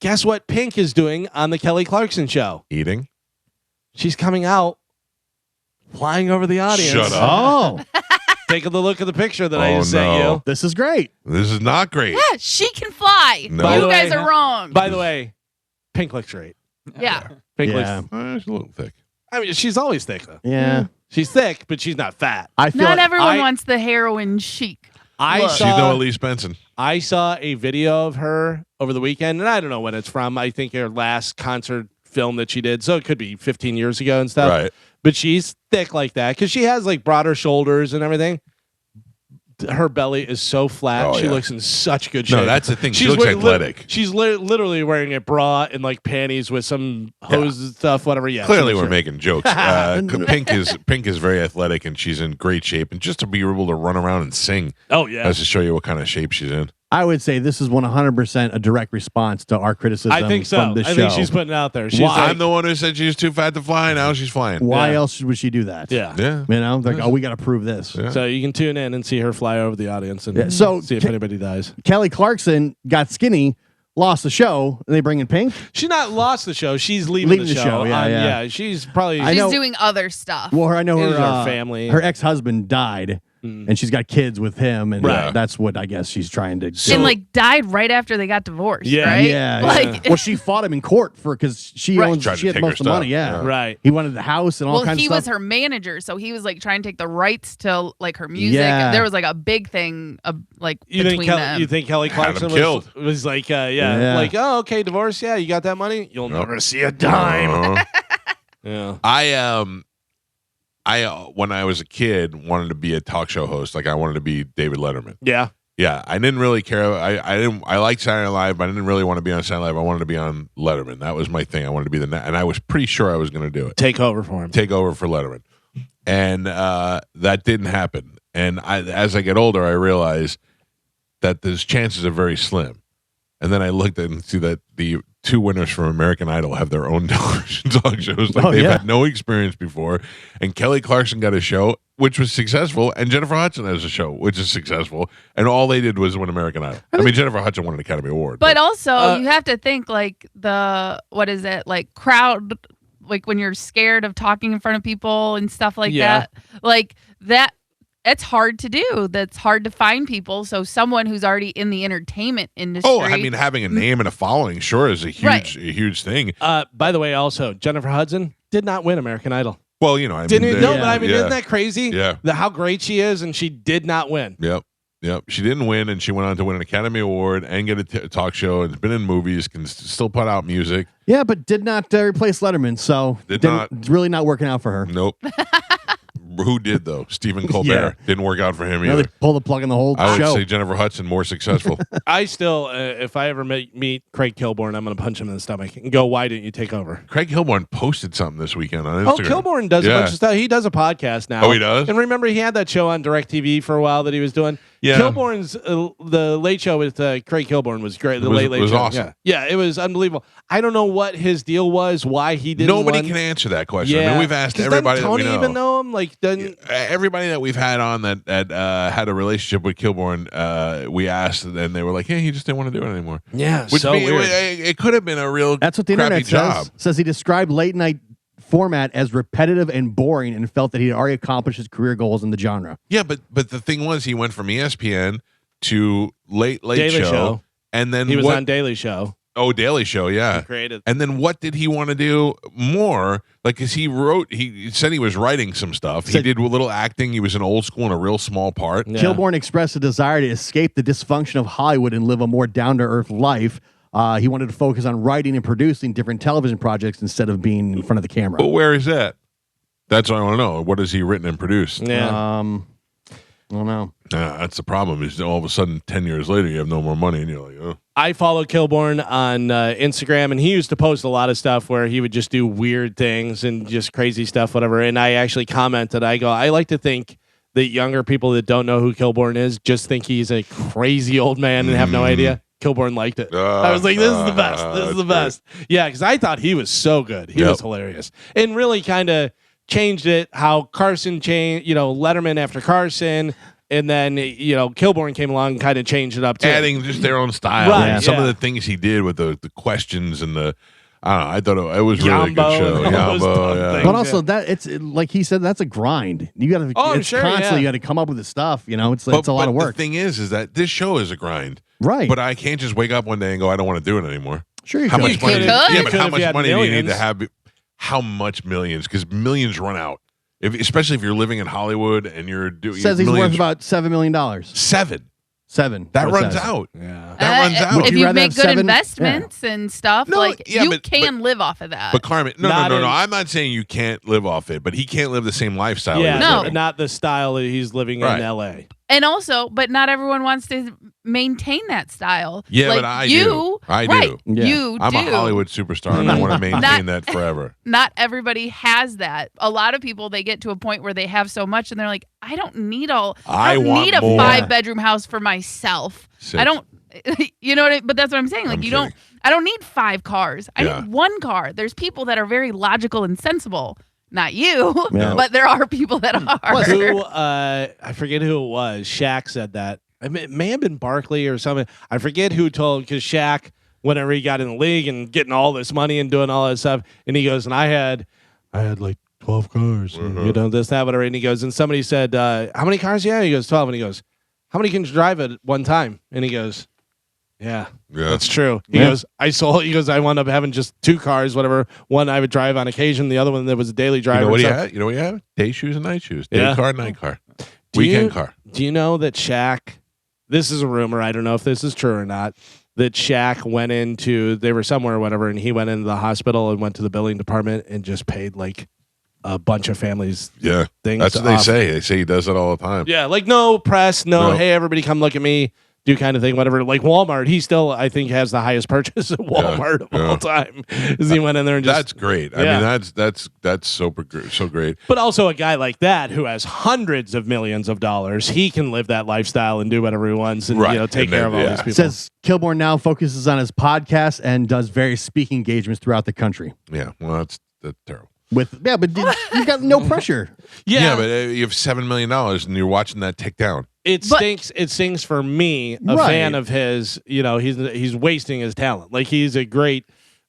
Guess what Pink is doing on the Kelly Clarkson show? Eating? she's coming out flying over the audience. Shut up. Oh, Take a look at the picture that I just sent no. you. this is great. This is not great. Yeah, she can fly. No. By You the guys way- are wrong. By the way, Pink looks great. Yeah. Pink Yeah. looks. It's a little thick. I mean, she's always thick though. Yeah. She's thick, but she's not fat. I feel Not like everyone I- wants the heroin chic. I Look. She's saw. no Elise Benson. I saw a video of her over the weekend, and I don't know when it's from. I think her last concert film that she did, so it could be 15 years ago and stuff. Right. But she's thick like that because she has like broader shoulders and everything. Her belly is so flat. Oh, she yeah. looks in such good shape. No, that's the thing. She She's looks lit- athletic. she's literally wearing a bra and like panties with some hose and stuff, whatever. Yeah. Clearly, she we're looks great. making jokes. Pink is very athletic, and she's in great shape. And just to be able to run around and sing, Oh yeah. has to show you what kind of shape she's in. I would say this is 100% a direct response to our criticism I think so. from this I show. think she's putting it out there. She's Why? like, I'm the one who said she was too fat to fly. Now she's flying. Why Yeah. else would she do that? yeah. Yeah. You know, like, oh, we got to prove this. Yeah. So you can tune in and see her fly over the audience and Yeah, so see if Ke- anybody dies. Kelly Clarkson got skinny, lost the show, and they bring in Pink. She's not lost the show. She's leaving the show. Yeah, yeah. She's probably. I She's know- doing other stuff. Well, I know It is her her family. Her ex-husband died, and she's got kids with him, and Right. that's what I guess she's trying to do. and like died right after they got divorced. Yeah. Right? Yeah, Like, well, she fought him in court because she Right. owns. Tried to She had take most her of the money. stuff. Yeah, Yeah. Right. He wanted the house and all well, kinds he of was stuff. her manager, so he was like trying to take the rights to like her music. Yeah. There was like a big thing, like You between think, them. you think Kelly Had him Clarkson killed. was like, Yeah. like, oh, okay, divorce. Yeah, you got that money. You'll Nope. never see a dime. Uh-huh. Yeah. I when I was a kid wanted to be a talk show host. Like I wanted to be David Letterman. Yeah. Yeah, I didn't really care. I liked Saturday Night Live, but I didn't really want to be on Saturday Night Live. I wanted to be on Letterman. That was my thing. I wanted to be and I was pretty sure I was going to do it. Take over for him. Take over for Letterman, and that didn't happen. And as I get older, I realize that those chances are very slim. And then I looked and see that the two winners from American Idol have their own talk shows. Like they've had no experience before. And Kelly Clarkson got a show, which was successful, and Jennifer Hudson has a show, which is successful. And all they did was win American Idol. I mean, Jennifer Hudson won an Academy Award. but also, you have to think like what is it, like crowd, like when you're scared of talking in front of people and stuff like Yeah. that. Like that, it's hard to do. That's hard to find people. So someone who's already in the entertainment industry. Oh, I mean, having a name and a following sure is a huge thing. By the way, also Jennifer Hudson did not win American Idol. Well, you know, I Didn't mean, no, but I mean, yeah. isn't that crazy? Yeah. How great she is, and she did not win. Yep. She didn't win, and she went on to win an Academy Award and get a talk show, and has been in movies, can still put out music. Yeah, but did not replace Letterman, so it's really not working out for her. Nope. Who did though? Stephen Colbert didn't work out for him Now either. they pull the plug in the whole I would show. say Jennifer Hudson more successful. I still, if I ever meet Craig Kilborn, I'm going to punch him in the stomach and go, "Why didn't you take over?" Craig Kilborn posted something this weekend on Oh, Instagram. Kilborn does a bunch of stuff. He does a podcast now. Oh, he does? And remember, he had that show on DirecTV for a while that he was doing. Yeah. Kilborn's the Late Show with Craig Kilborn was great. The Late was Show awesome. Yeah, it was unbelievable. I don't know what his deal was, why he didn't. Nobody win. can answer that question. I Yeah, mean, we've asked 'Cause everybody doesn't Tony that we know. even know him? Like, doesn't Everybody that we've had on that had a relationship with Kilborn, we asked, and they were like, "Hey, he just didn't want to do it anymore." Yeah, Which so mean, weird. it could have been a real That's what the crappy internet job. says he described late night format as repetitive and boring and felt that he had already accomplished his career goals in the genre. Yeah, but the thing was, he went from ESPN to Late Daily Show, and then he was what- on Daily Show. Oh, Daily Show, yeah. He created. And then what did he want to do more? Like, because he said he was writing some stuff. He did a little acting. He was in Old School in a real small part. Kilborn expressed a desire to escape the dysfunction of Hollywood and live a more down-to-earth life. He wanted to focus on writing and producing different television projects instead of being in front of the camera. But where is that? That's what I want to know. What has he written and produced? Yeah. I don't know. That's the problem. Is all of a sudden, 10 years later, you have no more money, and you're like, oh. I follow Kilborn on Instagram, and he used to post a lot of stuff where he would just do weird things and just crazy stuff, whatever. And I actually commented, I like to think that younger people that don't know who Kilborn is just think he's a crazy old man and have no idea. Kilborn liked it. I was like, this is the best. This is the best. Yeah, because I thought he was so good. He was hilarious. And really kind of changed it how Carson changed, Letterman after Carson. And then, Kilborn came along and kind of changed it up too. Adding just their own style. Right, And some of yeah. the things he did with the questions and I don't know. I thought it was really a good Yambo show. and all those Yambo, dumb yeah. things. But also that it's like he said, that's a grind. You got to. Oh, it's sure, constantly yeah. you got to come up with the stuff. You know, it's a lot of work. The thing is that this show is a grind, right? But I can't just wake up one day and go, I don't want to do it anymore. Sure, you how could. much money? could. Yeah, You but could how if you much had money do you need millions. to have? How much millions? Because millions run out. Especially if you're living in Hollywood and you're doing. Says he's worth millions- about $7 million. Seven. That what it runs says. out. Yeah. That runs out. Would If you you rather make have good 7? investments and stuff, No, like yeah, you but- can live off of that. But Carmen, no. Not in- I'm not saying you can't live off it, but he can't live the same lifestyle. Yeah, he's No. living. not the style that he's living Right. in L.A. And also, but not everyone wants to maintain that style. Yeah, like but I you, do. I right, do. Yeah. You I'm do. a Hollywood superstar, and I want to maintain that forever. Not everybody has that. A lot of people, they get to a point where they have so much and they're like, I don't need I don't want need a more. 5-bedroom house for myself. Six. I don't, you know what I, but that's what I'm saying. Like I'm I don't need 5 cars. I Yeah. need 1 car. There's people that are very logical and sensible. Not you, Yeah. but there are people that are. Who I forget who it was. Shaq said that. It may have been Barkley or something. I forget who told, because Shaq, whenever he got in the league and getting all this money and doing all that stuff, and he goes, and I had like 12 cars, and, you know, this, that, whatever. And he goes, and somebody said, how many cars? Yeah, he goes, 12. And he goes, how many can you drive at one time? And he goes, yeah, that's true. He goes, I wound up having just 2 cars, whatever. One I would drive on occasion, the other one that was a daily driver. You know what and you stuff. had? You know what you had? Day shoes and night shoes. Day Yeah. car, night car. Do Weekend you- car. Do you know that Shaq, this is a rumor, I don't know if this is true or not, that Shaq went into, they were somewhere or whatever, and he went into the hospital and went to the billing department and just paid like a bunch of families. Yeah. Things That's what they off. say. They say he does it all the time. Yeah, like no press, no, No. hey, everybody come look at me, do kind of thing, whatever. Like Walmart, he still, I think, has the highest purchase at Walmart of all time. Is he went in there and just. That's great. I Yeah. mean, that's so great. But also a guy like that who has hundreds of millions of dollars, he can live that lifestyle and do whatever he wants and Right. you know take And care then, of all yeah. these people. Says Kilborn now focuses on his podcast and does various speaking engagements throughout the country. Yeah. Well, that's terrible. But you got no pressure. Yeah, but you have $7 million and you're watching that tick down. It stinks. It stings for me, a Right. fan of his. You know, he's wasting his talent. Like he's a great.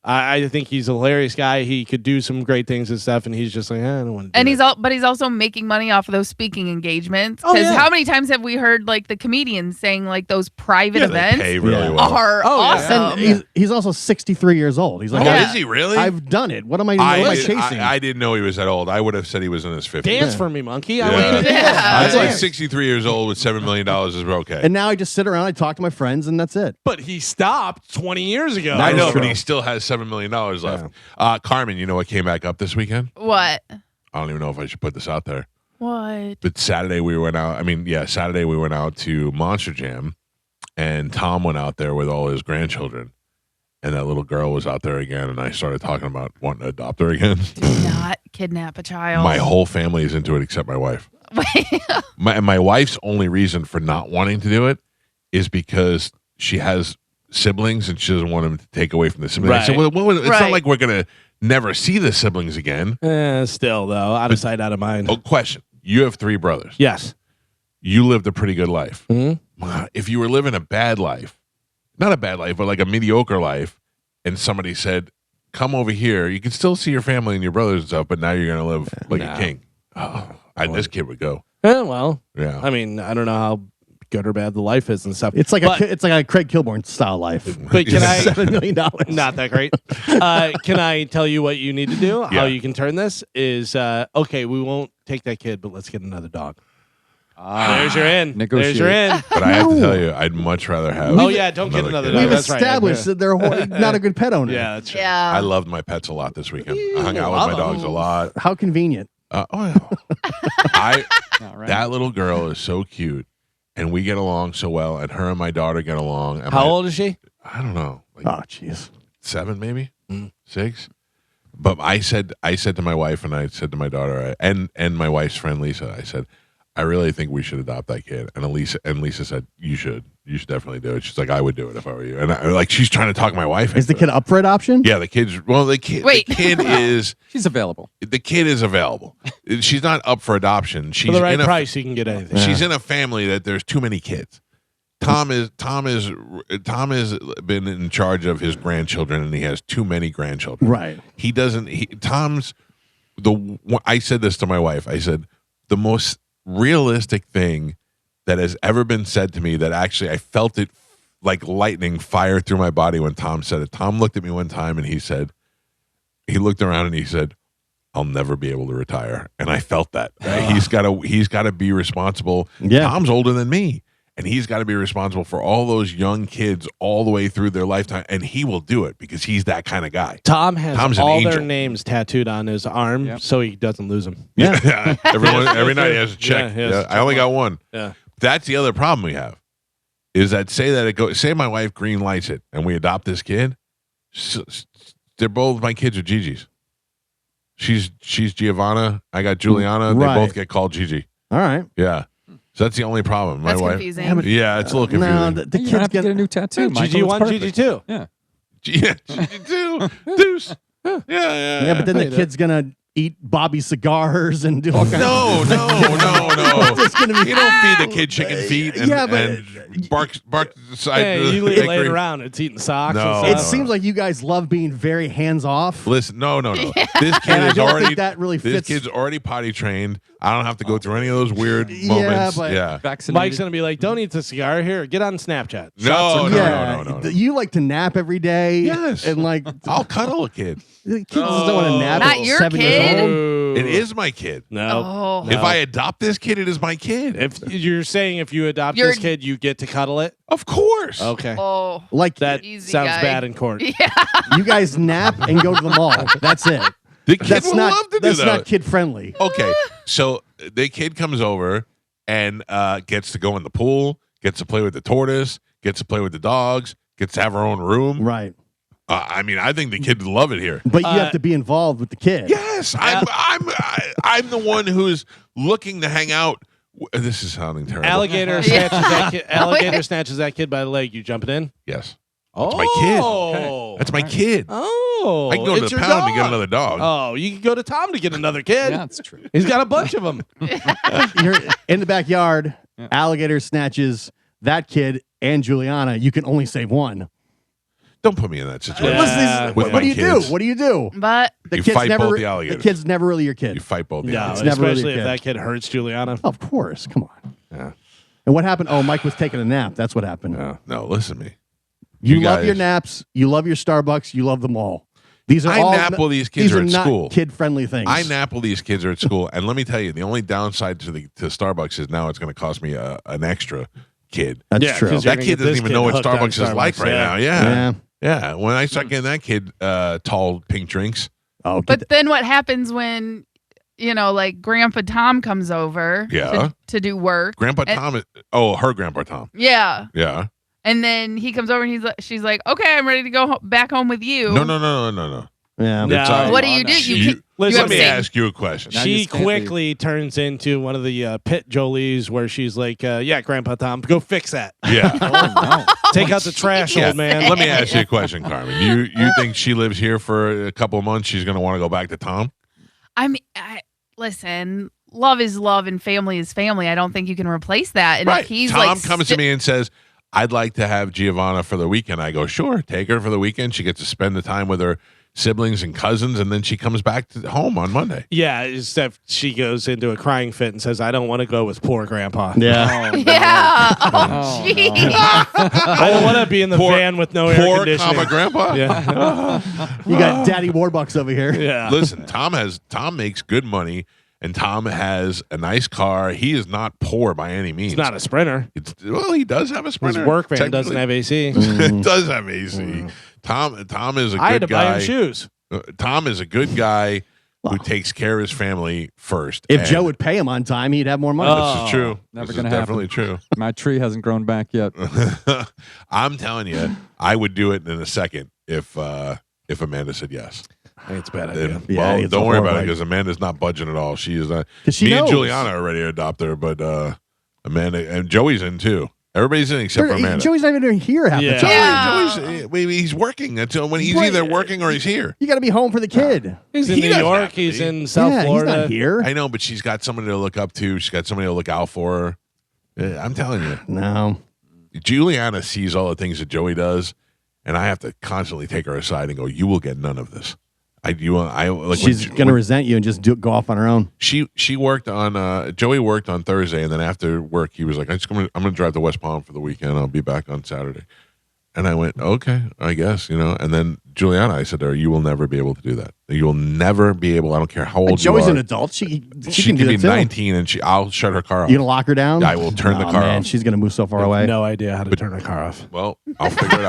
I think he's a hilarious guy. He could do some great things and stuff, and he's just like, I don't want to. And he's also making money off of those speaking engagements. Oh, Because yeah. how many times have we heard like the comedians saying like those private Yeah, they events pay really well. are Oh, yeah. awesome? And he's also 63 years old. He's like, Oh, Yeah. is he really? I've done it. What am I chasing? I didn't know he was that old. I would have said he was in his 50s. Dance for me, monkey. I Yeah. want you to dance. I was like Dance. 63 years old with $7 million is okay. And now I just sit around, I talk to my friends, and that's it. But he stopped 20 years ago. I know, true. but he still has $7 million left. Carmen, you know what came back up this weekend? What? I don't even know if I should put this out there. What? But Saturday we went out. Saturday we went out to Monster Jam, and Tom went out there with all his grandchildren, and that little girl was out there again. And I started talking about wanting to adopt her again. Do not kidnap a child. My whole family is into it except my wife. My wife's only reason for not wanting to do it is because she has siblings and she doesn't want them to take away from the siblings. I said, Right. well, it's Right. not like we're gonna never see the siblings again. Still though, out of sight, out of mind. Oh, question: you have 3 brothers. Yes. You lived a pretty good life. Mhm. If you were living a bad life, not a bad life, but like a mediocre life, and somebody said, "Come over here," you can still see your family and your brothers and stuff, but now you're gonna live like a king. Oh, this kid would go. Well, Yeah. I mean, I don't know how good or bad the life is and stuff. It's like But- a Craig Kilborn style life. But can I? $7 million. Not that great. Can I tell you what you need to do? Yeah. How you can turn this is okay. We won't take that kid, but let's get another dog. There's your in. There's your in. But I have to tell you, I'd much rather have. Oh yeah, don't get another kid. dog. We've That's right. established that they're not a good pet owner. Yeah, that's true. Yeah. I loved my pets a lot this weekend. I hung out with my dogs a lot. How convenient. That little girl is so cute, and we get along so well, and her and my daughter get along. And How my- old is she? I don't know, like Oh, jeez. 7 maybe, 6. But I said to my wife, and I said to my daughter, and my wife's friend Lisa, I said, I really think we should adopt that kid. And Lisa said, you should definitely do it. She's like, I would do it if I were you. And she's trying to talk my wife. Is the kid up for adoption? Yeah, the kid is. She's available. The kid is available. She's not up for adoption. She's For the right in a, price, you can get anything. She's in a family that there's too many kids. Tom has been in charge of his grandchildren, and he has too many grandchildren. Right. He doesn't. I said this to my wife. I said the most realistic thing that has ever been said to me, that actually I felt it like lightning fire through my body when Tom said it. Tom looked at me one time and he looked around and he said, I'll never be able to retire. And I felt that. He's got to be responsible. Yeah. Tom's older than me. And he's got to be responsible for all those young kids all the way through their lifetime. And he will do it because he's that kind of guy. Tom's an all angel. their names tattooed on his arm so he doesn't lose them. Yeah. Every night he has a check. Yeah, I only got one. Yeah. That's the other problem we have. Is that say my wife green lights it and we adopt this kid. They're both my kids are Gigi's. She's Giovanna. I got Juliana. Right. They both get called Gigi. All right. Yeah. So that's the only problem. My That's wife. confusing. Yeah, it's a little confusing. No, the You kid's have to gonna get a new tattoo. Gigi Michael. 1, It's Gigi perfect. 2. Yeah. Yeah, Gigi too. Deuce. Yeah. Yeah, but then the kid's gonna eat Bobby cigars and do all kinds No. It's gonna be- You don't feed the kid chicken feet and, Yeah, but- and bark the side. Hey, of the you lay it bakery. around. It's eating socks. No. and It stuff. seems like you guys love being very hands off. Listen, no. This kid And I is don't already think that really this fits. kid's already potty trained. I don't have to go through any of those weird Yeah, moments. but- Yeah. Vaccinated. Mike's going to be like, don't eat the cigar. Here, get on Snapchat. No. You like to nap every day. Yes. And like I'll cuddle a kid. the kids just don't want to nap Not at your 7 years kid? old. It is my kid. No. Oh. If I adopt this kid, it is my kid. If you're saying if you adopt You're- this kid, you get to cuddle it? Of course. Okay. Oh. Like That Easy sounds guy. bad in court. Yeah. you guys nap and go to the mall. That's it. The kid That's would not love to do that's that. not kid friendly. Okay, so the kid comes over and gets to go in the pool, gets to play with the tortoise, gets to play with the dogs, gets to have her own room. Right. I mean, I think the kid would love it here. But you have to be involved with the kid. Yes, I'm the one who's looking to hang out. This is sounding terrible. Alligator snatches that kid. Alligator snatches that kid by the leg. You jumping in? Yes, Oh, my kid. Okay. that's my kid. Oh, I can go to it's the your pound to get dog. another dog. Oh, you can go to Tom to get another kid. Yeah, that's true. He's got a bunch of them. You're in the backyard, alligator snatches that kid and Juliana. You can only save one. Don't put me in that situation. Yeah. With What my do you kids. do? What do you do? But The You kid's fight never both the the alligators. kid's never really your kid. You fight both the No, alligators. never really especially a if kid. that kid hurts Juliana. Of course. Come on. Yeah. And what happened? Oh, Mike was taking a nap. That's what happened. No, listen to me. You You love guys- your naps. You love your Starbucks. You love them all. These are I all nap while these kids are at not school. kid-friendly things. I nap while these kids are at school, and let me tell you, the only downside to Starbucks is now it's going to cost me an extra kid. That's Yeah, true. 'cause you're That gonna kid get doesn't this even kid know what hooked on Starbucks is like Starbucks, right yeah. now. Yeah. Yeah. When I start getting that kid tall pink drinks, Oh, but then what happens when like Grandpa Tom comes over Yeah. to do work? Grandpa And- Tom. Her Grandpa Tom. Yeah. Yeah. And then he comes over and she's like, okay, I'm ready to go back home with you. No. yeah. It's all right. What do you do? You Listen, have Let me same- ask you a question. Now you She can't quickly turns into one of the pit Jolies where she's like, yeah, Grandpa Tom, go fix that. Yeah. Oh, no. Take out the trash, Yeah. old man. Let me ask you a question, Carmen. You think she lives here for a couple of months? She's going to want to go back to Tom? I mean, listen, love is love and family is family. I don't think you can replace that. And Right. if he's Tom like comes to me and says, I'd like to have Giovanna for the weekend. I go, sure, take her for the weekend. She gets to spend the time with her siblings and cousins, and then she comes back to home on Monday. Yeah, except she goes into a crying fit and says, I don't want to go with poor Grandpa. Yeah. yeah. Oh, Oh, gee. I don't want to be in the van with no air Poor conditioning. comma grandpa. Yeah. You got Daddy Warbucks over here. Yeah. Listen, Tom makes good money, and Tom has a nice car. He is not poor by any means. He's not a sprinter. Well, he does have a His sprinter. work van doesn't have AC. It does have AC. Tom is a good I had to guy. buy him shoes. Tom is a good guy who takes care of his family first. If And Joe would pay him on time, he'd have more money. this is true. Never This gonna is happen. definitely true. My tree hasn't grown back yet. I'm telling you, I would do it in a second if Amanda said yes. I think it's a bad And, idea. Yeah, well, it's don't a worry about it horrible because Amanda's not budging at all. She is not. 'Cause she Me and knows. Juliana are ready to adopt her, but Amanda and Joey's in too. Everybody's in except for Amanda. Joey's not even here half the Yeah. time. Yeah. He's working until when he's Right. either working or he's here. You got to be home for the kid. He's in He New doesn't have York. to He's be. in South yeah, Florida. he's not here. I know, but she's got somebody to look up to. She's got somebody to look out for her. I'm telling you. No. Juliana sees all the things that Joey does, and I have to constantly take her aside and go, "You will get none of this." She's going to resent you and just go off on her own. She worked on Joey worked on Thursday, and then after work he was like, I'm gonna drive to West Palm for the weekend. I'll be back on Saturday. And I went, okay, I guess, And then Juliana, I said to her, you will never be able to do that. You will never be able. I don't care how old Joey's you are. an adult. She can do be that too. 19, and I'll shut her car off. You gonna lock her down? I will turn the car off. She's gonna move so far away. No idea how to turn a car off. Well, I'll figure it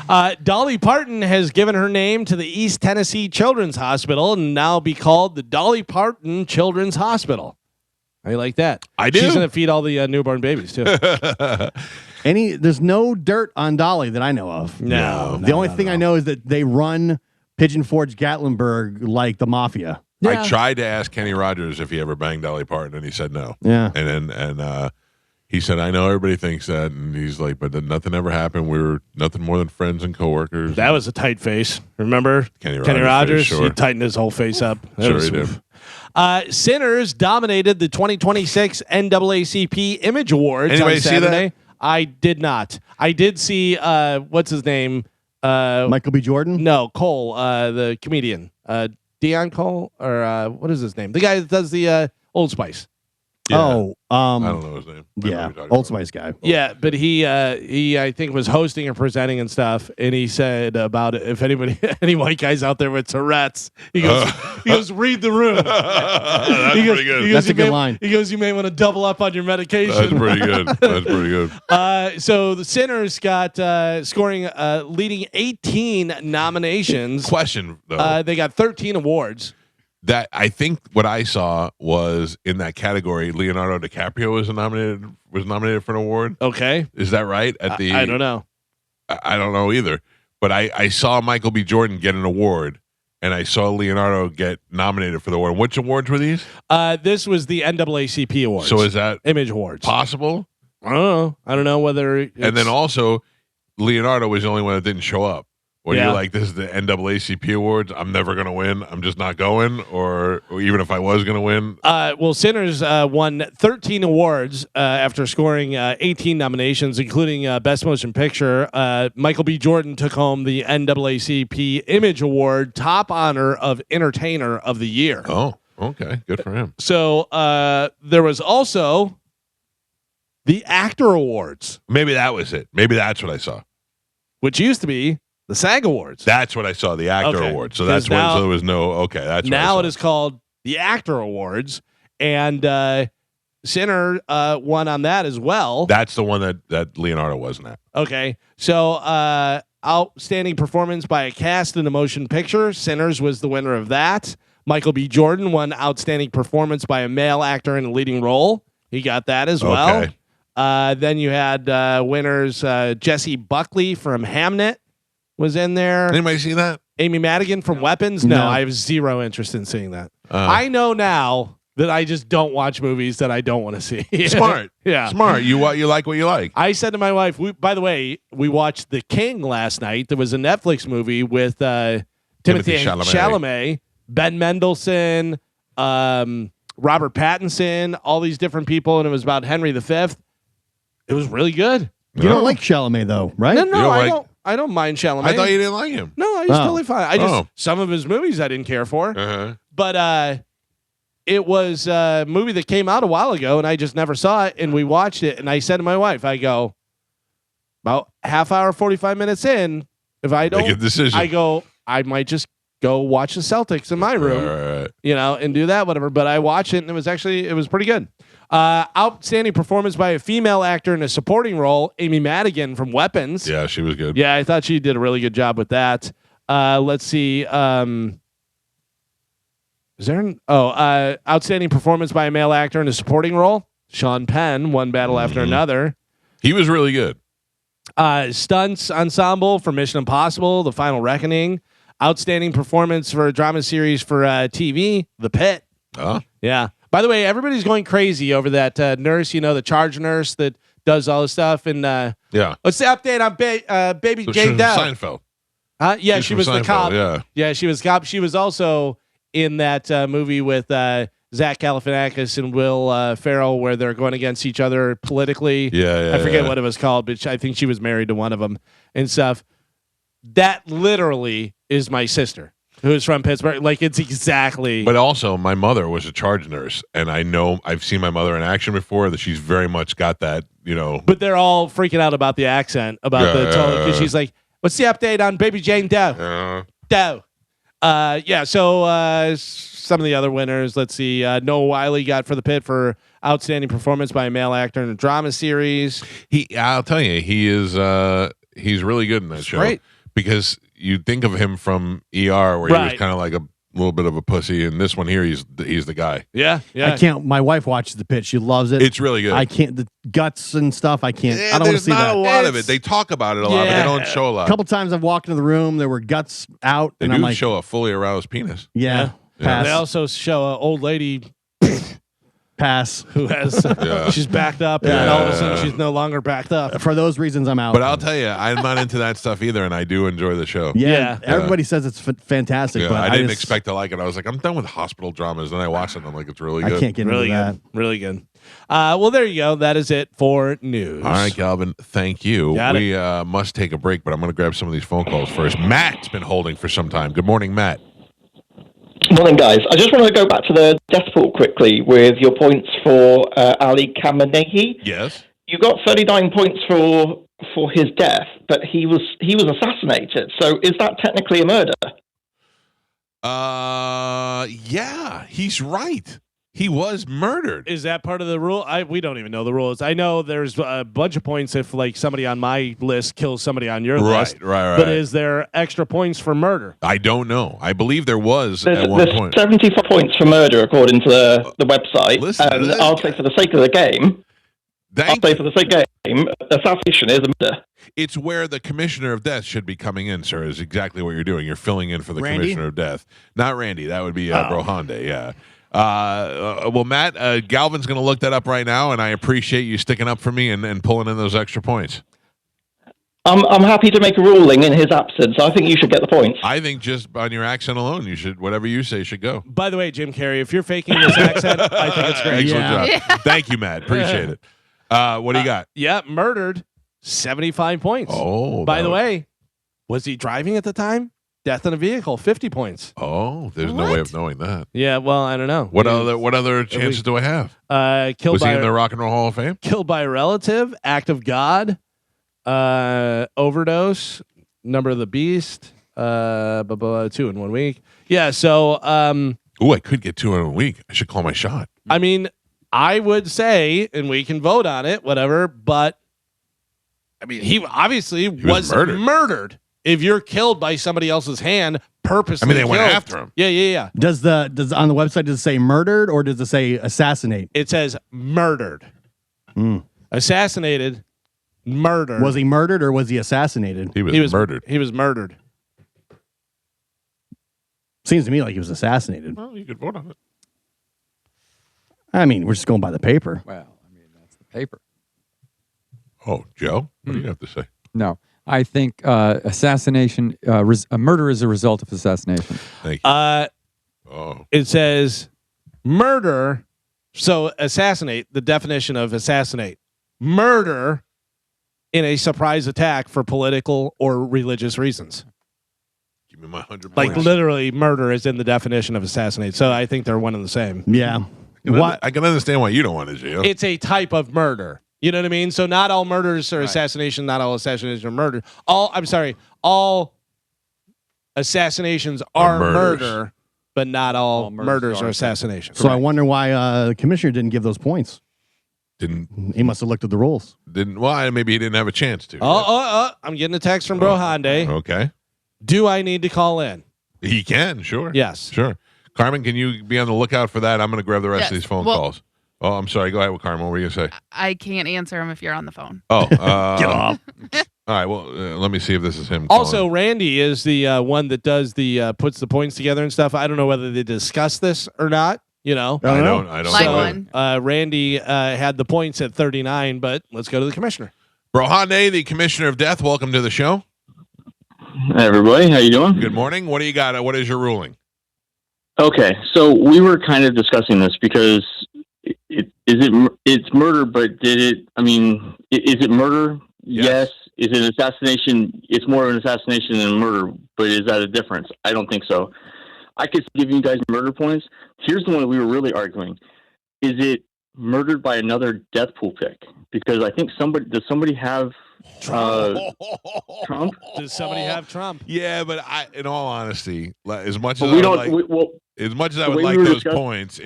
out. Dolly Parton has given her name to the East Tennessee Children's Hospital and now be called the Dolly Parton Children's Hospital. How you like that? I do. She's going to feed all the newborn babies, too. There's no dirt on Dolly that I know of. No. The only thing I know is that they run Pigeon Forge Gatlinburg like the mafia. I tried to ask Kenny Rogers if he ever banged Dolly Parton, and he said no. Yeah. And he said, I know everybody thinks that, and he's like, but nothing ever happened. We were nothing more than friends and coworkers. That was a tight face. Remember? Kenny Rogers? Face, sure. He tightened his whole face up. Sure he did. Sinners dominated the 2026 NAACP Image Awards Anybody on see Saturday. that? I did not. I did see, what's his name? Michael B. Jordan? No, Cole, the comedian. Dion Cole? Or what is his name? The guy that does the Old Spice. Yeah. I don't know his name. Yeah, Old Spice guy. Yeah, but he I think was hosting or presenting and stuff, and he said about it, if any white guys out there with Tourette's, he goes read the room. That's pretty good. That's a good line. He goes, you may want to double up on your medication. That's pretty good. That's pretty good. So the Sinners got scoring leading 18 nominations. Question though, they got 13 awards. that I think what I saw was in that category, Leonardo DiCaprio was nominated for an award. Okay, is that right? At the I don't know. I don't know either. But I saw Michael B. Jordan get an award, and I saw Leonardo get nominated for the award. Which awards were these? This was the NAACP awards. So is that Image Awards possible? I don't know. I don't know whether. And then also, Leonardo was the only one that didn't show up. When you're like, this is the NAACP awards, I'm never going to win. I'm just not going. Or even if I was going to win. Well, Sinners won 13 awards after scoring 18 nominations, including Best Motion Picture. Michael B. Jordan took home the NAACP Image Award, top honor of Entertainer of the Year. Oh, okay. Good for him. So there was also the Actor Awards. Maybe that was it. Maybe that's what I saw. Which used to be the SAG Awards. That's what I saw, the Actor Awards. So that's now, when there was no, okay, that's now it is called the Actor Awards. And Sinner won on that as well. That's the one that Leonardo wasn't at. Okay. So outstanding performance by a cast in a motion picture. Sinners was the winner of that. Michael B. Jordan won outstanding performance by a male actor in a leading role. He got that as well. Okay. Then you had winners Jesse Buckley from Hamnet was in there. Anybody see that? Amy Madigan from Weapons? No, I have zero interest in seeing that. I know now that I just don't watch movies that I don't want to see. Smart. Yeah. Smart. You like what you like. I said to my wife, by the way, we watched The King last night. There was a Netflix movie with Timothy Chalamet, Ben Mendelsohn, Robert Pattinson, all these different people, and it was about Henry V. It was really good. You don't like Chalamet though, right? No, I don't mind Chalamet. I thought you didn't like him. No, he's totally fine. Some of his movies I didn't care for. But it was a movie that came out a while ago, and I just never saw it. And we watched it, and I said to my wife, I go, about half hour, 45 minutes in, if I don't, make a decision. I go, I might just go watch the Celtics in my room, right. and do that, whatever. But I watched it, and it was pretty good. Outstanding performance by a female actor in a supporting role, Amy Madigan from Weapons. Yeah, she was good. Yeah, I thought she did a really good job with that. Let's see. Is there outstanding performance by a male actor in a supporting role? Sean Penn, One Battle After Another. He was really good. Stunts ensemble for Mission Impossible, The Final Reckoning. Outstanding performance for a drama series for TV, The Pit. Oh. Yeah. By the way, everybody's going crazy over that nurse, the charge nurse that does all this stuff. And what's the update on baby Jane Doe? Seinfeld. Yeah, she was the cop. Yeah, she was cop. She was also in that movie with Zach Galifianakis and Will Ferrell, where they're going against each other politically. I forget what it was called, but I think she was married to one of them and stuff. That literally is my sister, who's from Pittsburgh. Like, it's exactly. But also, my mother was a charge nurse, and I know I've seen my mother in action before. That she's very much got that, But they're all freaking out about the accent, about the tone, because she's like, "What's the update on Baby Jane Doe?" Doe. So some of the other winners. Let's see. Noah Wiley got for the pit for outstanding performance by a male actor in a drama series. I'll tell you, he is. He's really good in that show. Great. Because you think of him from ER, where he was kind of like a little bit of a pussy, and this one here, he's the guy. Yeah. I can't. My wife watches the pit. She loves it. It's really good. I can't. The guts and stuff. I can't. I don't want to see that. There's not a lot of it. They talk about it a lot, but they don't show a lot. A couple times I've walked into the room. There were guts out, They and do I'm like, show a fully aroused penis. yeah. They also show an old lady Pass. who has she's backed up, and all of a sudden she's no longer backed up. For those reasons, I'm out. But I'll tell you, I'm not into that stuff either, and I do enjoy the show. Yeah. Everybody says it's fantastic, Yeah, but I didn't expect to like it. I was like, I'm done with hospital dramas. Then I watched it, and I'm like, it's really good. I can't get Really into good. that. Really good. Well, there you go. That is it for news. All right, Calvin, thank you. Got We must take a break, but I'm going to grab some of these phone calls first. Matt's been holding for some time. Good morning, Matt. Morning, guys. I just wanted to go back to the death pool quickly with your points for Ali Khamenei. Yes. You got 39 points for his death, but he was assassinated. So is that technically a murder? Yeah, he's right. He was murdered. Is that part of the rule? We don't even know the rules. I know there's a bunch of points if like somebody on my list kills somebody on your list. Right. But is there extra points for murder? I don't know. I believe there was at one point. 74 points for murder according to the website. Listen to this I'll guy. say for the sake of the game, assassination is a murder. It's where the commissioner of death should be coming in, sir, is exactly what you're doing. You're filling in for the Randy? commissioner of death. Not Randy. That would be Brohande, yeah. Well, Matt, Galvin's going to look that up right now, and I appreciate you sticking up for me and pulling in those extra points. I'm happy to make a ruling in his absence. I think you should get the points. I think just on your accent alone, you should, whatever you say should go. By the way, Jim Carrey, if you're faking this accent, I think it's great. Excellent job. Thank you, Matt. Appreciate it. What do you got? Yeah, murdered, 75 points. Oh, by the way, was he driving at the time? Death in a vehicle, 50 points. Oh, there's no way of knowing that. Yeah, well, I don't know. What other chances do I have? Killed Was by he in the Rock and Roll Hall of Fame? Killed by a relative, act of God, overdose, number of the beast, 2 in 1 week. Yeah, so Ooh, I could get 2 in a week. I should call my shot. I mean, I would say, and we can vote on it, whatever, but I mean, he obviously was murdered. If you're killed by somebody else's hand, purposely, they went after him. Yeah. Does on the website, does it say murdered or does it say assassinate? It says murdered. Assassinated, murdered. Was he murdered or was he assassinated? He was murdered. He was murdered. Seems to me like he was assassinated. Well, you could vote on it. I mean, we're just going by the paper. Well, I mean, that's the paper. Oh, Joe, what do you have to say? No, I think assassination, a murder is a result of assassination. Thank you. It says murder. So assassinate, the definition of assassinate, murder in a surprise attack for political or religious reasons. Give me my 100 points. Like literally murder is in the definition of assassinate. So I think they're one and the same. Yeah. I can understand why you don't want it, Gio. It's a type of murder. You know what I mean? So not all murders are assassination, not all assassinations are murder. All assassinations are murder, but not all murders are assassination. So I wonder why the commissioner didn't give those points. He must have looked at the rules. Well, maybe he didn't have a chance to. I'm getting a text from Brohande. Okay. Do I need to call in? He can, sure. Yes. Sure. Carmen, can you be on the lookout for that? I'm going to grab the rest of these phone Well- calls. Oh, I'm sorry. Go ahead with Carmen. What were you going to say? I can't answer him if you're on the phone. Oh, Get off. All right. Well, let me see if this is him. Also, calling. Randy is the one that does the puts the points together and stuff. I don't know whether they discuss this or not. You know, I don't Line know. one. Randy had the points at 39, but let's go to the commissioner. Brohande, the commissioner of death. Welcome to the show. Hey, everybody. How you doing? Good morning. What do you got? What is your ruling? Okay, so we were kind of discussing this because it's murder, but did it? I mean, is it murder? Yes. Is it an assassination? It's more of an assassination than a murder, but is that a difference? I don't think so. I could give you guys murder points. Here's the one that we were really arguing: is it murdered by another death pool pick? Because I think does somebody have Trump? Does somebody have Trump? Yeah, but in all honesty, as much But as we I would don't. like, as much as I would like those points,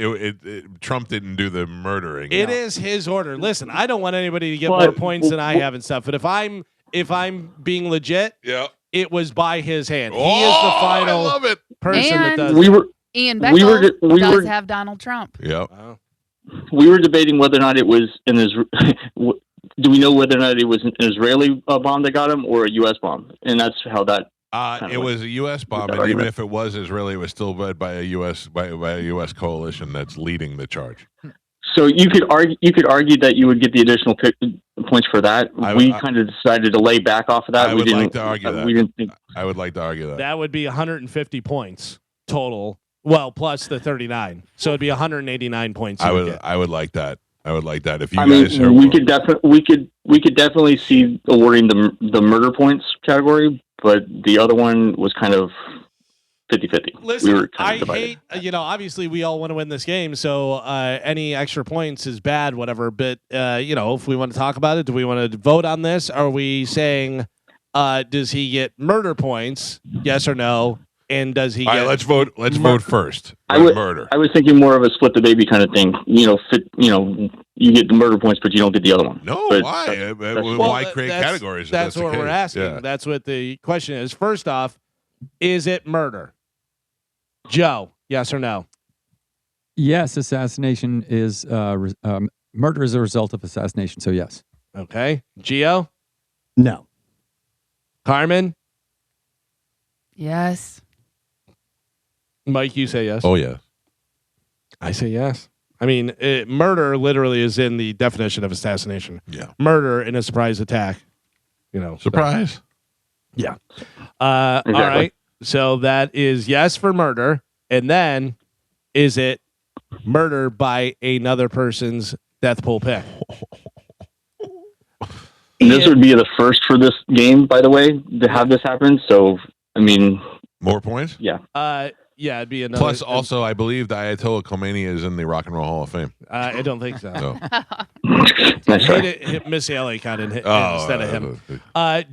Trump didn't do the murdering. It is his order. Listen, I don't want anybody to get more points than I have and stuff. But if I'm being legit, it was by his hand. He is the final person that does. Ian Beckle does have Donald Trump. Yep. We were debating whether or not it was an do we know whether or not it was an Israeli bomb that got him or a U.S. bomb? And that's how that. It was a U.S. bomb, and even if it was Israeli, it was still led by a U.S. by a U.S. coalition that's leading the charge. So you could argue that you would get the additional points for that. We kind of decided to lay back off of that. I would like to argue that. We didn't think. I would like to argue that. That would be 150 points total. Well, plus the 39, so it'd be 189 points. I would like that. I would like that. If you we could definitely see awarding the murder points category, but the other one was kind of 50-50. Listen, I hate, obviously we all want to win this game, so any extra points is bad, whatever. But, if we want to talk about it, do we want to vote on this? Are we saying, does he get murder points? Yes or no? And does he get... let's vote. Let's vote first. Murder. I was thinking more of a split the baby kind of thing. You get the murder points, but you don't get the other one. No, but why? Why create categories? That's what we're asking. Yeah. That's what the question is. First off, is it murder? Joe, yes or no? Yes, assassination is murder is a result of assassination. So yes. Okay, Gio. No. Carmen. Yes. Mike, you say yes. Oh yeah. I say yes. I mean, murder literally is in the definition of assassination. Yeah. Murder in a surprise attack. Surprise. So. Yeah. All right. So that is yes for murder. And then is it murder by another person's death pool pick? And this would be the first for this game, by the way, to have this happen. So, I mean... More points? Yeah. Yeah, it'd be another. Plus, also, I believe the Ayatollah Khomeini is in the Rock and Roll Hall of Fame. I don't think so. No. Hit Missy Elliott kind of instead of him.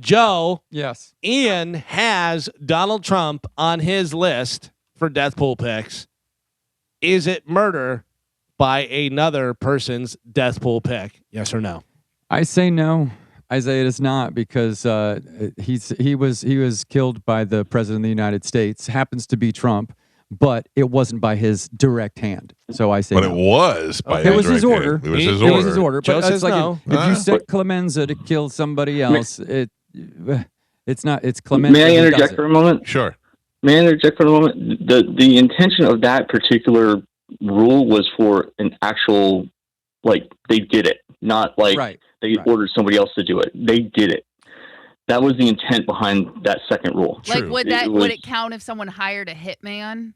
Joe. Yes. Ian has Donald Trump on his list for death pool picks. Is it murder by another person's death pool pick? Yes or no? I say no. Isaiah, it is not, because he was killed by the president of the United States. Happens to be Trump, but it wasn't by his direct hand. So I say, but no. it was by it was his order. It was his order. It was his order. Joe But says it's like no. if you set Clemenza to kill somebody else, it's not. It's Clemenza. May I who does interject it. for a moment? Sure. May I interject for a moment? The intention of that particular rule was for an actual, like, they did it, not like they ordered somebody else to do it. They did it. That was the intent behind that second rule. Like, would it count if someone hired a hitman?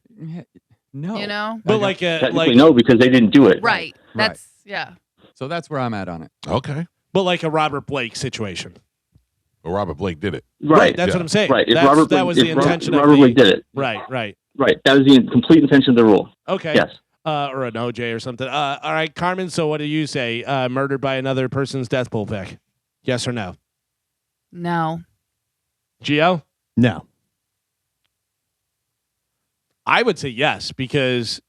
No. You know? But technically no, because they didn't do it. Right. That's yeah. So that's where I'm at on it. Okay. But like a Robert Blake situation. Well, Robert Blake did it. Right. That's what I'm saying. Right. That was the intention. Robert Blake did it. Right. Right. That was the complete intention of the rule. Okay. Yes. Or an OJ or something. All right, Carmen. So what do you say? Murdered by another person's death pool pick? Yes or no? No. Gio? No. I would say yes, because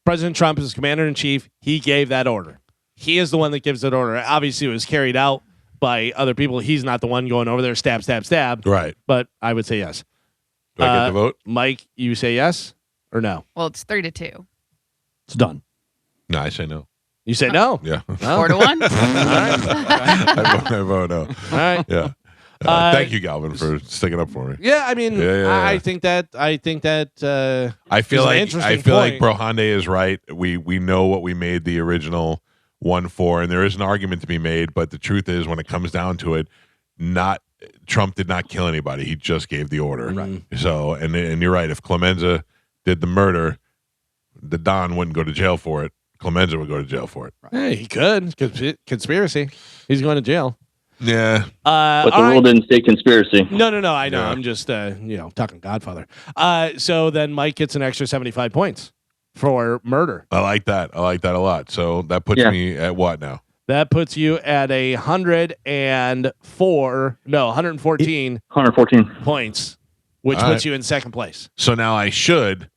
President Trump is commander in chief. He gave that order. He is the one that gives that order. Obviously, it was carried out by other people. He's not the one going over there, stab, stab, stab. Right. But I would say yes. Do I get the vote? Mike, you say yes or no? Well, it's 3-2. It's done. No, I say no. You say no? Yeah. 4-1. All right. I vote no. All right. Yeah. Thank you, Galvin, for sticking up for me. Yeah, I mean, I think that. I feel like Brohande is right. We know what we made the original 1-4, and there is an argument to be made. But the truth is, when it comes down to it, Trump did not kill anybody. He just gave the order. Right. So, and you're right. If Clemenza did the murder, the Don wouldn't go to jail for it. Clemenza would go to jail for it. Hey, he could. Conspiracy. He's going to jail. Yeah. But the rule didn't say conspiracy. No. I know. Yeah. I'm just, talking Godfather. So then Mike gets an extra 75 points for murder. I like that. I like that a lot. So that puts me at what now? That puts you at 114 points, which All puts right. you in second place. So now I should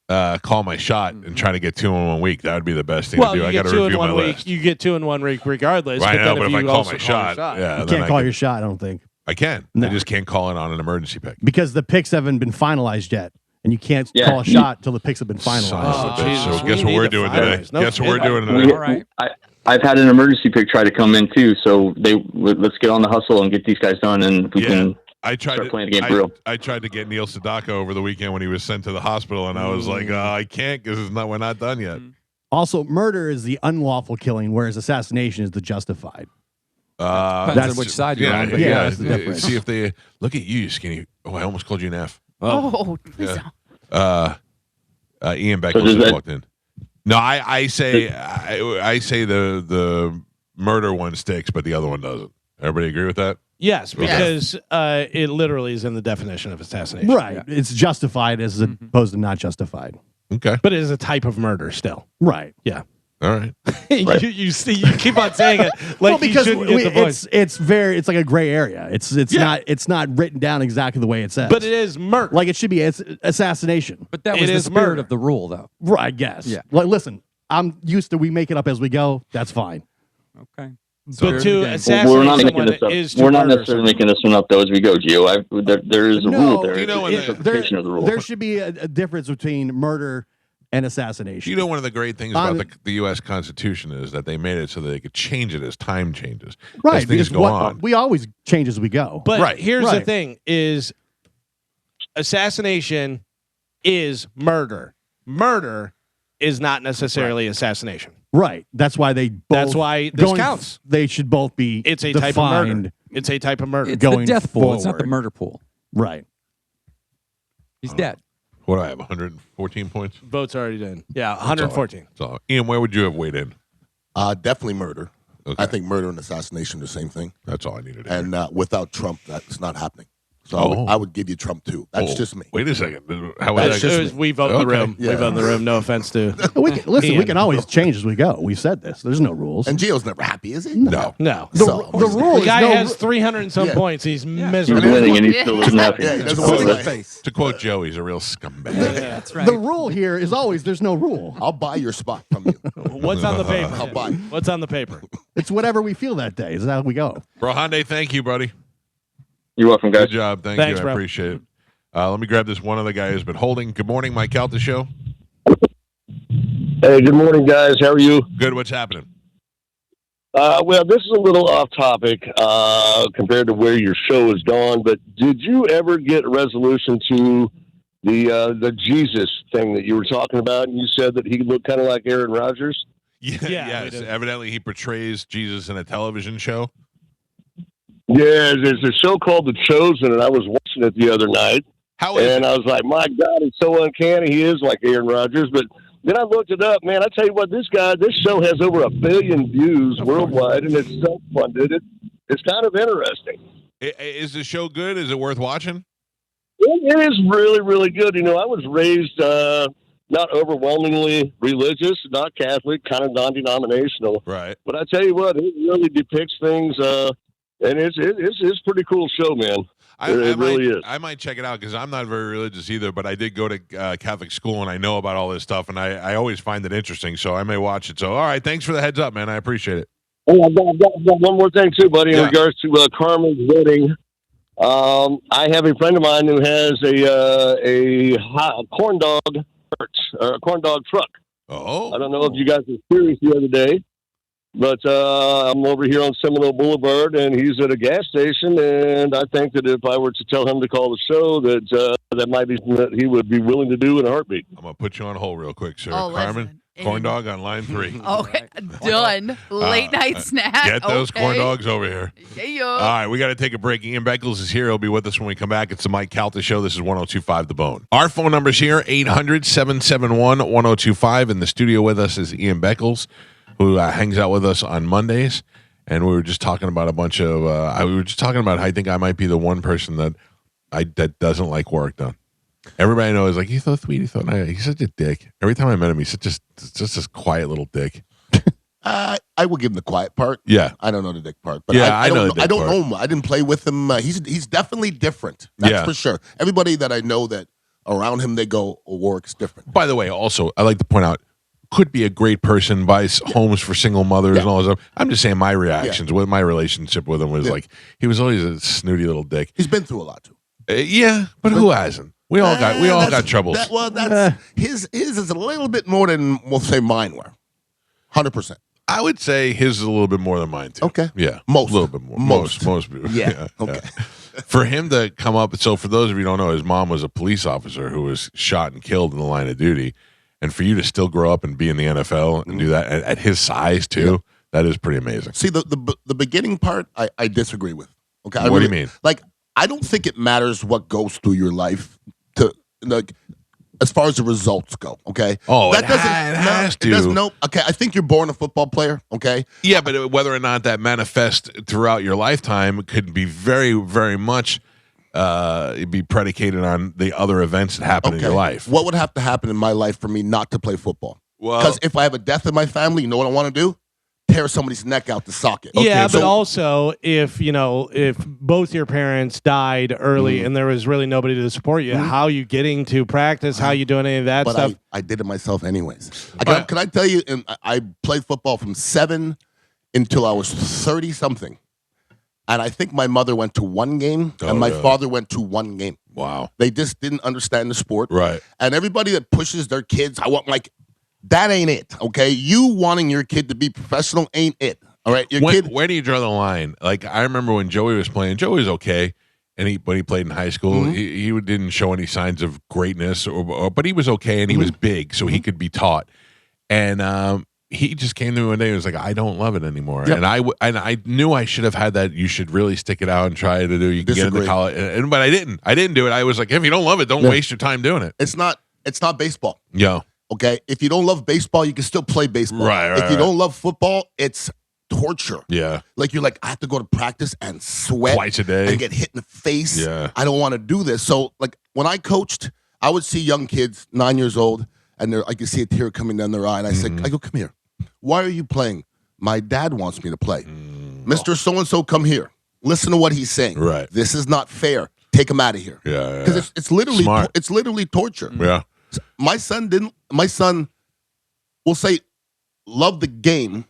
call my shot and try to get 2 in 1 week. That would be the best thing to do. You I get got to 2 in review my 1 week. list. You get 2 in 1 week regardless. Right, I know, but if I you call also my call your shot, yeah, You then can't call your shot, I don't think. I can. No. I just can't call it on an emergency pick. Because the picks haven't been finalized yet. And you can't call a shot till the picks have been finalized. So guess what we're doing today? Guess what we're doing today? All right. I've had an emergency pick try to come in too, so let's get on the hustle and get these guys done, and we can start playing the game for real. I tried to get Neil Sedaka over the weekend when he was sent to the hospital, and I was like, I can't because we're not done yet. Also, murder is the unlawful killing, whereas assassination is the justified. Depends on which side you're on. But yeah, that's the difference. See if they look at you, skinny. Oh, I almost called you an F. Please don't. Ian Beckles just walked in. No, I say the murder one sticks, but the other one doesn't. Everybody agree with that? Yes, because it literally is in the definition of assassination. Right. Yeah. It's justified as opposed to not justified. Okay. But it is a type of murder still. Right. Yeah. All right. You keep on saying it like because you shouldn't get the point. it's like a gray area. It's not written down exactly the way it says. But it is murder. Like it should be assassination. But that was the spirit of the rule, though. Right, I guess. Yeah. Like, listen, I'm used to we make it up as we go. That's fine. Okay. But to assassinate we're not making someone this up. is to We're not murder necessarily making this one up though as we go, Gio. There is a rule there. You know, It's an interpretation of the rule. There should be a difference between murder and assassination. You know, one of the great things about the U.S. Constitution is that they made it so that they could change it as time changes. Right. As things go on. We always change as we go. But here's the thing is assassination is murder. Murder is not necessarily assassination. Right. That's why they both. That's why this counts. They should both be. It's a type of murder. It's a type of murder. It's the death pool. It's not the murder pool. Right. He's dead. What do I have? 114 points. Votes already done. Yeah, 114. So, Ian, where would you have weighed in? Definitely murder. Okay. I think murder and assassination are the same thing. That's all I needed to And without Trump, that's not happening. So Oh. I would give you Trump too. That's just me. Wait a second. How would That's that just me. We vote in the room. Yeah. We vote in the room. No offense to Listen, Ian. we can always change as we go. We've said this. There's no rules. And Gio's never happy, is he? No. No. The rule The is guy no has 300 and some Yeah. points. He's He's miserable. winning and he still isn't happy. Yeah, he doesn't quote, want to to quote Joe, he's a real scumbag. That's right. The rule here is always there's no rule. I'll buy your spot from you. What's on the paper? I'll buy. What's on the paper? It's whatever we feel that day. Is how we go. Bro Hyundai, thank you, buddy. You're welcome, guys. Good job. Thanks Thanks, you. bro. I appreciate it. Let me grab this one other guy who's been holding. Good morning, Mike Calta Show. Hey, good morning, guys. How are you? Good. What's happening? Well, this is a little off topic compared to where your show has gone, but did you ever get a resolution to the Jesus thing that you were talking about? And you said that he looked kind of like Aaron Rodgers. Yes. Evidently, he portrays Jesus in a television show. Yeah, there's a show called The Chosen, and I was watching it the other night. How is and I was like, my God, it's so uncanny. He is like Aaron Rodgers. But then I looked it up, man. I tell you what, this show has over 1 billion views worldwide, and it's self-funded. It's kind of interesting. Is the show good? Is it worth watching? It is really, really good. You know, I was raised not overwhelmingly religious, not Catholic, kind of non-denominational. Right. But I tell you what, it really depicts things, and it's a pretty cool show, man. It really is. I might check it out because I'm not very religious either, but I did go to Catholic school and I know about all this stuff, and I always find it interesting, so I may watch it. So, all right, thanks for the heads up, man. I appreciate it. Oh, I've got one more thing, too, buddy, in regards to Carmen's wedding. I have a friend of mine who has a corn dog truck. Oh. I don't know if you guys were curious the other day, but I'm over here on Seminole Boulevard, and he's at a gas station, and I think that if I were to tell him to call the show, that might be something that he would be willing to do in a heartbeat. I'm going to put you on hold real quick, sir. Oh, Carmen, Corn dog on line 3. Okay, done. Late night snack. Get those corn okay. dogs over here. Yeah. All right, we got to take a break. Ian Beckles is here. He'll be with us when we come back. It's the Mike Calta Show. This is 102.5 The Bone. Our phone number's here, 800-771-1025. In the studio with us is Ian Beckles, who hangs out with us on Mondays. And we were just talking about a bunch of, we were just talking about how I think I might be the one person that doesn't like work done. Everybody knows, like, he's so sweet. He's such a dick. Every time I met him, he's just this quiet little dick. I will give him the quiet part. Yeah. I don't know the dick part. But yeah, I know the dick I don't part. know him. I didn't play with him. He's definitely different. That's for sure. Everybody that I know that around him, they go, Warwick's different. By the way, also, I like to point out, could be a great person, buys homes for single mothers and all that stuff. I'm just saying my reactions with my relationship with him was like, he was always a snooty little dick. He's been through a lot, too. Yeah, but who hasn't? We all got troubles. That's his is a little bit more than we'll say mine were. 100%. I would say his is a little bit more than mine too. Okay. Yeah. Most. A little bit more. Most people. Yeah. Okay. For him to come up, so for those of you who don't know, his mom was a police officer who was shot and killed in the line of duty. And for you to still grow up and be in the NFL and do that at his size too, that is pretty amazing. See, the beginning part, I disagree with. Okay. What do you mean? Like, I don't think it matters what goes through your life to like as far as the results go. Okay. Oh, that it has to. It doesn't. No. Okay. I think you're born a football player. Okay. Yeah, but whether or not that manifests throughout your lifetime could be very, very much be predicated on the other events that happen in your life. What would have to happen in my life for me not to play football? Well, because if I have a death in my family, you know what I want to do? Tear somebody's neck out the socket. Yeah, but also if both your parents died early and there was really nobody to support you, how are you getting to practice? How are you doing any of that stuff? I did it myself anyways. Can I tell you? I played football from 7 until I was 30 something, and I think my mother went to 1 game and my father went to 1 game. Wow, they just didn't understand the sport, right? And everybody that pushes their kids, I want that ain't it, okay? You wanting your kid to be professional ain't it, all right? Where do you draw the line? Like, I remember when Joey was playing. Joey was okay, when he played in high school, he didn't show any signs of greatness, but he was okay, and he was big, so he could be taught. And he just came to me one day and was like, I don't love it anymore. Yep. And I knew I should have had that. You should really stick it out and try to do. You can get into college, but I didn't. I didn't do it. I was like, if you don't love it, don't waste your time doing it. It's not baseball. Yeah. Okay, if you don't love baseball, you can still play baseball. Right. If you don't love football, it's torture. Yeah. Like you're like, I have to go to practice and sweat twice a day and get hit in the face. Yeah. I don't want to do this. So like when I coached, I would see young kids, 9 years old, and I could see a tear coming down their eye, and I go, come here. Why are you playing? My dad wants me to play. Mr. So-and-so, come here. Listen to what he's saying. Right. This is not fair. Take him out of here. Yeah. Because it's literally torture. Yeah. My son will say love the game,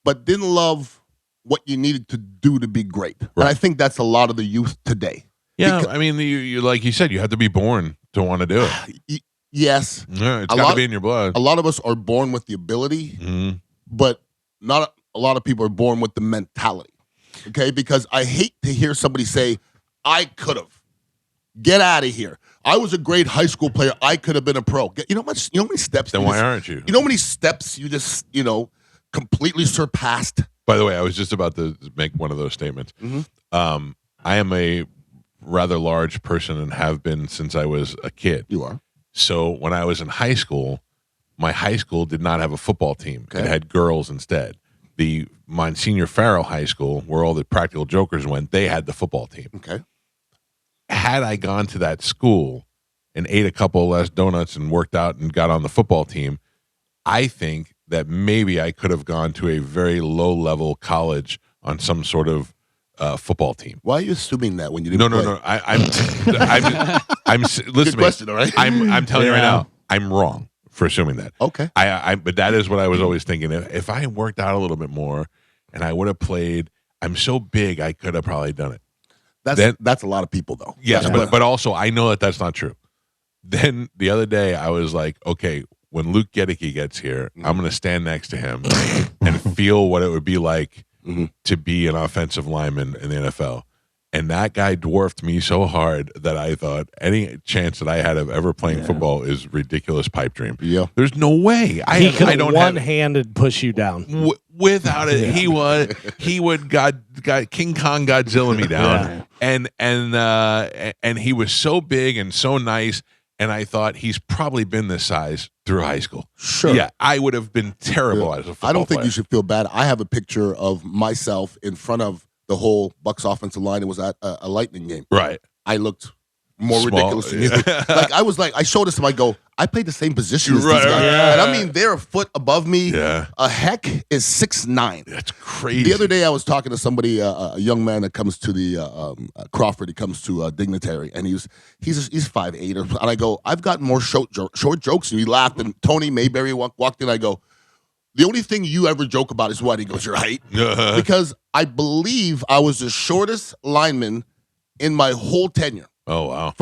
but didn't love what you needed to do to be great. Right. And I think that's a lot of the youth today. Yeah, I mean, you like you said, you have to be born to want to do it. Yes. Yeah, it's got to be in your blood. A lot of us are born with the ability, but not a lot of people are born with the mentality. Okay? Because I hate to hear somebody say, I could have. Get out of here. I was a great high school player. I could have been a pro. You know how many steps? Then why aren't you? You know how many steps you just, completely surpassed? By the way, I was just about to make one of those statements. I am a rather large person and have been since I was a kid. You are. So when I was in high school, my high school did not have a football team. Okay. It had girls instead. The Monsignor Farrell High School, where all the practical jokers went, they had the football team. Okay. Had I gone to that school and ate a couple less donuts and worked out and got on the football team, I think that maybe I could have gone to a very low-level college on some sort of football team. Why are you assuming that when you didn't play? No. I'm listen Good to me. question, all right? I'm telling you right now, I'm wrong for assuming that. Okay. But that is what I was always thinking. If I worked out a little bit more and I would have played, I'm so big, I could have probably done it. That's a lot of people, though. Yes, but also I know that that's not true. Then the other day I was like, okay, when Luke Gedicke gets here, I'm going to stand next to him and feel what it would be like to be an offensive lineman in the NFL. And that guy dwarfed me so hard that I thought any chance that I had of ever playing football is ridiculous pipe dream. Yeah. There's no way. He could I don't one-handed push you down. Without it, he would King Kong Godzilla me down, and he was so big and so nice, and I thought he's probably been this size through high school. Sure. Yeah, I would have been terrible as a football I don't think player. you should feel bad. I have a picture of myself in front of the whole Bucks offensive line. It was at a Lightning game. Right. I looked more Small, ridiculous than you. I showed this to him. I go, I played the same position as these guys. Yeah. And I mean, they're a foot above me. Yeah. A heck is 6'9". That's crazy. The other day I was talking to somebody, a young man that comes to the Crawford. He comes to Dignitary, and he's 5'8", and I go, I've got more short jokes. And he laughed, and Tony Mayberry walked in. I go, the only thing you ever joke about is what? He goes, your height. Because I believe I was the shortest lineman in my whole tenure. Oh, wow.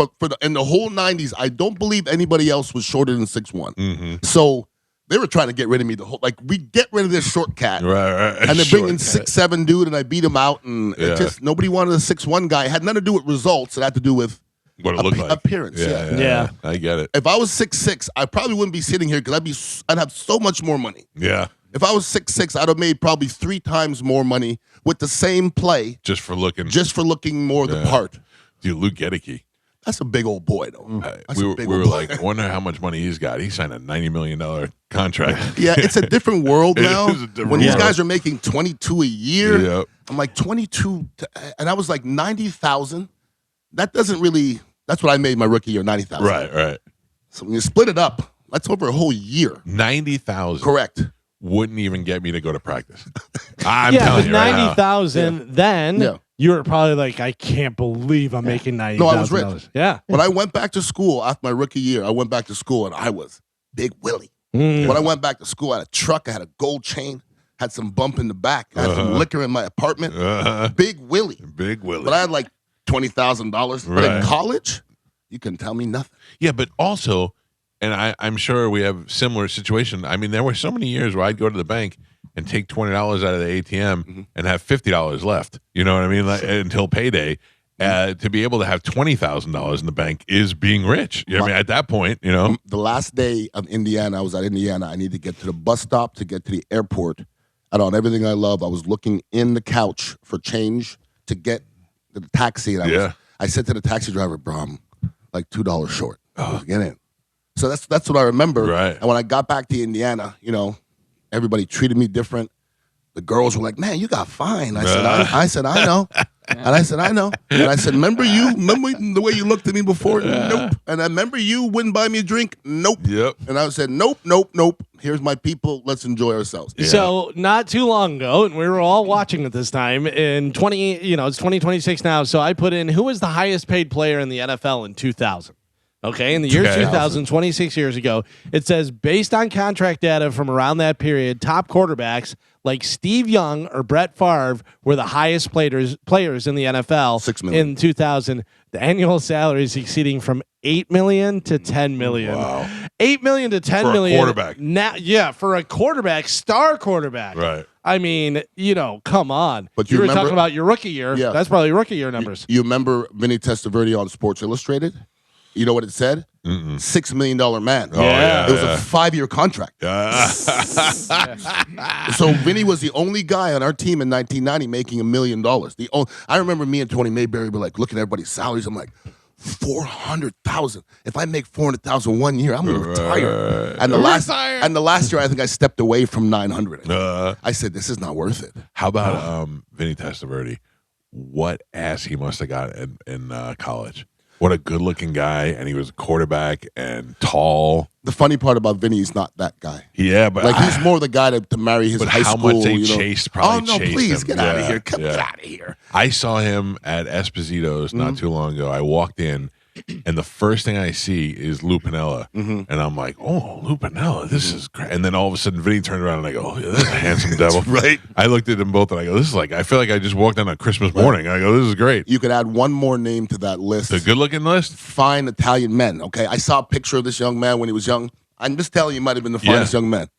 In the whole 90s, I don't believe anybody else was shorter than 6'1". Mm-hmm. So they were trying to get rid of me. We get rid of this short cat. Right. And they're bringing 6'7" dude, and I beat him out. And it just nobody wanted a 6'1" guy. It had nothing to do with results. It had to do with what it looked like. Appearance. Yeah. I get it. If I was 6'6", I probably wouldn't be sitting here because I'd have so much more money. Yeah. If I was 6'6", I'd have made probably 3 times more money with the same play. Just for looking more the part. Dude, Luke Gedeke. That's a big old boy, though. We were like, I wonder how much money he's got. He signed a $90 million contract. Yeah, it's a different world now. When these guys are making 22 a year, Yep. I'm like 22, and I was like 90,000. That doesn't really. That's what I made my rookie year, 90,000. Right. So when you split it up, that's over a whole year. 90,000. Correct. Wouldn't even get me to go to practice. I'm telling but you right now. 90,000 then. You were probably like, I can't believe I'm making $90,000. No, I was rich. Yeah. When I went back to school after my rookie year, I went back to school and I was Big Willie. When I went back to school, I had a truck, I had a gold chain, had some bump in the back, I had some liquor in my apartment. Big Willie. Big Willie. But I had like $20,000. But in college, you couldn't tell me nothing. Yeah, but also, and I'm sure we have similar situation. I mean, there were so many years where I'd go to the bank and take $20 out of the ATM and have $50 left. You know what I mean? Until payday. To be able to have $20,000 in the bank is being rich. I mean, at that point, you know. The last day of Indiana, I was at Indiana. I need to get to the bus stop to get to the airport. And on everything I love, I was looking in the couch for change to get to the taxi. And I said to the taxi driver, bro, I'm like $2 short. Get in. So that's what I remember. Right. And when I got back to Indiana, you know, everybody treated me different. The girls were like, man, you got fine. I said, I know. And I said, I know. And I said, remember the way you looked at me before? Nope. And I remember you wouldn't buy me a drink? Nope. Yep. And I said, nope. Here's my people. Let's enjoy ourselves. Yeah. So not too long ago, and we were all watching at this time in it's 2026 now. So I put in who was the highest paid player in the NFL in 2000. Okay, in the year 2000, 26 years ago, it says based on contract data from around that period, top quarterbacks like Steve Young or Brett Favre were the highest players in the NFL. $6 million. In 2000. The annual salaries exceeding from $8 million to $10 million. Wow. $8 million to $10 for million. a quarterback. Now, for a quarterback, star quarterback. Right. I mean, come on. But you were remember, talking about your rookie year. Yeah. That's probably rookie year numbers. You remember Vinny Testaverde on Sports Illustrated? You know what it said? $6 million man. Oh, yeah. It was a 5-year contract. So Vinny was the only guy on our team in 1990 making $1 million. I remember me and Tony Mayberry were like looking at everybody's salaries. I'm like, $400,000. If I make $400,000 1 year, I'm gonna retire. And the last year, I think I stepped away from $900. I said, this is not worth it. How about Vinny Testaverde? What ass he must have got in college. What a good-looking guy, and he was a quarterback and tall. The funny part about Vinny is not that guy. Yeah, but he's more the guy to marry his high how school. much they chased, probably chased please, him. get out of here. Get out of here. I saw him at Esposito's not too long ago. I walked in, and the first thing I see is Lou Piniella. And I'm like, oh, Lou Piniella, this is great. And then all of a sudden, Vinny turned around, and I go, oh, yeah, this is a handsome devil. Right. I looked at them both, and I go, this is like, I feel like I just walked in on Christmas morning. I go, this is great. You could add one more name to that list. The good-looking list? Fine Italian men, okay? I saw a picture of this young man when he was young. I'm just telling you, he might have been the finest young man.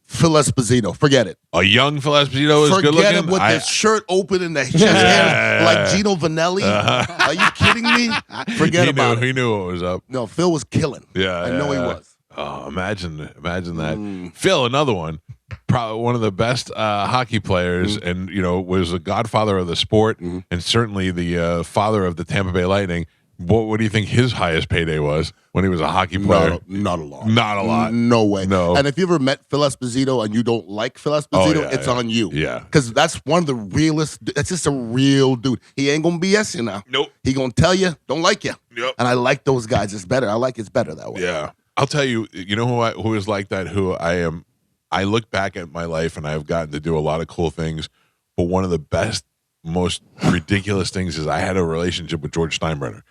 Phil Esposito. Forget it. A young Phil Esposito is good Forget looking. him with his shirt open and the chest hair like Gino Vanelli. Are you kidding me? Forget about it. He knew what was up. No, Phil was killing. Yeah, I know he was. Oh, imagine that. Phil, another one. Probably one of the best hockey players, and was a godfather of the sport, and certainly the father of the Tampa Bay Lightning. What do you think his highest payday was when he was a hocky player? Not a lot. Not a lot. No way. No. And if you ever met Phil Esposito and you don't like Phil Esposito, it's on you. Yeah. Because that's one of the realest. That's just a real dude. He ain't gonna BS you now. Nope. He gonna tell you, don't like you. Yep. And I like those guys. It's better. I like it's better that way. Yeah. I'll tell you. You know who is like that? Who I am. I look back at my life and I've gotten to do a lot of cool things, but one of the best, most ridiculous things is I had a relationship with George Steinbrenner.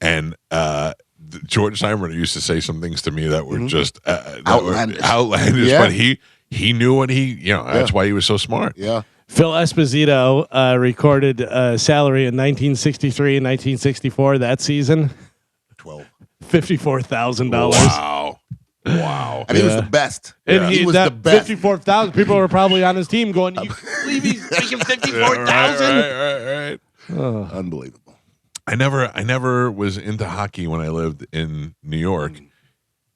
And George Steinbrenner used to say some things to me that were just outlandish. Yeah. But he knew what that's why he was so smart. Yeah. Phil Esposito recorded salary in 1963 and 1964. That season, $54,000. Wow. And he was the best. And he was the best. 54,000 people were probably on his team going, "You believe he's making 54,000?" Right. Unbelievable. I never was into hockey when I lived in New York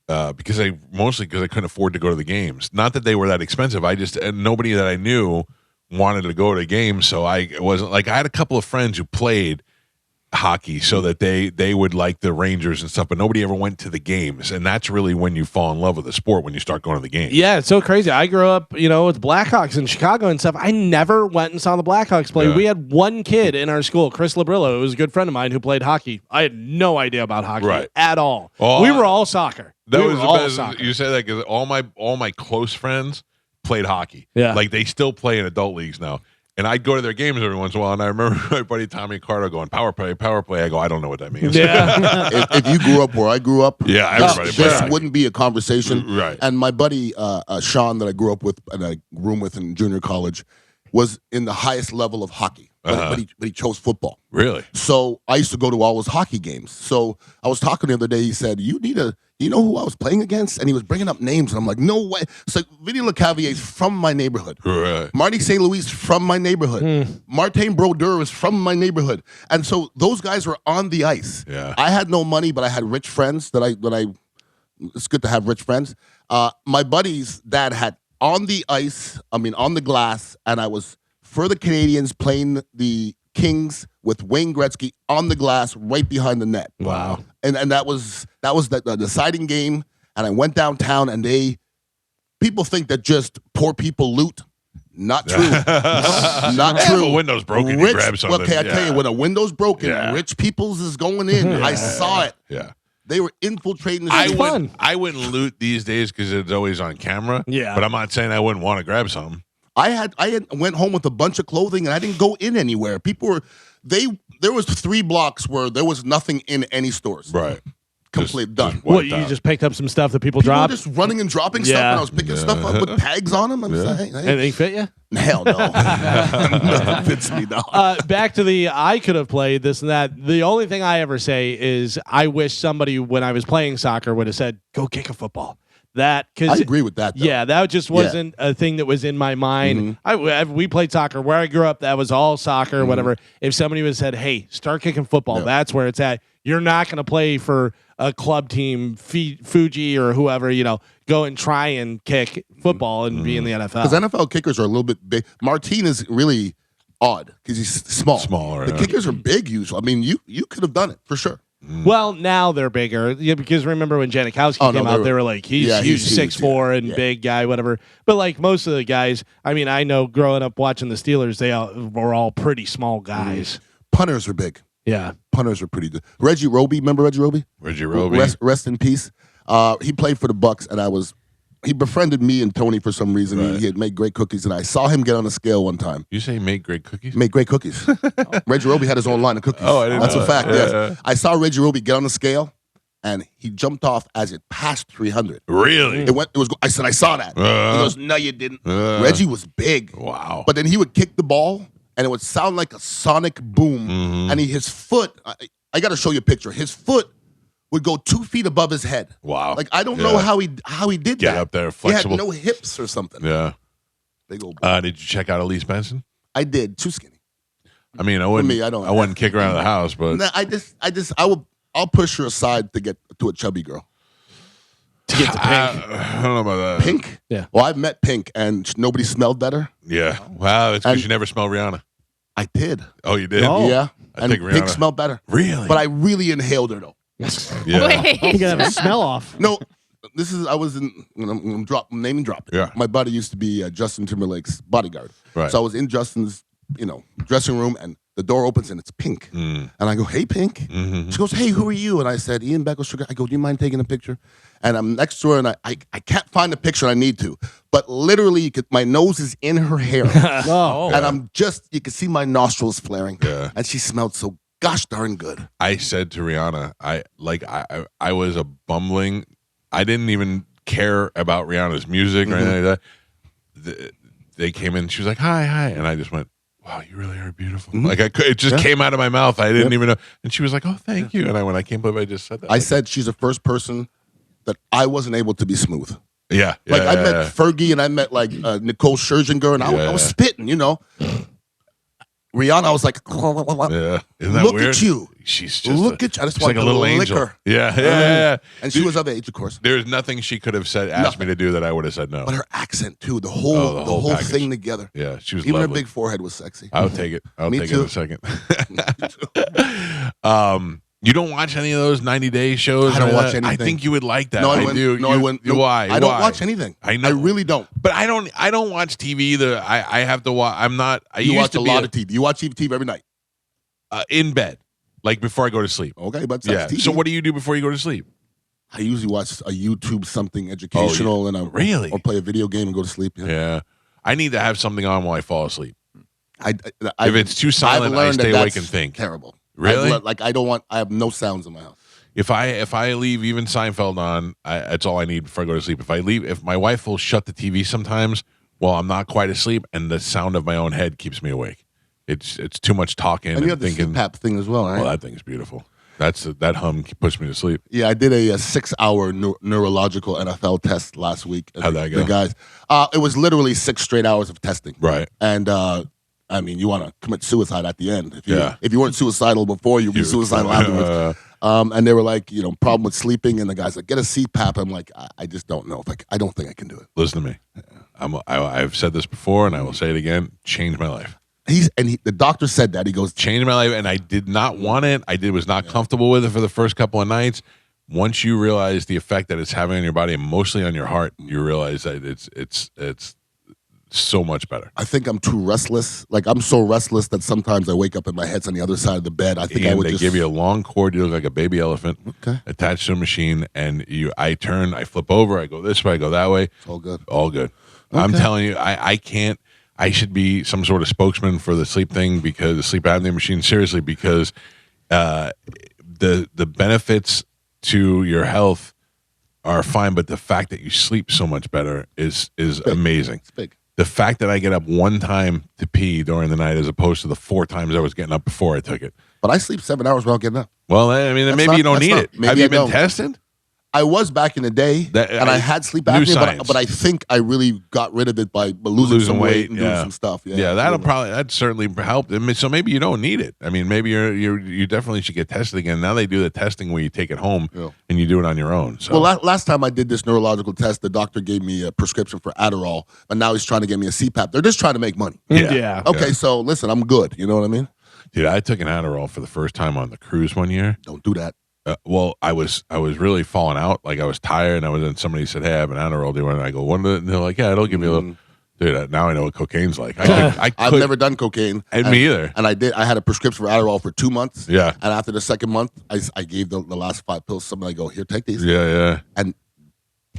because I couldn't afford to go to the games. Not that they were that expensive. Nobody that I knew wanted to go to games, so I wasn't like I had a couple of friends who played hockey so that they would like the Rangers and stuff, but nobody ever went to the games, and that's really when you fall in love with the sport, when you start going to the games. Yeah, it's so crazy. I grew up, with Blackhawks in Chicago and stuff. I never went and saw the Blackhawks play. Yeah. We had one kid in our school, Chris Labrillo, who was a good friend of mine who played hockey. I had no idea about hockey at all. We were all soccer. That we was were the all best. soccer. You say that because all my close friends played hockey. Yeah. Like they still play in adult leagues now. And I'd go to their games every once in a while, and I remember my buddy Tommy Carter going, power play. I go, I don't know what that means. Yeah. if you grew up where I grew up, everybody this wouldn't be a conversation. Right. And my buddy Sean, that I grew up with and I room with in junior college, was in the highest level of hockey, but he chose football. Really? So I used to go to all his hockey games. So I was talking the other day. He said, you know who I was playing against? And he was bringing up names. And I'm like, no way. It's like Vinny LeCavier is from my neighborhood. Right. Marty St. Louis is from my neighborhood. Martin Brodeur is from my neighborhood. And so those guys were on the ice. Yeah. I had no money, but I had rich friends it's good to have rich friends. My buddy's dad had on the glass, and I was for the Canadians playing the Kings with Wayne Gretzky on the glass right behind the net. Wow. And that was the deciding game. And I went downtown, and people think that just poor people loot. Not true. Not true. If a window's broken, you grab something. Okay, I tell you, when a window's broken, rich people's is going in. Yeah. I saw it. Yeah. They were infiltrating the I wouldn't loot these days because it's always on camera. Yeah. But I'm not saying I wouldn't want to grab something. I went home with a bunch of clothing, and I didn't go in anywhere. People were there was 3 blocks where there was nothing in any stores. Right. Complete done. What, you just picked up some stuff that people People were dropped? just running and dropping stuff, and I was picking stuff up with tags on them. I'm saying, hey, Anything fit you? hell no. Nothing fits me, no. Back to the I could have played this and that. The only thing I ever say is I wish somebody, when I was playing soccer, would have said, go kick a football. I agree with that, though. Yeah, that just wasn't a thing that was in my mind. We played soccer. Where I grew up, that was all soccer, whatever. If somebody would have said, hey, start kicking football, that's where it's at. You're not going to play for a club team, Fuji or whoever, go and try and kick football and be in the NFL. Because NFL kickers are a little bit big. Martin is really odd because he's small. Smaller. The kickers are big usually. I mean, you could have done it for sure. Well, now they're bigger because remember when Janikowski came out, they were like, he's huge, 6'4" and big guy, whatever. But like most of the guys, I mean, I know growing up watching the Steelers, they were all pretty small guys. Punters are big. Yeah. Punters are pretty good. Reggie Roby, remember Reggie Roby? Reggie Roby. Rest in peace. He played for the Bucks, and he befriended me and Tony for some reason. Right. He had made great cookies, and I saw him get on a scale one time. You say made great cookies? Made great cookies. Reggie Roby had his own line of cookies. Oh, I didn't That's know a fact, that. yes. I saw Reggie Roby get on the scale, and he jumped off as it passed 300. Really? I said, I saw that. He goes, no, you didn't. Reggie was big. Wow. But then he would kick the ball, and it would sound like a sonic boom. And his foot, I got to show you a picture. His foot would go 2 feet above his head. Wow. Like I don't know how he did Get that. up there, flexible. He had no hips or something. Yeah. Big old. Did you check out Elise Benson? I did. Too skinny. I mean, I wouldn't. me, I wouldn't kick her out of the house, but No, I'll push her aside to get to a chubby girl. Get to Pink. I don't know about that. Pink? Yeah. Well, I've met Pink, and nobody smelled better. Yeah. Wow. It's because And- you never smelled Rihanna. I did. Oh, you did? Yeah. I And think Pink Rihanna. smelled better. Really? But I really inhaled her though. Yeah. Wait. You gotta have a smell off. No, I was in. I'm name and drop. Yeah. My buddy used to be Justin Timberlake's bodyguard. Right. So I was in Justin's, dressing room, and the door opens and it's Pink. Mm. And I go, "Hey, Pink." Mhm. She goes, "Hey, who are you?" And I said, "Ian Beckles Sugar." I go, "Do you mind taking a picture?" And I'm next to her, and I can't find the picture I need to, but literally, my nose is in her hair, Oh. and you can see my nostrils flaring. Yeah. And she smelled so gosh darn good. I said to Rihanna, I was a bumbling. I didn't even care about Rihanna's music or anything like that. They came in. She was like, "Hi, hi," and I just went, "Wow, you really are beautiful." Like it just came out of my mouth. I didn't even know. And she was like, "Oh, thank you." And I went, "I can't believe I just said that." I said she's the first person that I wasn't able to be smooth. Yeah. Like I met yeah. Fergie and I met like Nicole Scherzinger, and I was spitting, Rihanna, I was like, Yeah. Isn't that look weird? at you. She's just Look at you. I just she's want like a to little lick angel. her. Yeah. And she was of age, of course. There's nothing she could have asked me to do that I would have said no. But her accent too, the whole package. thing together. Yeah, she was Even lovely. her big forehead was sexy. I'll take it. I'll Me take too. it in a second. You don't watch any of those 90-day shows? I don't or watch that? anything. I think you would like that. No, I I wouldn't. do. No, I wouldn't. Nope. Why? I don't Why? watch anything. I know. I really don't. But I don't watch TV either. I have to watch. I'm not. I You used watch to a be lot of TV. You watch TV every night. in bed, like before I go to sleep. Okay, but Yeah. that's TV. So what do you do before you go to sleep? I usually watch a YouTube something educational, and I Really? or play a video game and go to sleep. Yeah. Yeah. I need to have something on while I fall asleep. I If it's too silent, I stay awake and think. Terrible. Really? I have no sounds in my house. If I leave even Seinfeld on, that's all I need before I go to sleep. If my wife will shut the TV sometimes while I'm not quite asleep, and the sound of my own head keeps me awake. It's too much talking And you have the thinking. CPAP thing as well, right? Well, that thing's beautiful. That hum puts me to sleep. Yeah, I did a 6-hour neurological NFL test last week. How'd that go? The guys, it was literally 6 straight hours of testing. Right. And I mean, you want to commit suicide at the end. Yeah. If you weren't suicidal before, you'd be suicidal afterwards. And they were like, problem with sleeping, and the guy's like, get a CPAP. I'm like, I just don't know. I don't think I can do it. Listen to me. I've said this before, and I will say it again. Changed my life. The doctor said that. He goes, changed my life, and I did not want it. Was not comfortable with it for the first couple of nights. Once you realize the effect that it's having on your body and mostly on your heart, you realize that it's so much better. I think I'm too restless. Like I'm so restless that sometimes I wake up and my head's on the other side of the bed. I think I would they just give you a long cord. You look like a baby elephant, attached to a machine, and I flip over, I go this way, I go that way. It's all good. All good. I'm telling you, I can't. I should be some sort of spokesman for the sleep thing, because the sleep apnea machine. Seriously, because the benefits to your health are fine, but the fact that you sleep so much better is amazing. It's big. The fact that I get up one time to pee during the night as opposed to the 4 times I was getting up before I took it. But I sleep 7 hours without getting up. Well, I mean, maybe you don't need it. Have you been tested? I was back in the day, and I had sleep apnea, but I think I really got rid of it by losing some weight and doing some stuff. Yeah, that certainly helped. I mean, so maybe you don't need it. I mean, maybe you definitely should get tested again. Now they do the testing where you take it home and you do it on your own. So. Well, last time I did this neurological test, the doctor gave me a prescription for Adderall, and now he's trying to get me a CPAP. They're just trying to make money. Yeah. Okay, so listen, I'm good. You know what I mean? Dude, I took an Adderall for the first time on the cruise one year. Don't do that. Well, I was really falling out. Like I was tired, and then somebody said, "Hey, I have an Adderall. Do you want it?" I go, "What?" And they're like, "Yeah, it'll give me a little." Dude, now I know what cocaine's like. I've never done cocaine. Me either. And I had a prescription for Adderall for 2 months. Yeah. And after the second month, I gave the last 5 pills. Somebody go, here, take these. Yeah. And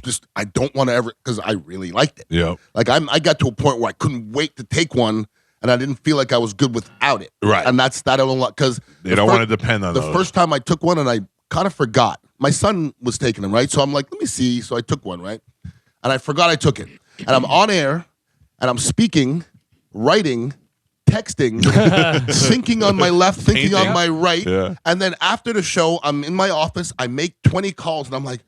just I don't want to ever, because I really liked it. Yeah. Like I got to a point where I couldn't wait to take one, and I didn't feel like I was good without it. Right. And that I don't like, because they don't want to depend on the those. first time I took one, and I kind of forgot. My son was taking them, right? So I'm like, let me see. So I took one, right? And I forgot I took it. And I'm on air, and I'm speaking, writing, texting, thinking on my left, thinking on my right. Yeah. And then after the show, I'm in my office. I make 20 calls, and I'm like,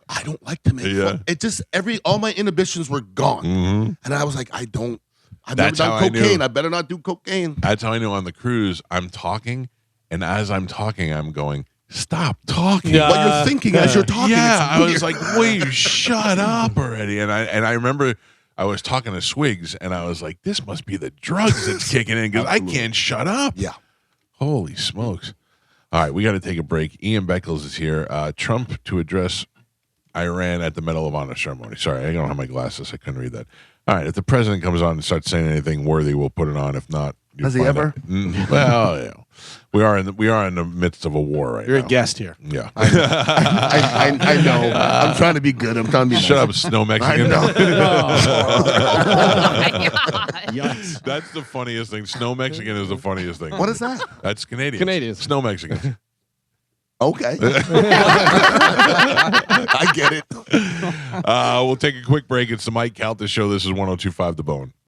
I don't like to make fun. It just all my inhibitions were gone, and I was like, I've never done cocaine. I better not do cocaine. That's how I know on the cruise. I'm talking, and as I'm talking, I'm going, stop talking. But you're thinking as you're talking. Yeah, I was like, wait, shut up already. And I remember I was talking to Swigs, and I was like, this must be the drugs that's kicking in because I can't shut up. Yeah. Holy smokes. All right, we got to take a break. Ian Beckles is here. Trump to address Iran at the Medal of Honor ceremony. Sorry, I don't have my glasses. I couldn't read that. All right, if the president comes on and starts saying anything worthy, we'll put it on. If not, has he ever? Well, yeah. We are in the midst of a war right now. You're a guest here. Yeah. I know. I'm trying to be good. I'm trying to be Shut nice. up, Snow Mexican. That's the funniest thing. Snow Mexican is the funniest thing. What is that? That's Canadian. Canadians. Snow Mexicans. Okay. I get it. We'll take a quick break. It's the Mike Calta Show. This is 102.5 The Bone.